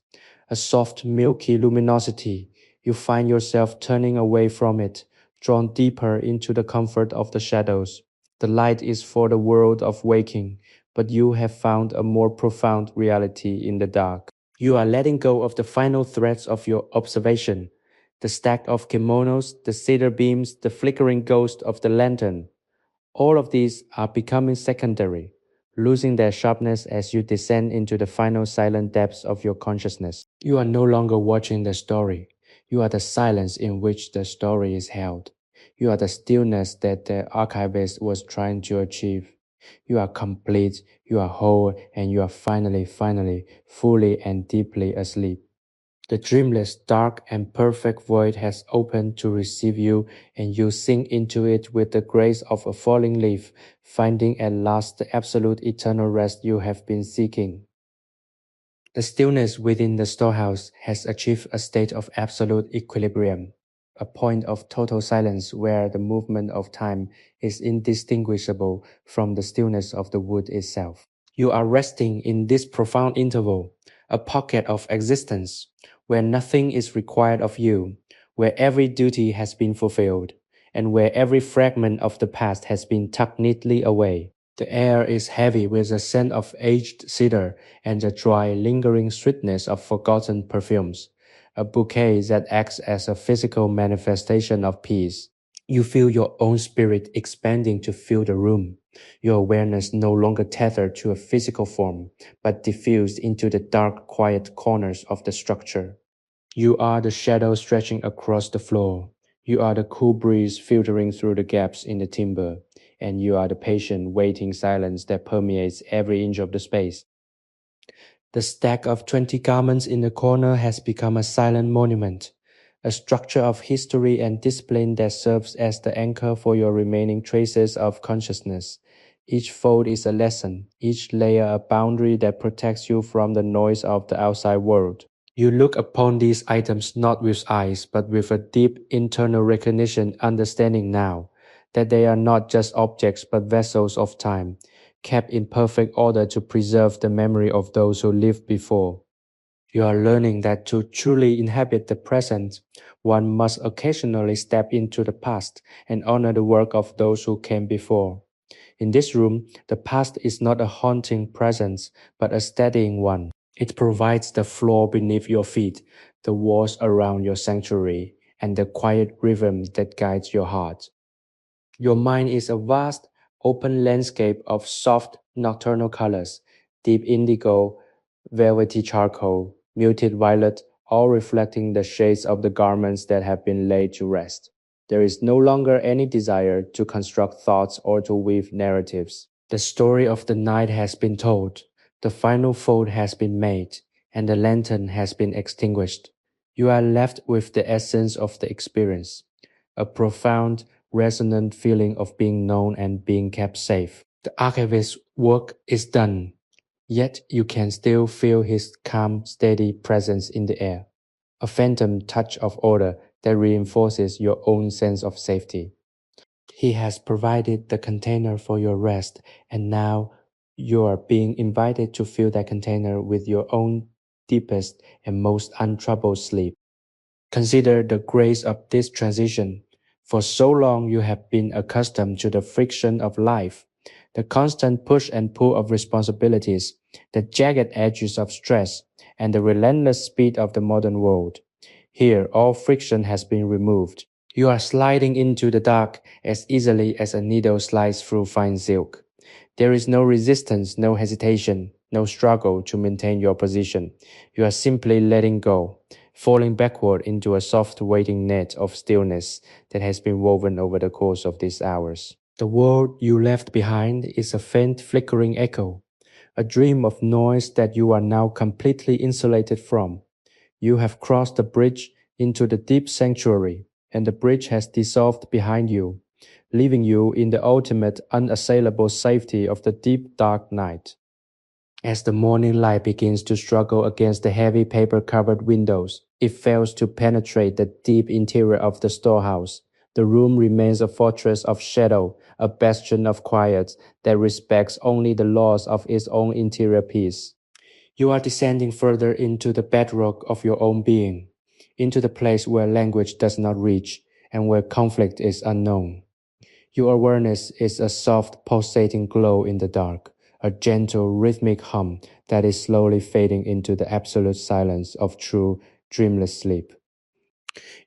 a soft milky luminosity, you find yourself turning away from it, drawn deeper into the comfort of the shadows. The light is for the world of waking, but you have found a more profound reality in the dark. You are letting go of the final threads of your observation, the stack of kimonos, the cedar beams, the flickering ghost of the lantern. All of these are becoming secondary, losing their sharpness as you descend into the final silent depths of your consciousness. You are no longer watching the story. You are the silence in which the story is held. You are the stillness that the archivist was trying to achieve. You are complete, you are whole, and you are finally, fully and deeply asleep. The dreamless, dark, and perfect void has opened to receive you, and you sink into it with the grace of a falling leaf, finding at last the absolute eternal rest you have been seeking. The stillness within the storehouse has achieved a state of absolute equilibrium, a point of total silence where the movement of time is indistinguishable from the stillness of the wood itself. You are resting in this profound interval, a pocket of existence, where nothing is required of you, where every duty has been fulfilled, and where every fragment of the past has been tucked neatly away. The air is heavy with the scent of aged cedar and the dry, lingering sweetness of forgotten perfumes, a bouquet that acts as a physical manifestation of peace. You feel your own spirit expanding to fill the room, your awareness no longer tethered to a physical form, but diffused into the dark, quiet corners of the structure. You are the shadow stretching across the floor. You are the cool breeze filtering through the gaps in the timber. and you are the patient, waiting silence that permeates every inch of the space. The stack of 20 garments in the corner has become a silent monument, a structure of history and discipline that serves as the anchor for your remaining traces of consciousness. Each fold is a lesson, each layer a boundary that protects you from the noise of the outside world. You look upon these items not with eyes, but with a deep internal recognition, understanding now that they are not just objects but vessels of time, kept in perfect order to preserve the memory of those who lived before. You are learning that to truly inhabit the present, one must occasionally step into the past and honor the work of those who came before. In this room, the past is not a haunting presence, but a steadying one. It provides the floor beneath your feet, the walls around your sanctuary, and the quiet rhythm that guides your heart. Your mind is a vast, open landscape of soft, nocturnal colors, deep indigo, velvety charcoal, muted violet, all reflecting the shades of the garments that have been laid to rest. There is no longer any desire to construct thoughts or to weave narratives. The story of the night has been told, the final fold has been made, and the lantern has been extinguished. You are left with the essence of the experience, a profound, resonant feeling of being known and being kept safe. The archivist's work is done, yet you can still feel his calm, steady presence in the air, a phantom touch of order that reinforces your own sense of safety. He has provided the container for your rest, and now you are being invited to fill that container with your own deepest and most untroubled sleep. Consider the grace of this transition. For so long you have been accustomed to the friction of life, the constant push and pull of responsibilities, the jagged edges of stress, and the relentless speed of the modern world. Here, all friction has been removed. You are sliding into the dark as easily as a needle slides through fine silk. There is no resistance, no hesitation, no struggle to maintain your position. You are simply letting go, falling backward into a soft waiting net of stillness that has been woven over the course of these hours. The world you left behind is a faint flickering echo, a dream of noise that you are now completely insulated from. You have crossed the bridge into the deep sanctuary, and the bridge has dissolved behind you, leaving you in the ultimate unassailable safety of the deep dark night. As the morning light begins to struggle against the heavy paper-covered windows, it fails to penetrate the deep interior of the storehouse. The room remains a fortress of shadow, a bastion of quiet that respects only the laws of its own interior peace. You are descending further into the bedrock of your own being, into the place where language does not reach and where conflict is unknown. Your awareness is a soft, pulsating glow in the dark, a gentle, rhythmic hum that is slowly fading into the absolute silence of true, dreamless sleep.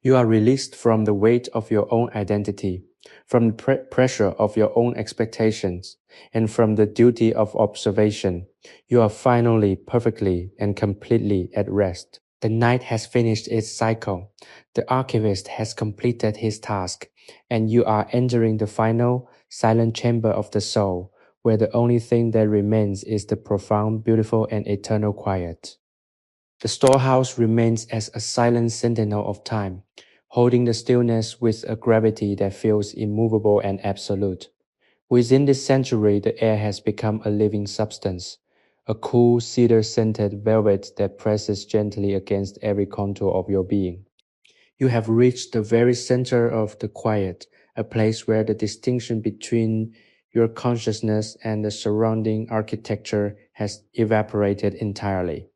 You are released from the weight of your own identity, from the pressure of your own expectations, and from the duty of observation. You are finally, perfectly, and completely at rest. The night has finished its cycle. The archivist has completed his task, and you are entering the final, silent chamber of the soul, where the only thing that remains is the profound, beautiful, and eternal quiet. The storehouse remains as a silent sentinel of time, holding the stillness with a gravity that feels immovable and absolute. Within this sanctuary, the air has become a living substance, a cool cedar-scented velvet that presses gently against every contour of your being. You have reached the very center of the quiet, a place where the distinction between your consciousness and the surrounding architecture has evaporated entirely.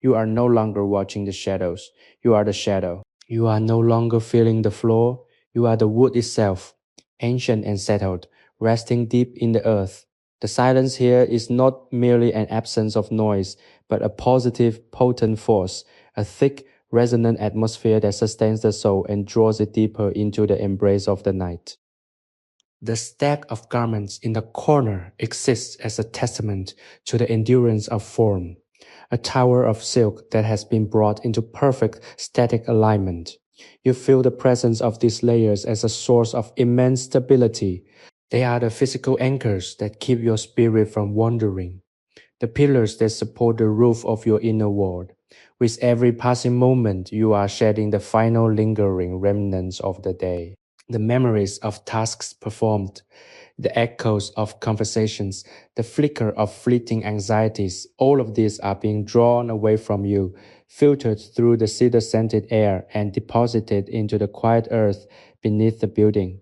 You are no longer watching the shadows. You are the shadow. You are no longer feeling the floor. You are the wood itself, ancient and settled, resting deep in the earth. The silence here is not merely an absence of noise, but a positive, potent force, a thick, resonant atmosphere that sustains the soul and draws it deeper into the embrace of the night. The stack of garments in the corner exists as a testament to the endurance of form, a tower of silk that has been brought into perfect static alignment. You feel the presence of these layers as a source of immense stability, They are the physical anchors that keep your spirit from wandering, the pillars that support the roof of your inner world. With every passing moment, you are shedding the final lingering remnants of the day. The memories of tasks performed, the echoes of conversations, the flicker of fleeting anxieties, all of these are being drawn away from you, filtered through the cedar scented air, and deposited into the quiet earth beneath the building.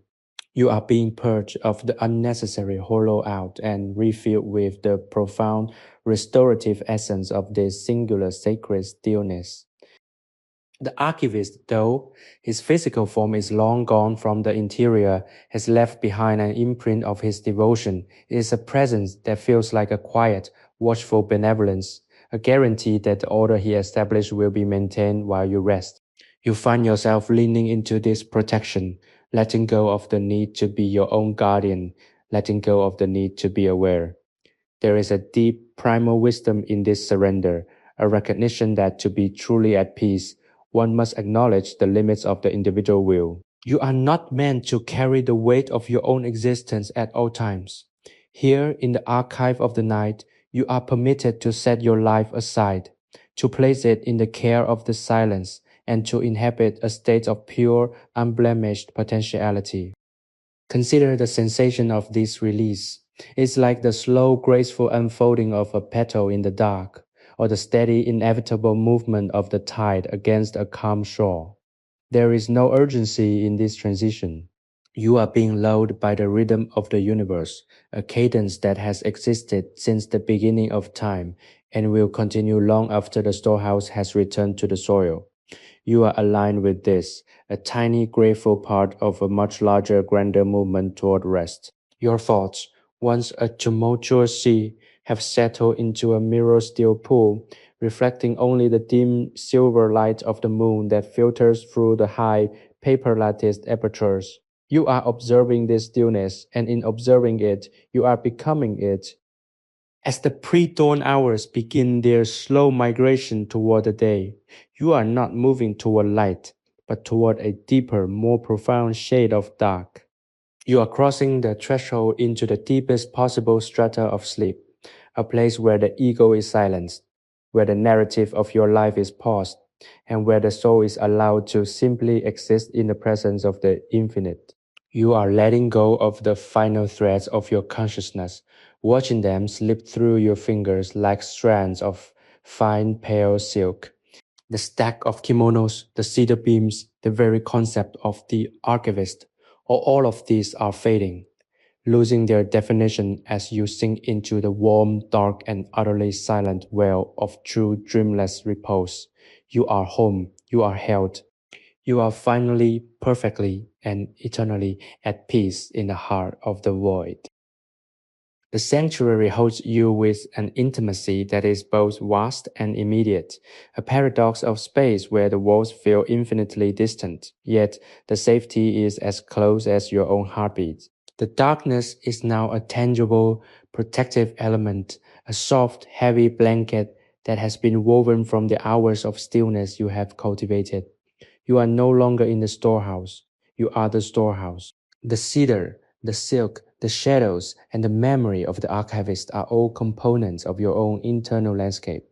You are being purged of the unnecessary hollow out and refilled with the profound restorative essence of this singular sacred stillness. The archivist, though his physical form is long gone from the interior, has left behind an imprint of his devotion. It is a presence that feels like a quiet, watchful benevolence, a guarantee that the order he established will be maintained while you rest. You find yourself leaning into this protection, letting go of the need to be your own guardian, letting go of the need to be aware. There is a deep primal wisdom in this surrender, a recognition that to be truly at peace, one must acknowledge the limits of the individual will. You are not meant to carry the weight of your own existence at all times. Here in the archive of the night, you are permitted to set your life aside, to place it in the care of the silence, and to inhabit a state of pure, unblemished potentiality. Consider the sensation of this release. It's like the slow, graceful unfolding of a petal in the dark, or the steady, inevitable movement of the tide against a calm shore. There is no urgency in this transition. You are being lulled by the rhythm of the universe, a cadence that has existed since the beginning of time and will continue long after the storehouse has returned to the soil. You are aligned with this, a tiny, grateful part of a much larger, grander movement toward rest. Your thoughts, once a tumultuous sea, have settled into a mirror still pool, reflecting only the dim silver light of the moon that filters through the high, paper latticed apertures. You are observing this stillness, and in observing it, you are becoming it. As the pre-dawn hours begin their slow migration toward the day, you are not moving toward light, but toward a deeper, more profound shade of dark. You are crossing the threshold into the deepest possible strata of sleep, a place where the ego is silenced, where the narrative of your life is paused, and where the soul is allowed to simply exist in the presence of the infinite. You are letting go of the final threads of your consciousness, watching them slip through your fingers like strands of fine pale silk. The stack of kimonos, the cedar beams, the very concept of the archivist, all of these are fading, losing their definition as you sink into the warm, dark, and utterly silent well of true dreamless repose. You are home, you are held, you are finally, perfectly, and eternally at peace in the heart of the void. The sanctuary holds you with an intimacy that is both vast and immediate, a paradox of space where the walls feel infinitely distant, yet the safety is as close as your own heartbeat. The darkness is now a tangible, protective element, a soft, heavy blanket that has been woven from the hours of stillness you have cultivated. You are no longer in the storehouse. You are the storehouse. The cedar, the silk, the shadows, and the memory of the archivist are all components of your own internal landscape.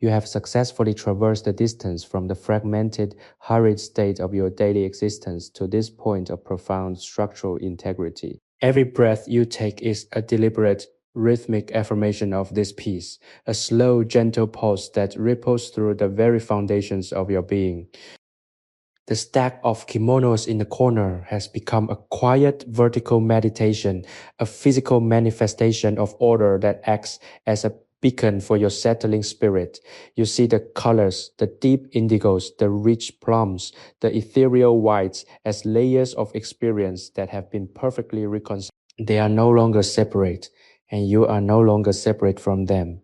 You have successfully traversed the distance from the fragmented, hurried state of your daily existence to this point of profound structural integrity. Every breath you take is a deliberate, rhythmic affirmation of this peace, a slow, gentle pulse that ripples through the very foundations of your being. The stack of kimonos in the corner has become a quiet vertical meditation, a physical manifestation of order that acts as a beacon for your settling spirit. You see the colors, the deep indigos, the rich plums, the ethereal whites as layers of experience that have been perfectly reconciled. They are no longer separate, and you are no longer separate from them.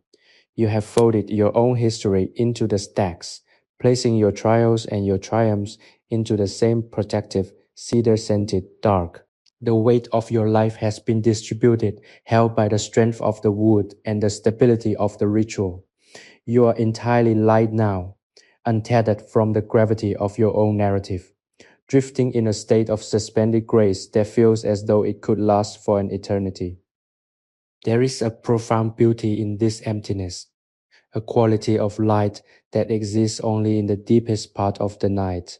You have folded your own history into the stacks, placing your trials and your triumphs into the same protective, cedar-scented dark. The weight of your life has been distributed, held by the strength of the wood and the stability of the ritual. You are entirely light now, untethered from the gravity of your own narrative. drifting in a state of suspended grace that feels as though it could last for an eternity. There is a profound beauty in this emptiness, a quality of light that exists only in the deepest part of the night.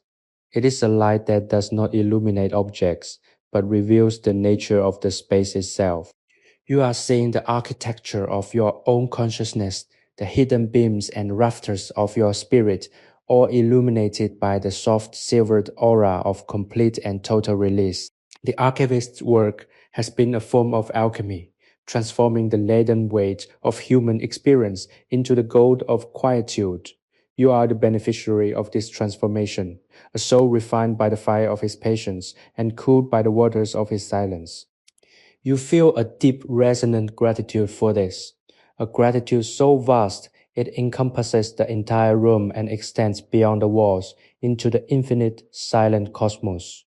It is a light that does not illuminate objects, but reveals the nature of the space itself. You are seeing the architecture of your own consciousness, the hidden beams and rafters of your spirit, all illuminated by the soft silvered aura of complete and total release. The archivist's work has been a form of alchemy, transforming the laden weight of human experience into the gold of quietude. You are the beneficiary of this transformation, a soul refined by the fire of his patience and cooled by the waters of his silence. You feel a deep, resonant gratitude for this, a gratitude so vast it encompasses the entire room and extends beyond the walls into the infinite, silent cosmos.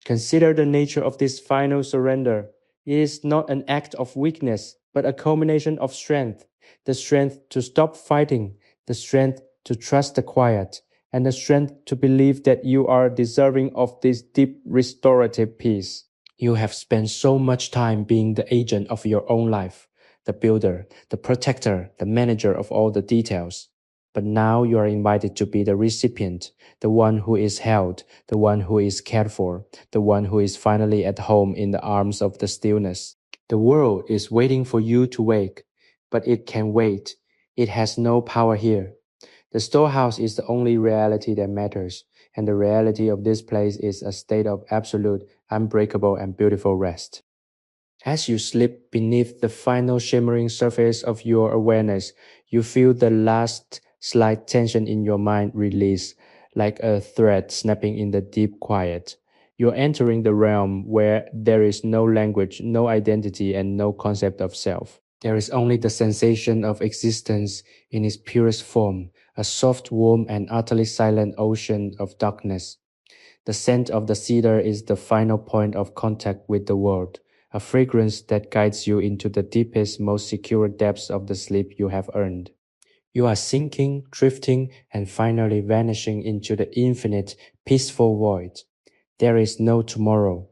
Consider the nature of this final surrender. It is not an act of weakness, but a culmination of strength. The strength to stop fighting, the strength to trust the quiet, and the strength to believe that you are deserving of this deep restorative peace. You have spent so much time being the agent of your own life, the builder, the protector, the manager of all the details. But now you are invited to be the recipient, the one who is held, the one who is cared for, the one who is finally at home in the arms of the stillness. The world is waiting for you to wake, but it can wait. It has no power here. The storehouse is the only reality that matters, and the reality of this place is a state of absolute, unbreakable, and beautiful rest. As you slip beneath the final shimmering surface of your awareness, you feel the last slight tension in your mind release, like a thread snapping in the deep quiet. You're entering the realm where there is no language, no identity, and no concept of self. There is only the sensation of existence in its purest form, a soft, warm, and utterly silent ocean of darkness. The scent of the cedar is the final point of contact with the world, a fragrance that guides you into the deepest, most secure depths of the sleep you have earned. You are sinking, drifting, and finally vanishing into the infinite, peaceful void. There is no tomorrow.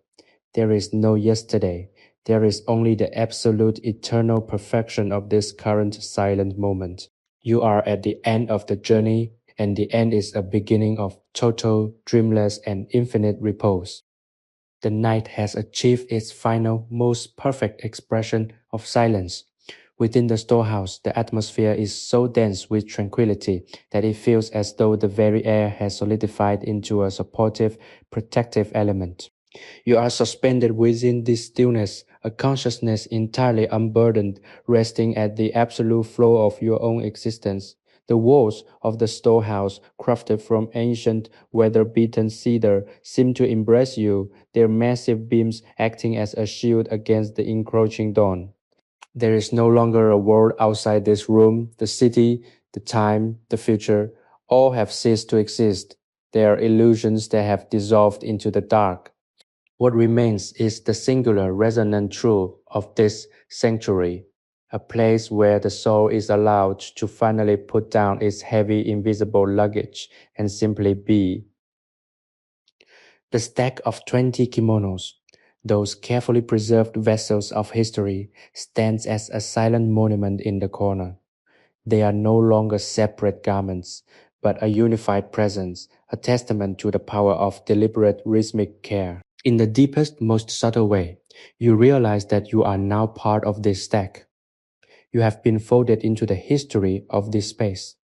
There is no yesterday. There is only the absolute eternal perfection of this current silent moment. You are at the end of the journey, and the end is a beginning of total, dreamless, and infinite repose. The night has achieved its final, most perfect expression of silence. Within the storehouse, the atmosphere is so dense with tranquility that it feels as though the very air has solidified into a supportive, protective element. You are suspended within this stillness, a consciousness entirely unburdened, resting at the absolute flow of your own existence. The walls of the storehouse, crafted from ancient, weather-beaten cedar, seem to embrace you, their massive beams acting as a shield against the encroaching dawn. There is no longer a world outside this room. The city, the time, the future, all have ceased to exist. They are illusions that have dissolved into the dark. What remains is the singular resonant truth of this sanctuary, a place where the soul is allowed to finally put down its heavy invisible luggage and simply be. The stack of 20 kimonos, those carefully preserved vessels of history, stands as a silent monument in the corner. They are no longer separate garments, but a unified presence, a testament to the power of deliberate rhythmic care. In the deepest, most subtle way, you realize that you are now part of this stack. You have been folded into the history of this space,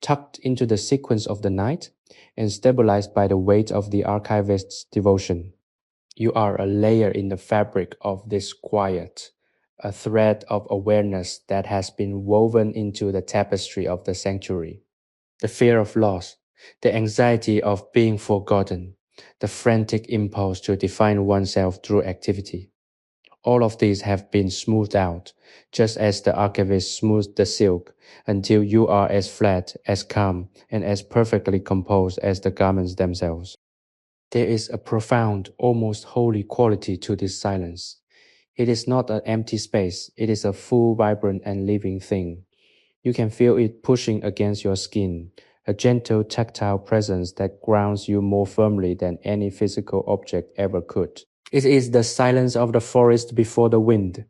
tucked into the sequence of the night, and stabilized by the weight of the archivist's devotion. You are a layer in the fabric of this quiet, a thread of awareness that has been woven into the tapestry of the sanctuary. The fear of loss, the anxiety of being forgotten, the frantic impulse to define oneself through activity. All of these have been smoothed out, just as the archivist smoothed the silk, until you are as flat, as calm, and as perfectly composed as the garments themselves. There is a profound, almost holy quality to this silence. It is not an empty space, it is a full, vibrant, and living thing. You can feel it pushing against your skin, a gentle tactile presence that grounds you more firmly than any physical object ever could. It is the silence of the forest before the wind,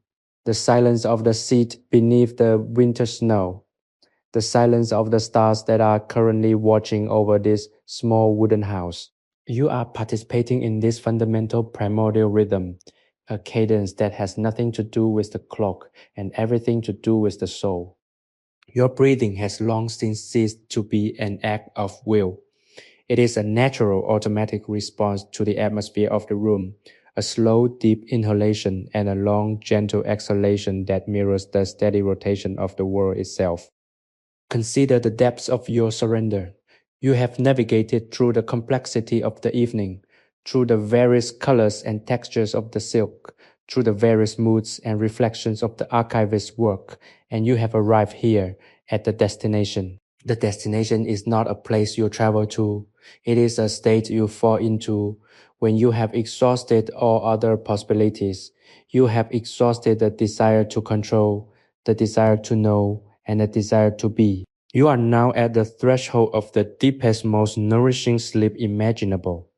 the silence of the seed beneath the winter snow, the silence of the stars that are currently watching over this small wooden house. You are participating in this fundamental primordial rhythm, a cadence that has nothing to do with the clock and everything to do with the soul. Your breathing has long since ceased to be an act of will. It is a natural automatic response to the atmosphere of the room, a slow, deep inhalation and a long, gentle exhalation that mirrors the steady rotation of the world itself. Consider the depths of your surrender. You have navigated through the complexity of the evening, through the various colors and textures of the silk, through the various moods and reflections of the archivist's work, and you have arrived here at the destination. The destination is not a place you travel to. It is a state you fall into when you have exhausted all other possibilities. You have exhausted the desire to control, the desire to know, and the desire to be. You are now at the threshold of the deepest, most nourishing sleep imaginable.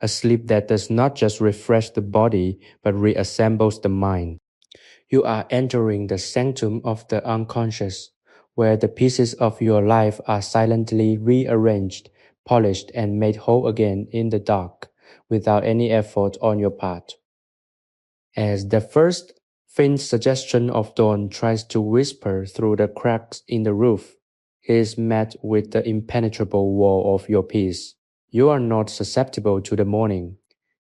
A sleep that does not just refresh the body, but reassembles the mind. You are entering the sanctum of the unconscious, where the pieces of your life are silently rearranged, polished, and made whole again in the dark, without any effort on your part. As the first faint suggestion of dawn tries to whisper through the cracks in the roof, it is met with the impenetrable wall of your peace. You are not susceptible to the morning.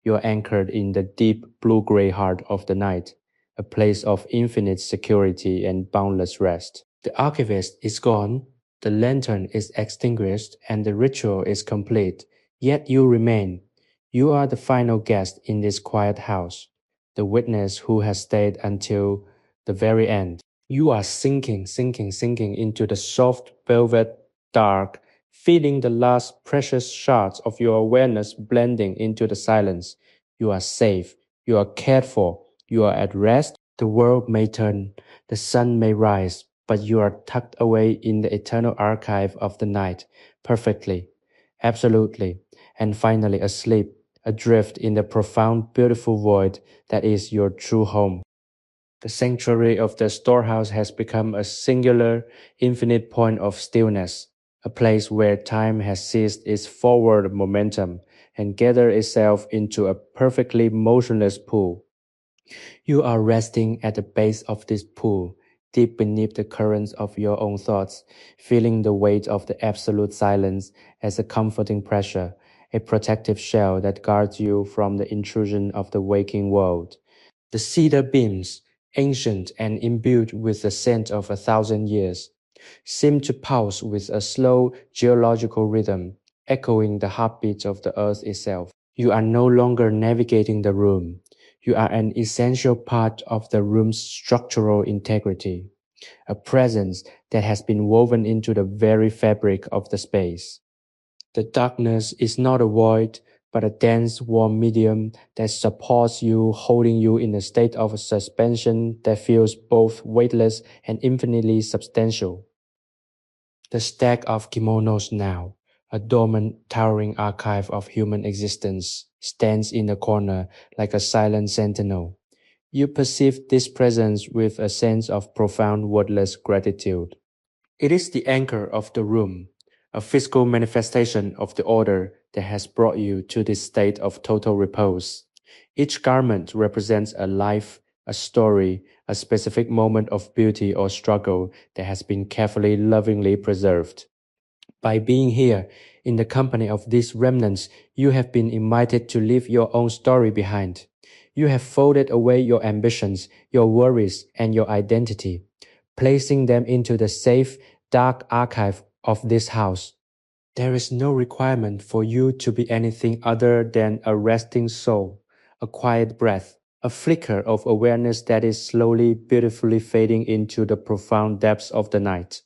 You are anchored in the deep blue-gray heart of the night, a place of infinite security and boundless rest. The archivist is gone, the lantern is extinguished, and the ritual is complete. Yet you remain. You are the final guest in this quiet house, the witness who has stayed until the very end. You are sinking into the soft velvet dark, feeling the last precious shards of your awareness blending into the silence. You are safe. You are cared for. You are at rest. The world may turn. The sun may rise. But you are tucked away in the eternal archive of the night, perfectly, absolutely, and finally asleep, adrift in the profound, beautiful void that is your true home. The sanctuary of the storehouse has become a singular, infinite point of stillness, a place where time has ceased its forward momentum and gathered itself into a perfectly motionless pool. You are resting at the base of this pool, deep beneath the currents of your own thoughts, feeling the weight of the absolute silence as a comforting pressure, a protective shell that guards you from the intrusion of the waking world. The cedar beams, ancient and imbued with the scent of 1,000 years, seem to pulse with a slow geological rhythm, echoing the heartbeat of the earth itself. You are no longer navigating the room. You are an essential part of the room's structural integrity, a presence that has been woven into the very fabric of the space. The darkness is not a void, but a dense, warm medium that supports you, holding you in a state of suspension that feels both weightless and infinitely substantial. The stack of kimonos now, a dormant, towering archive of human existence, stands in the corner like a silent sentinel. You perceive this presence with a sense of profound wordless gratitude. It is the anchor of the room, a physical manifestation of the order that has brought you to this state of total repose. Each garment represents a life, a story, a specific moment of beauty or struggle that has been carefully, lovingly preserved. By being here, in the company of these remnants, you have been invited to leave your own story behind. You have folded away your ambitions, your worries, and your identity, placing them into the safe, dark archive of this house. There is no requirement for you to be anything other than a resting soul, a quiet breath, a flicker of awareness that is slowly, beautifully fading into the profound depths of the night.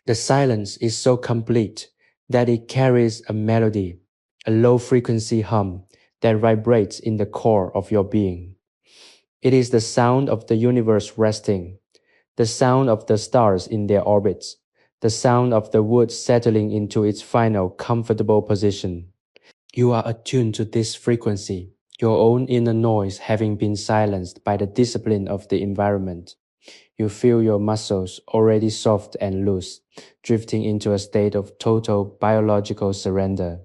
The silence is so complete that it carries a melody, a low-frequency hum that vibrates in the core of your being. It is the sound of the universe resting, the sound of the stars in their orbits, the sound of the wood settling into its final comfortable position. You are attuned to this frequency, your own inner noise having been silenced by the discipline of the environment. You feel your muscles already soft and loose, drifting into a state of total biological surrender.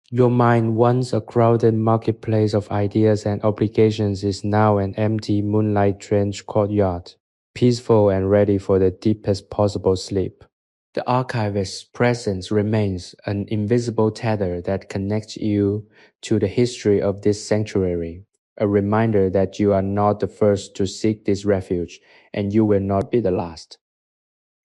Your mind, once a crowded marketplace of ideas and obligations, is now an empty, moonlight-drenched courtyard, peaceful and ready for the deepest possible sleep. The archivist's presence remains an invisible tether that connects you to the history of this sanctuary, a reminder that you are not the first to seek this refuge, and you will not be the last.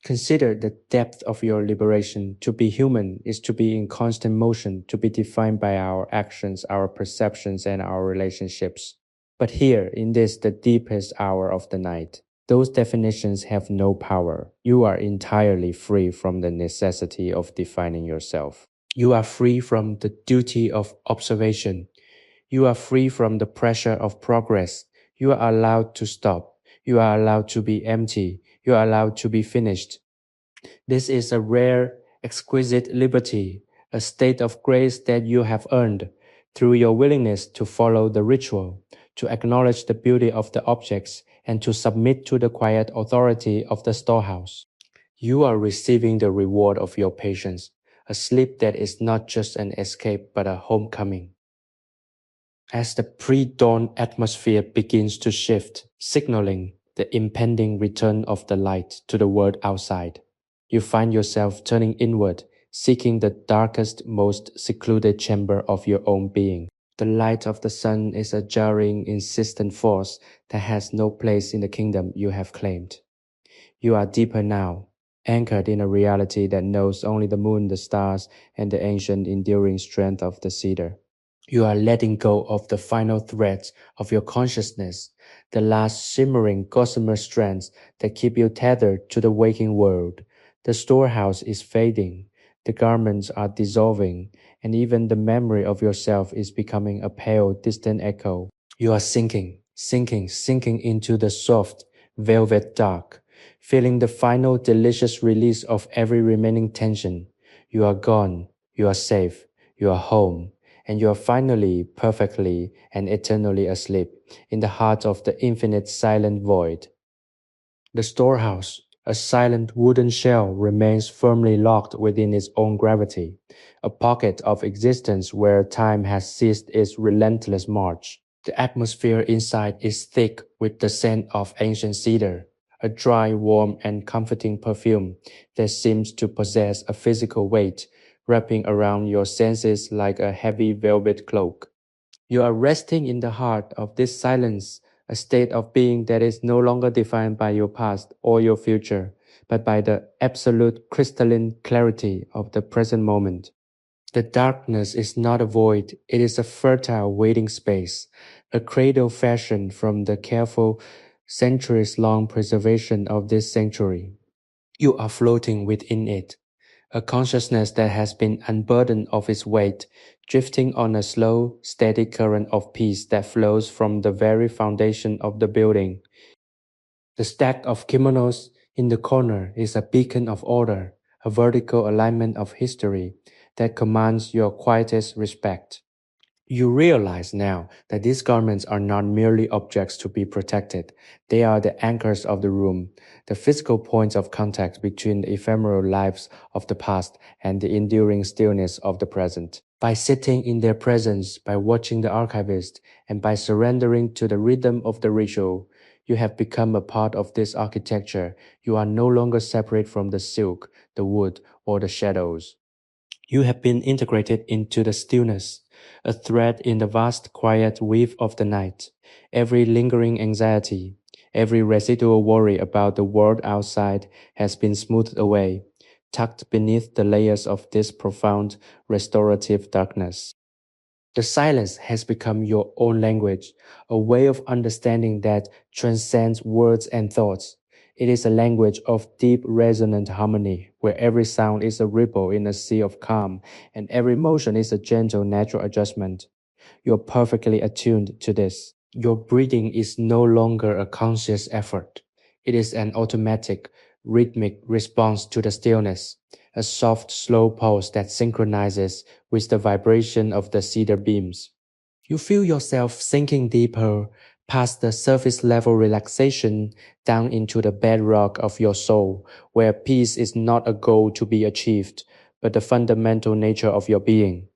Consider the depth of your liberation. To be human is to be in constant motion, to be defined by our actions, our perceptions, and our relationships. But here, in this, the deepest hour of the night, those definitions have no power. You are entirely free from the necessity of defining yourself. You are free from the duty of observation. You are free from the pressure of progress. You are allowed to stop. You are allowed to be empty. You are allowed to be finished. This is a rare, exquisite liberty, a state of grace that you have earned through your willingness to follow the ritual, to acknowledge the beauty of the objects, and to submit to the quiet authority of the storehouse. You are receiving the reward of your patience, a sleep that is not just an escape but a homecoming. As the pre-dawn atmosphere begins to shift, signaling the impending return of the light to the world outside, you find yourself turning inward, seeking the darkest, most secluded chamber of your own being. The light of the sun is a jarring, insistent force that has no place in the kingdom you have claimed. You are deeper now, anchored in a reality that knows only the moon, the stars, and the ancient enduring strength of the cedar. You are letting go of the final threads of your consciousness, the last shimmering gossamer strands that keep you tethered to the waking world. The storehouse is fading, the garments are dissolving, and even the memory of yourself is becoming a pale, distant echo. You are sinking into the soft, velvet dark, feeling the final delicious release of every remaining tension. You are gone, you are safe, you are home, and you are finally, perfectly, and eternally asleep in the heart of the infinite silent void. The storehouse, a silent wooden shell, remains firmly locked within its own gravity, a pocket of existence where time has ceased its relentless march. The atmosphere inside is thick with the scent of ancient cedar, a dry, warm, and comforting perfume that seems to possess a physical weight, wrapping around your senses like a heavy velvet cloak. You are resting in the heart of this silence, a state of being that is no longer defined by your past or your future, but by the absolute crystalline clarity of the present moment. The darkness is not a void, it is a fertile waiting space, a cradle fashioned from the careful, centuries-long preservation of this sanctuary. You are floating within it, a consciousness that has been unburdened of its weight, drifting on a slow, steady current of peace that flows from the very foundation of the building. The stack of kimonos in the corner is a beacon of order, a vertical alignment of history that commands your quietest respect. You realize now that these garments are not merely objects to be protected. They are the anchors of the room, the physical points of contact between the ephemeral lives of the past and the enduring stillness of the present. By sitting in their presence, by watching the archivist, and by surrendering to the rhythm of the ritual, you have become a part of this architecture. You are no longer separate from the silk, the wood, or the shadows. You have been integrated into the stillness, a thread in the vast quiet weave of the night. Every lingering anxiety, every residual worry about the world outside has been smoothed away, tucked beneath the layers of this profound restorative darkness. The silence has become your own language, a way of understanding that transcends words and thoughts. It is a language of deep resonant harmony, where every sound is a ripple in a sea of calm, and every motion is a gentle natural adjustment. You're perfectly attuned to this. Your breathing is no longer a conscious effort. It is an automatic, rhythmic response to the stillness, a soft, slow pulse that synchronizes with the vibration of the cedar beams. You feel yourself sinking deeper past the surface level relaxation down into the bedrock of your soul, where peace is not a goal to be achieved, but the fundamental nature of your being.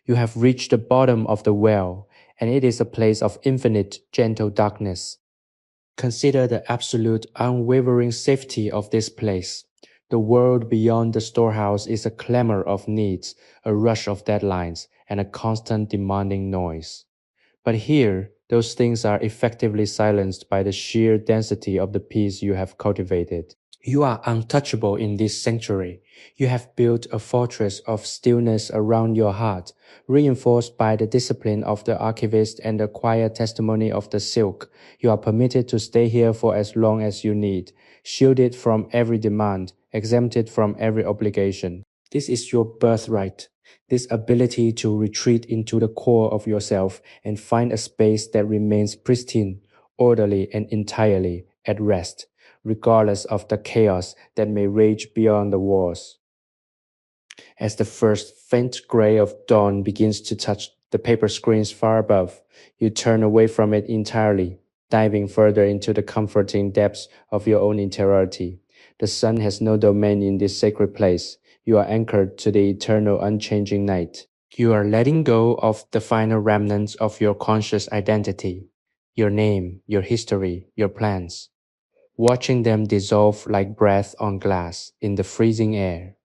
You have reached the bottom of the well, and it is a place of infinite, gentle darkness. Consider the absolute, unwavering safety of this place. The world beyond the storehouse is a clamor of needs, a rush of deadlines, and a constant demanding noise. But here, those things are effectively silenced by the sheer density of the peace you have cultivated. You are untouchable in this sanctuary. You have built a fortress of stillness around your heart, reinforced by the discipline of the archivist and the quiet testimony of the silk. You are permitted to stay here for as long as you need, shielded from every demand, exempted from every obligation. This is your birthright. This ability to retreat into the core of yourself and find a space that remains pristine, orderly, and entirely at rest, regardless of the chaos that may rage beyond the walls. As the first faint gray of dawn begins to touch the paper screens far above, you turn away from it entirely, diving further into the comforting depths of your own interiority. The sun has no domain in this sacred place. You are anchored to the eternal unchanging night. You are letting go of the final remnants of your conscious identity, your name, your history, your plans, watching them dissolve like breath on glass in the freezing air.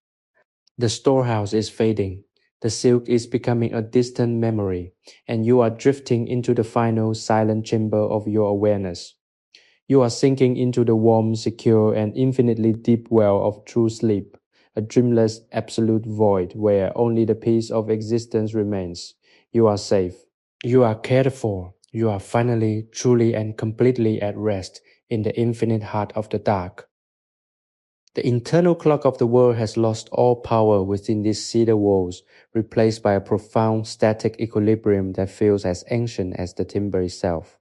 The storehouse is fading. The silk is becoming a distant memory, and you are drifting into the final silent chamber of your awareness. You are sinking into the warm, secure, and infinitely deep well of true sleep, a dreamless, absolute void where only the peace of existence remains. You are safe. You are cared for. You are finally, truly, and completely at rest in the infinite heart of the dark. The internal clock of the world has lost all power within these cedar walls, replaced by a profound static equilibrium that feels as ancient as the timber itself.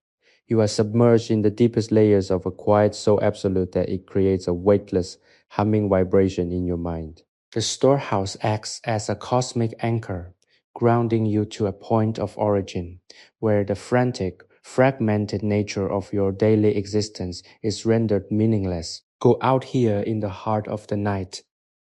You are submerged in the deepest layers of a quiet so absolute that it creates a weightless, humming vibration in your mind. The storehouse acts as a cosmic anchor, grounding you to a point of origin, where the frantic, fragmented nature of your daily existence is rendered meaningless. Go out here in the heart of the night.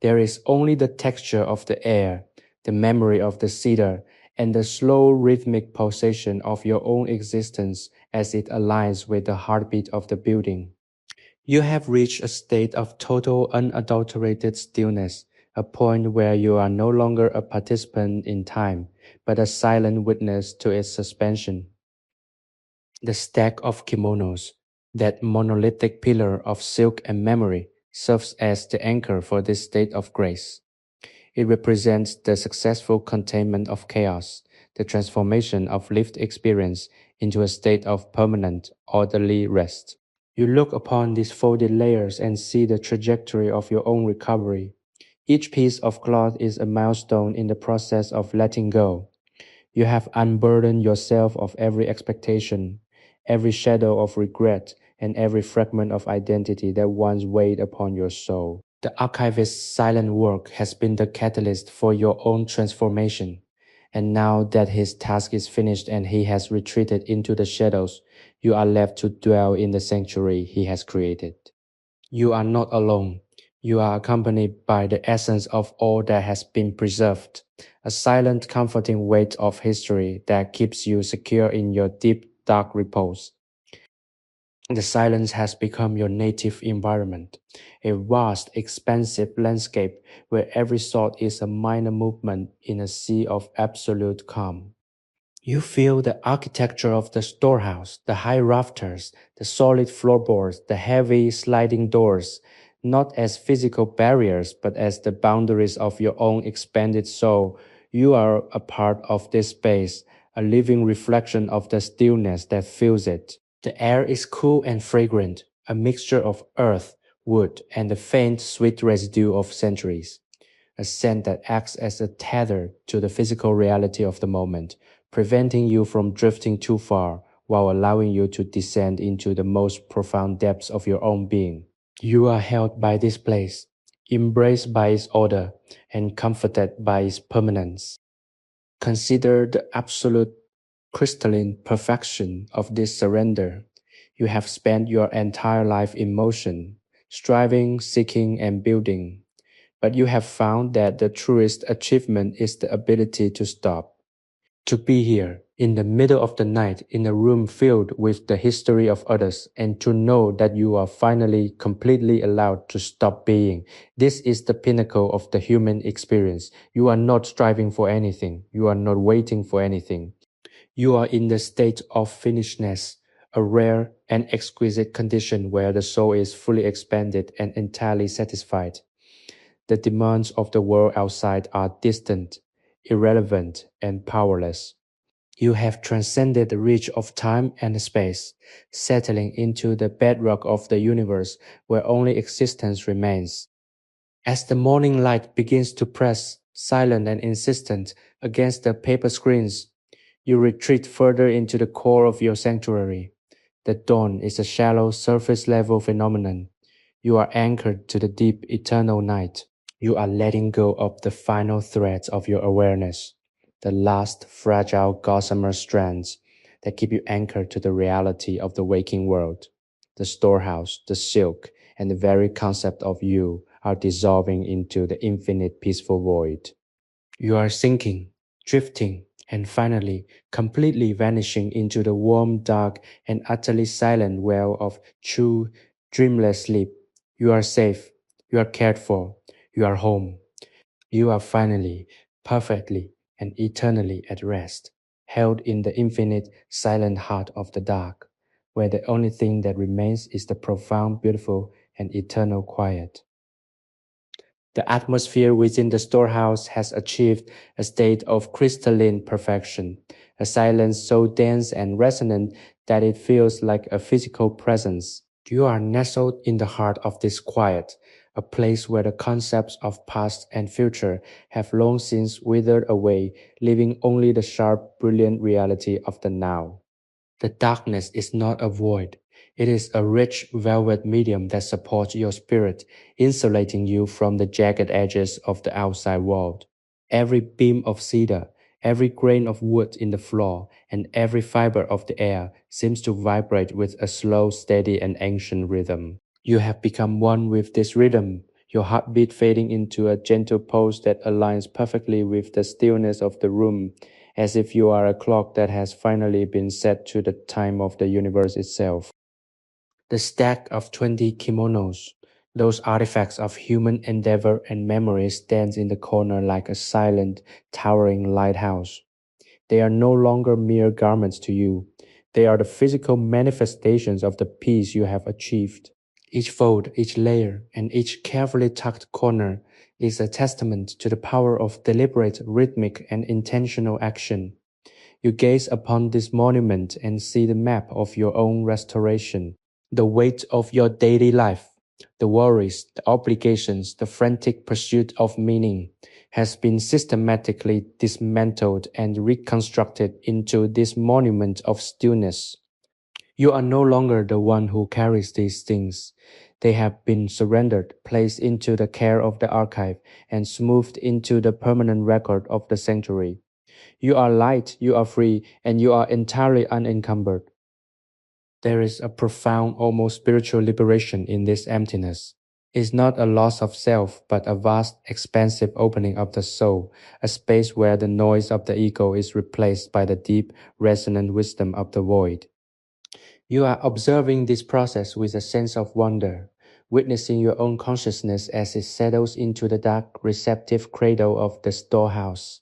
There is only the texture of the air, the memory of the cedar, and the slow rhythmic pulsation of your own existence as it aligns with the heartbeat of the building. You have reached a state of total unadulterated stillness, a point where you are no longer a participant in time, but a silent witness to its suspension. The stack of kimonos, that monolithic pillar of silk and memory, serves as the anchor for this state of grace. It represents the successful containment of chaos, the transformation of lived experience into a state of permanent, orderly rest. You look upon these folded layers and see the trajectory of your own recovery. Each piece of cloth is a milestone in the process of letting go. You have unburdened yourself of every expectation, every shadow of regret, and every fragment of identity that once weighed upon your soul. The archivist's silent work has been the catalyst for your own transformation. And now that his task is finished and he has retreated into the shadows, you are left to dwell in the sanctuary he has created. You are not alone. You are accompanied by the essence of all that has been preserved, a silent, comforting weight of history that keeps you secure in your deep, dark repose. The silence has become your native environment, a vast, expansive landscape where every thought is a minor movement in a sea of absolute calm. You feel the architecture of the storehouse, the high rafters, the solid floorboards, the heavy sliding doors, not as physical barriers, but as the boundaries of your own expanded soul. You are a part of this space, a living reflection of the stillness that fills it. The air is cool and fragrant, a mixture of earth, wood, and the faint, sweet residue of centuries. A scent that acts as a tether to the physical reality of the moment, preventing you from drifting too far while allowing you to descend into the most profound depths of your own being. You are held by this place, embraced by its order, and comforted by its permanence. Consider the absolute crystalline perfection of this surrender. You have spent your entire life in motion, striving, seeking, and building. But you have found that the truest achievement is the ability to stop. To be here, in the middle of the night, in a room filled with the history of others, and to know that you are finally completely allowed to stop being. This is the pinnacle of the human experience. You are not striving for anything. You are not waiting for anything. You are in the state of finishedness, a rare and exquisite condition where the soul is fully expanded and entirely satisfied. The demands of the world outside are distant, irrelevant, and powerless. You have transcended the reach of time and space, settling into the bedrock of the universe where only existence remains. As the morning light begins to press, silent and insistent, against the paper screens, you retreat further into the core of your sanctuary. The dawn is a shallow, surface level phenomenon. You are anchored to the deep, eternal night. You are letting go of the final threads of your awareness, the last fragile gossamer strands that keep you anchored to the reality of the waking world. The storehouse, the silk, and the very concept of you are dissolving into the infinite peaceful void. You are sinking, drifting, and finally completely vanishing into the warm, dark, and utterly silent well of true, dreamless sleep. You are safe. You are cared for. You are home. You are finally, perfectly, and eternally at rest, held in the infinite, silent heart of the dark, where the only thing that remains is the profound, beautiful, and eternal quiet. The atmosphere within the storehouse has achieved a state of crystalline perfection, a silence so dense and resonant that it feels like a physical presence. You are nestled in the heart of this quiet, a place where the concepts of past and future have long since withered away, leaving only the sharp, brilliant reality of the now. The darkness is not a void. It is a rich velvet medium that supports your spirit, insulating you from the jagged edges of the outside world. Every beam of cedar, every grain of wood in the floor, and every fiber of the air seems to vibrate with a slow, steady, and ancient rhythm. You have become one with this rhythm, your heartbeat fading into a gentle pulse that aligns perfectly with the stillness of the room, as if you are a clock that has finally been set to the time of the universe itself. The stack of 20 kimonos, those artifacts of human endeavor and memory, stands in the corner like a silent, towering lighthouse. They are no longer mere garments to you. They are the physical manifestations of the peace you have achieved. Each fold, each layer, and each carefully tucked corner is a testament to the power of deliberate, rhythmic, and intentional action. You gaze upon this monument and see the map of your own restoration, the weight of your daily life, the worries, the obligations, the frantic pursuit of meaning has been systematically dismantled and reconstructed into this monument of stillness. You are no longer the one who carries these things. They have been surrendered, placed into the care of the archive, and smoothed into the permanent record of the sanctuary. You are light, you are free, and you are entirely unencumbered. There is a profound, almost spiritual liberation in this emptiness. It's not a loss of self, but a vast, expansive opening of the soul, a space where the noise of the ego is replaced by the deep, resonant wisdom of the void. You are observing this process with a sense of wonder, witnessing your own consciousness as it settles into the dark, receptive cradle of the storehouse.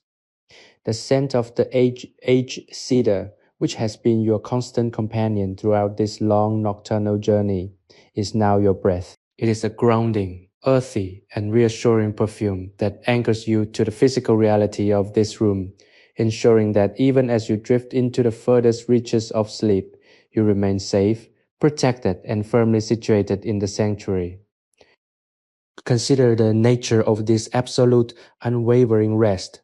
The scent of the aged cedar, which has been your constant companion throughout this long nocturnal journey, is now your breath. It is a grounding, earthy, and reassuring perfume that anchors you to the physical reality of this room, ensuring that even as you drift into the furthest reaches of sleep, you remain safe, protected, and firmly situated in the sanctuary. Consider the nature of this absolute, unwavering rest.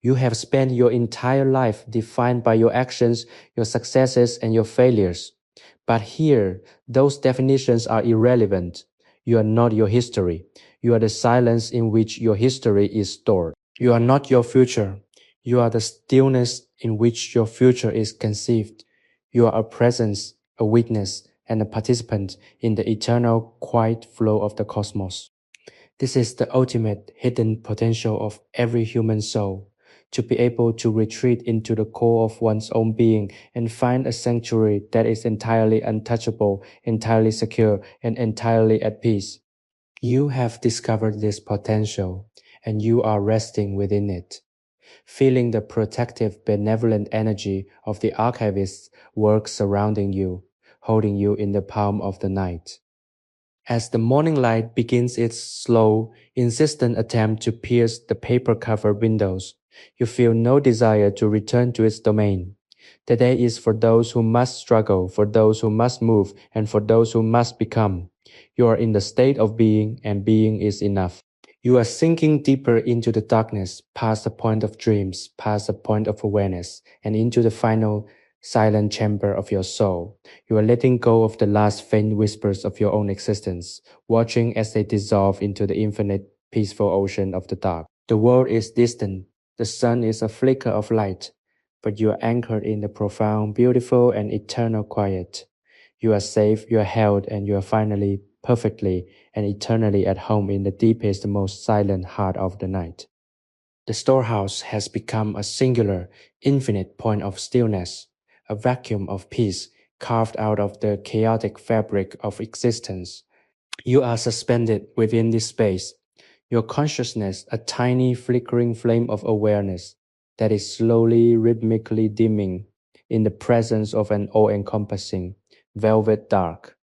You have spent your entire life defined by your actions, your successes, and your failures. But here, those definitions are irrelevant. You are not your history. You are the silence in which your history is stored. You are not your future. You are the stillness in which your future is conceived. You are a presence, a witness, and a participant in the eternal quiet flow of the cosmos. This is the ultimate hidden potential of every human soul, to be able to retreat into the core of one's own being and find a sanctuary that is entirely untouchable, entirely secure, and entirely at peace. You have discovered this potential, and you are resting within it, feeling the protective, benevolent energy of the archivist's work surrounding you, holding you in the palm of the night. As the morning light begins its slow, insistent attempt to pierce the paper-covered windows, you feel no desire to return to its domain. The day is for those who must struggle, for those who must move, and for those who must become. You are in the state of being, and being is enough. You are sinking deeper into the darkness, past the point of dreams, past the point of awareness, and into the final silent chamber of your soul. You are letting go of the last faint whispers of your own existence, watching as they dissolve into the infinite, peaceful ocean of the dark. The world is distant, the sun is a flicker of light, but you are anchored in the profound, beautiful, and eternal quiet. You are safe, you are held, and you are finally, perfectly, and eternally at home in the deepest, most silent heart of the night. The storehouse has become a singular, infinite point of stillness, a vacuum of peace carved out of the chaotic fabric of existence. You are suspended within this space, your consciousness a tiny flickering flame of awareness that is slowly, rhythmically dimming in the presence of an all-encompassing, velvet dark.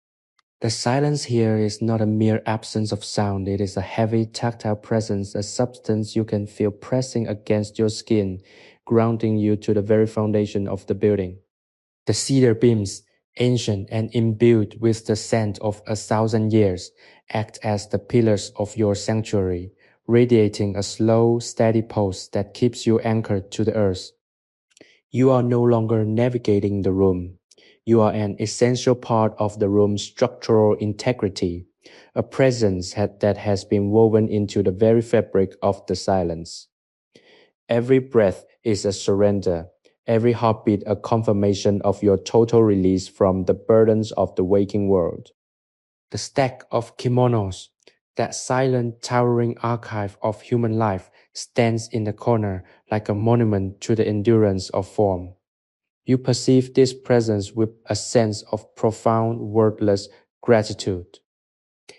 The silence here is not a mere absence of sound, it is a heavy tactile presence, a substance you can feel pressing against your skin, grounding you to the very foundation of the building. The cedar beams, ancient and imbued with the scent of 1,000 years, act as the pillars of your sanctuary, radiating a slow, steady pulse that keeps you anchored to the earth. You are no longer navigating the room. You are an essential part of the room's structural integrity, a presence that has been woven into the very fabric of the silence. Every breath is a surrender, every heartbeat a confirmation of your total release from the burdens of the waking world. The stack of kimonos, that silent, towering archive of human life, stands in the corner like a monument to the endurance of form. You perceive this presence with a sense of profound, wordless gratitude.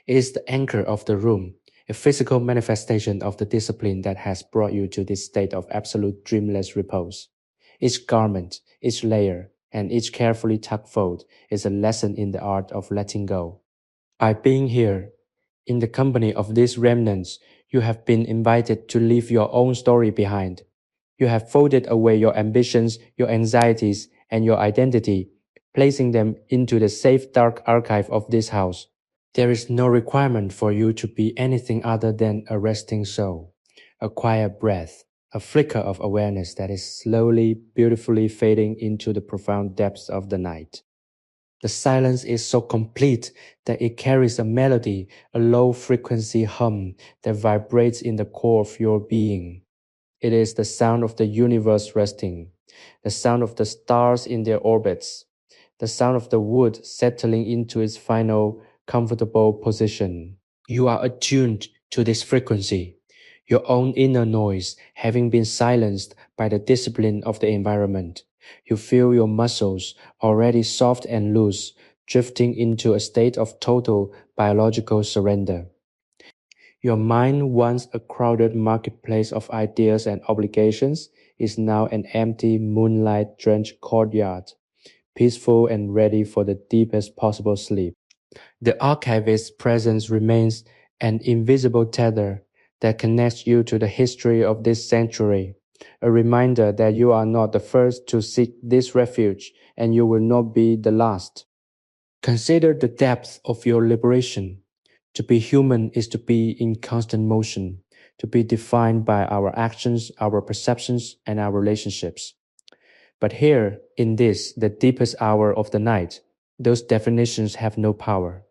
It is the anchor of the room, a physical manifestation of the discipline that has brought you to this state of absolute dreamless repose. Each garment, each layer, and each carefully tucked fold is a lesson in the art of letting go. By being here, in the company of these remnants, you have been invited to leave your own story behind. You have folded away your ambitions, your anxieties, and your identity, placing them into the safe dark archive of this house. There is no requirement for you to be anything other than a resting soul, a quiet breath, a flicker of awareness that is slowly, beautifully fading into the profound depths of the night. The silence is so complete that it carries a melody, a low-frequency hum that vibrates in the core of your being. It is the sound of the universe resting, the sound of the stars in their orbits, the sound of the wood settling into its final, comfortable position. You are attuned to this frequency, your own inner noise having been silenced by the discipline of the environment. You feel your muscles, already soft and loose, drifting into a state of total biological surrender. Your mind, once a crowded marketplace of ideas and obligations, is now an empty, moonlight-drenched courtyard, peaceful and ready for the deepest possible sleep. The archivist's presence remains an invisible tether that connects you to the history of this sanctuary, a reminder that you are not the first to seek this refuge and you will not be the last. Consider the depth of your liberation. To be human is to be in constant motion, to be defined by our actions, our perceptions, and our relationships. But here, in this, the deepest hour of the night, those definitions have no power.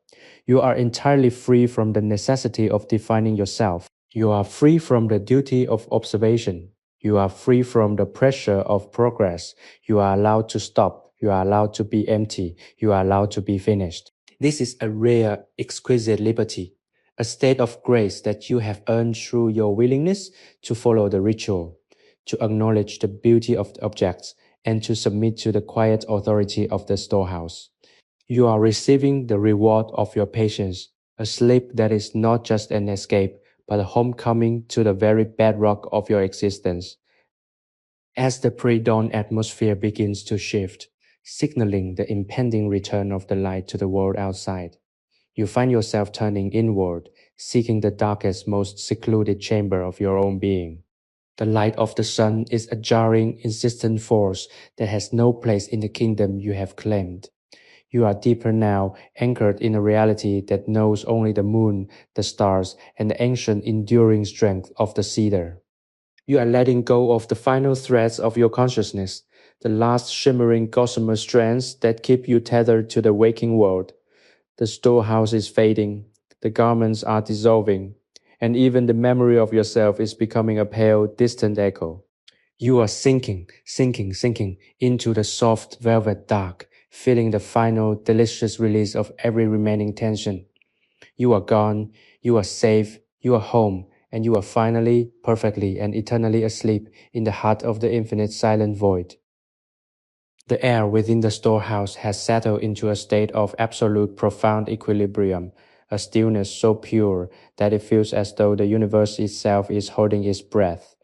You are entirely free from the necessity of defining yourself. You are free from the duty of observation. You are free from the pressure of progress. You are allowed to stop. You are allowed to be empty. You are allowed to be finished. This is a rare, exquisite liberty, a state of grace that you have earned through your willingness to follow the ritual, to acknowledge the beauty of the objects, and to submit to the quiet authority of the storehouse. You are receiving the reward of your patience, a sleep that is not just an escape, but a homecoming to the very bedrock of your existence. As the pre-dawn atmosphere begins to shift, signaling the impending return of the light to the world outside, you find yourself turning inward, seeking the darkest, most secluded chamber of your own being. The light of the sun is a jarring, insistent force that has no place in the kingdom you have claimed. You are deeper now, anchored in a reality that knows only the moon, the stars, and the ancient enduring strength of the cedar. You are letting go of the final threads of your consciousness, the last shimmering gossamer strands that keep you tethered to the waking world. The storehouse is fading, the garments are dissolving, and even the memory of yourself is becoming a pale, distant echo. You are sinking into the soft velvet dark, feeling the final delicious release of every remaining tension. You are gone, you are safe, you are home, and you are finally, perfectly, and eternally asleep in the heart of the infinite silent void. The air within the storehouse has settled into a state of absolute profound equilibrium, a stillness so pure that it feels as though the universe itself is holding its breath.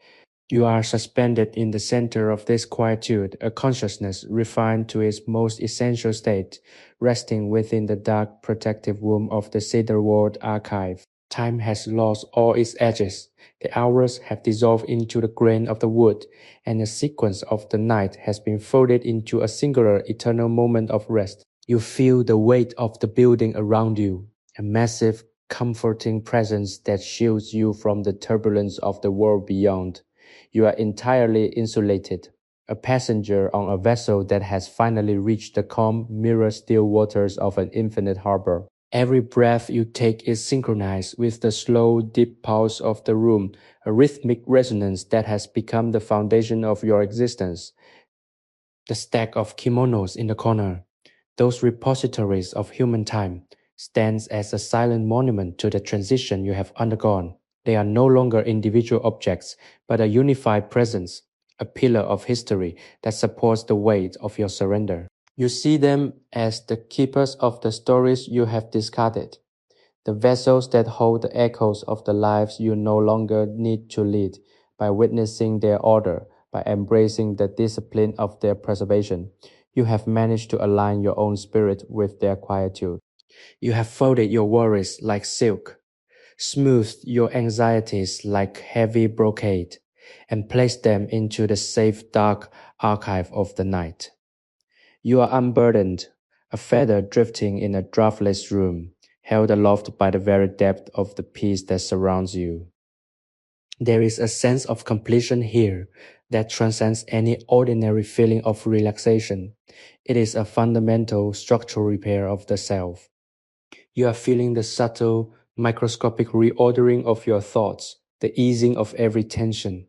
You are suspended in the center of this quietude, a consciousness refined to its most essential state, resting within the dark protective womb of the cedar-walled archive. Time has lost all its edges. The hours have dissolved into the grain of the wood, and the sequence of the night has been folded into a singular eternal moment of rest. You feel the weight of the building around you, a massive, comforting presence that shields you from the turbulence of the world beyond. You are entirely insulated, a passenger on a vessel that has finally reached the calm, mirror-still waters of an infinite harbor. Every breath you take is synchronized with the slow, deep pulse of the room, a rhythmic resonance that has become the foundation of your existence. The stack of kimonos in the corner, those repositories of human time, stands as a silent monument to the transition you have undergone. They are no longer individual objects, but a unified presence, a pillar of history that supports the weight of your surrender. You see them as the keepers of the stories you have discarded, the vessels that hold the echoes of the lives you no longer need to lead. By witnessing their order, by embracing the discipline of their preservation, you have managed to align your own spirit with their quietude. You have folded your worries like silk, smoothed your anxieties like heavy brocade, and placed them into the safe dark archive of the night. You are unburdened, a feather drifting in a draughtless room, held aloft by the very depth of the peace that surrounds you. There is a sense of completion here that transcends any ordinary feeling of relaxation. It is a fundamental structural repair of the self. You are feeling the subtle, microscopic reordering of your thoughts, the easing of every tension,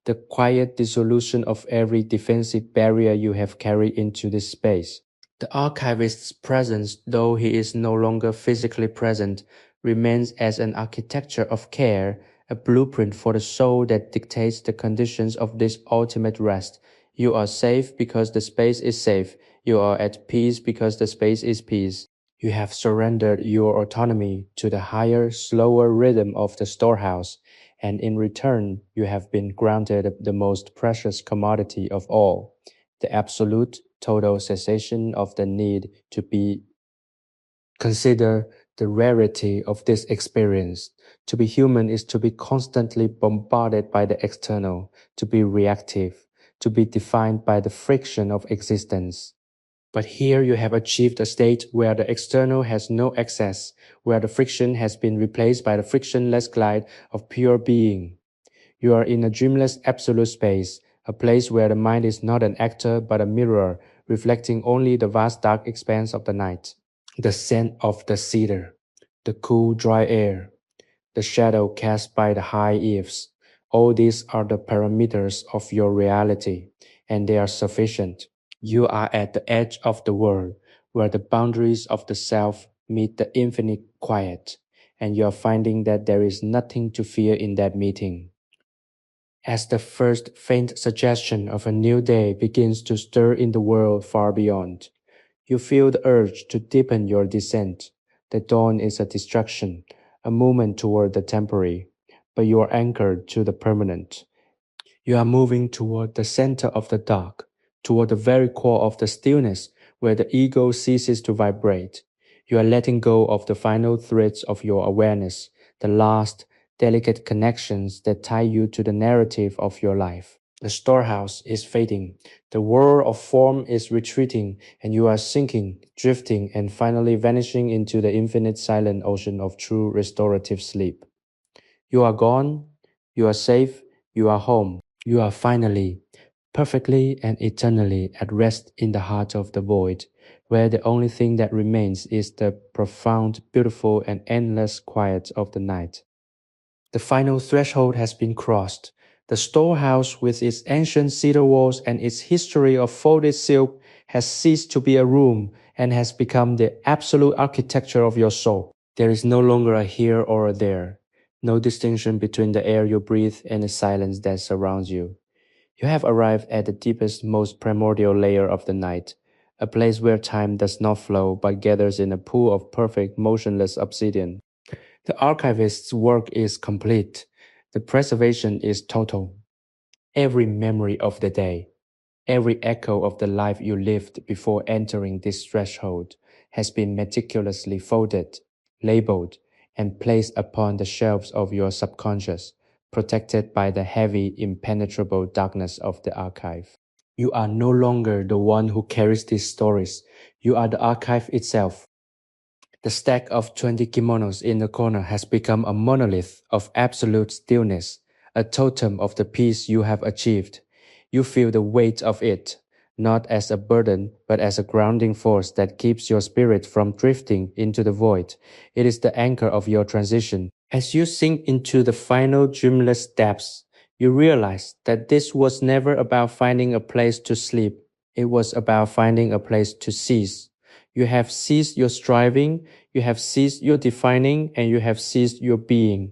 the quiet dissolution of every defensive barrier you have carried into this space. The archivist's presence, though he is no longer physically present, remains as an architecture of care, a blueprint for the soul that dictates the conditions of this ultimate rest. You are safe because the space is safe. You are at peace because the space is peace. You have surrendered your autonomy to the higher, slower rhythm of the storehouse, and in return, you have been granted the most precious commodity of all, the absolute, total cessation of the need to be. Consider the rarity of this experience. To be human is to be constantly bombarded by the external, to be reactive, to be defined by the friction of existence. But here you have achieved a state where the external has no access, where the friction has been replaced by the frictionless glide of pure being. You are in a dreamless absolute space, a place where the mind is not an actor but a mirror, reflecting only the vast dark expanse of the night. The scent of the cedar. the cool, dry air, the shadow cast by the high eaves. All these are the parameters of your reality, and they are sufficient. You are at the edge of the world, where the boundaries of the self meet the infinite quiet, and you are finding that there is nothing to fear in that meeting. As the first faint suggestion of a new day begins to stir in the world far beyond, you feel the urge to deepen your descent. The dawn is a distraction, a movement toward the temporary, but you are anchored to the permanent. You are moving toward the center of the dark, toward the very core of the stillness where the ego ceases to vibrate. You are letting go of the final threads of your awareness, the last, delicate connections that tie you to the narrative of your life. The storehouse is fading, the world of form is retreating, and you are sinking, drifting, and finally vanishing into the infinite silent ocean of true restorative sleep. You are gone, you are safe, you are home. You are finally, perfectly and eternally at rest in the heart of the void, where the only thing that remains is the profound, beautiful, and endless quiet of the night. The final threshold has been crossed. The storehouse, with its ancient cedar walls and its history of folded silk, has ceased to be a room and has become the absolute architecture of your soul. There is no longer a here or a there, no distinction between the air you breathe and the silence that surrounds you. You have arrived at the deepest, most primordial layer of the night, a place where time does not flow but gathers in a pool of perfect, motionless obsidian. The archivist's work is complete. The preservation is total. Every memory of the day, every echo of the life you lived before entering this threshold has been meticulously folded, labeled, and placed upon the shelves of your subconscious, protected by the heavy, impenetrable darkness of the archive. You are no longer the one who carries these stories. You are the archive itself. The stack of 20 kimonos in the corner has become a monolith of absolute stillness, a totem of the peace you have achieved. You feel the weight of it, not as a burden, but as a grounding force that keeps your spirit from drifting into the void. It is the anchor of your transition. As you sink into the final dreamless depths, you realize that this was never about finding a place to sleep. It was about finding a place to cease. You have ceased your striving, you have ceased your defining, and you have ceased your being.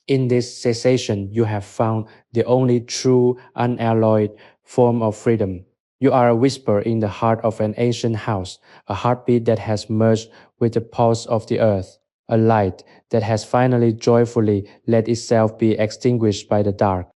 In this cessation, you have found the only true, unalloyed form of freedom. You are a whisper in the heart of an ancient house, a heartbeat that has merged with the pulse of the earth, a light that has finally joyfully let itself be extinguished by the dark.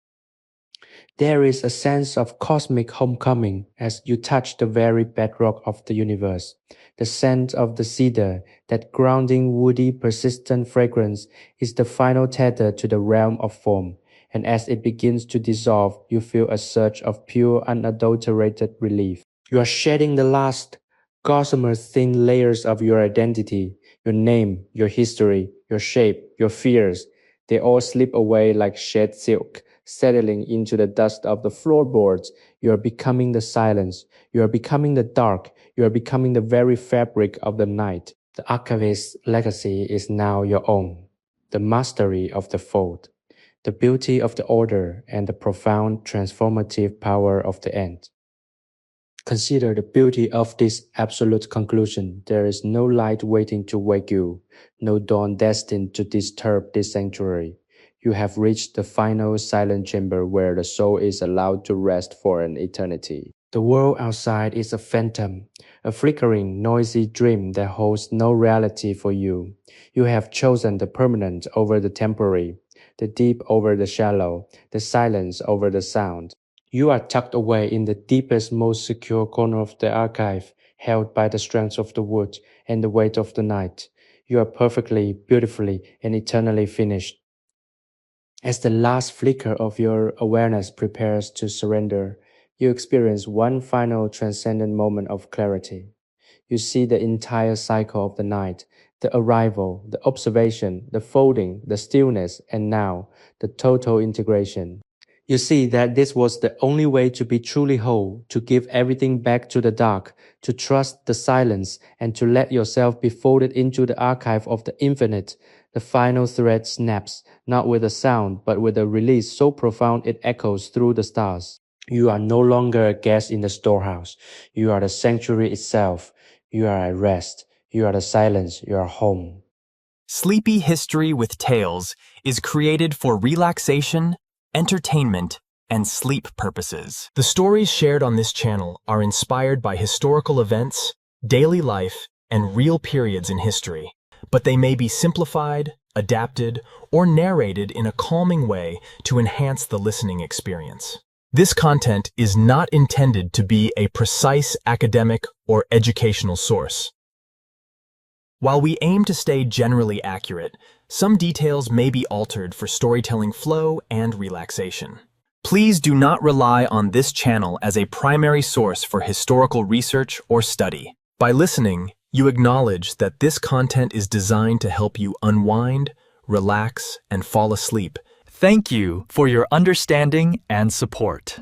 There is a sense of cosmic homecoming as you touch the very bedrock of the universe. The scent of the cedar, that grounding, woody, persistent fragrance, is the final tether to the realm of form. And as it begins to dissolve, you feel a surge of pure, unadulterated relief. You are shedding the last, gossamer thin layers of your identity, your name, your history, your shape, your fears. They all slip away like shed silk, settling into the dust of the floorboards. You are becoming the silence. You are becoming the dark. You are becoming the very fabric of the night. The archivist's legacy is now your own. The mastery of the fold, the beauty of the order, and the profound transformative power of the end. Consider the beauty of this absolute conclusion. There is no light waiting to wake you, no dawn destined to disturb this sanctuary. You have reached the final silent chamber where the soul is allowed to rest for an eternity. The world outside is a phantom, a flickering, noisy dream that holds no reality for you. You have chosen the permanent over the temporary, the deep over the shallow, the silence over the sound. You are tucked away in the deepest, most secure corner of the archive, held by the strength of the wood and the weight of the night. You are perfectly, beautifully, and eternally finished. As the last flicker of your awareness prepares to surrender, you experience one final transcendent moment of clarity. You see the entire cycle of the night, the arrival, the observation, the folding, the stillness, and now the total integration. You see that this was the only way to be truly whole, to give everything back to the dark, to trust the silence, and to let yourself be folded into the archive of the infinite. The final thread snaps, not with a sound, but with a release so profound it echoes through the stars. You are no longer a guest in the storehouse. You are the sanctuary itself. You are at rest. You are the silence. You are home. Sleepy History with Tales is created for relaxation, entertainment, and sleep purposes. The stories shared on this channel are inspired by historical events, daily life, and real periods in history, but they may be simplified, adapted, or narrated in a calming way to enhance the listening experience. This content is not intended to be a precise academic or educational source. While we aim to stay generally accurate, some details may be altered for storytelling flow and relaxation. Please do not rely on this channel as a primary source for historical research or study. By listening, you acknowledge that this content is designed to help you unwind, relax, and fall asleep. Thank you for your understanding and support.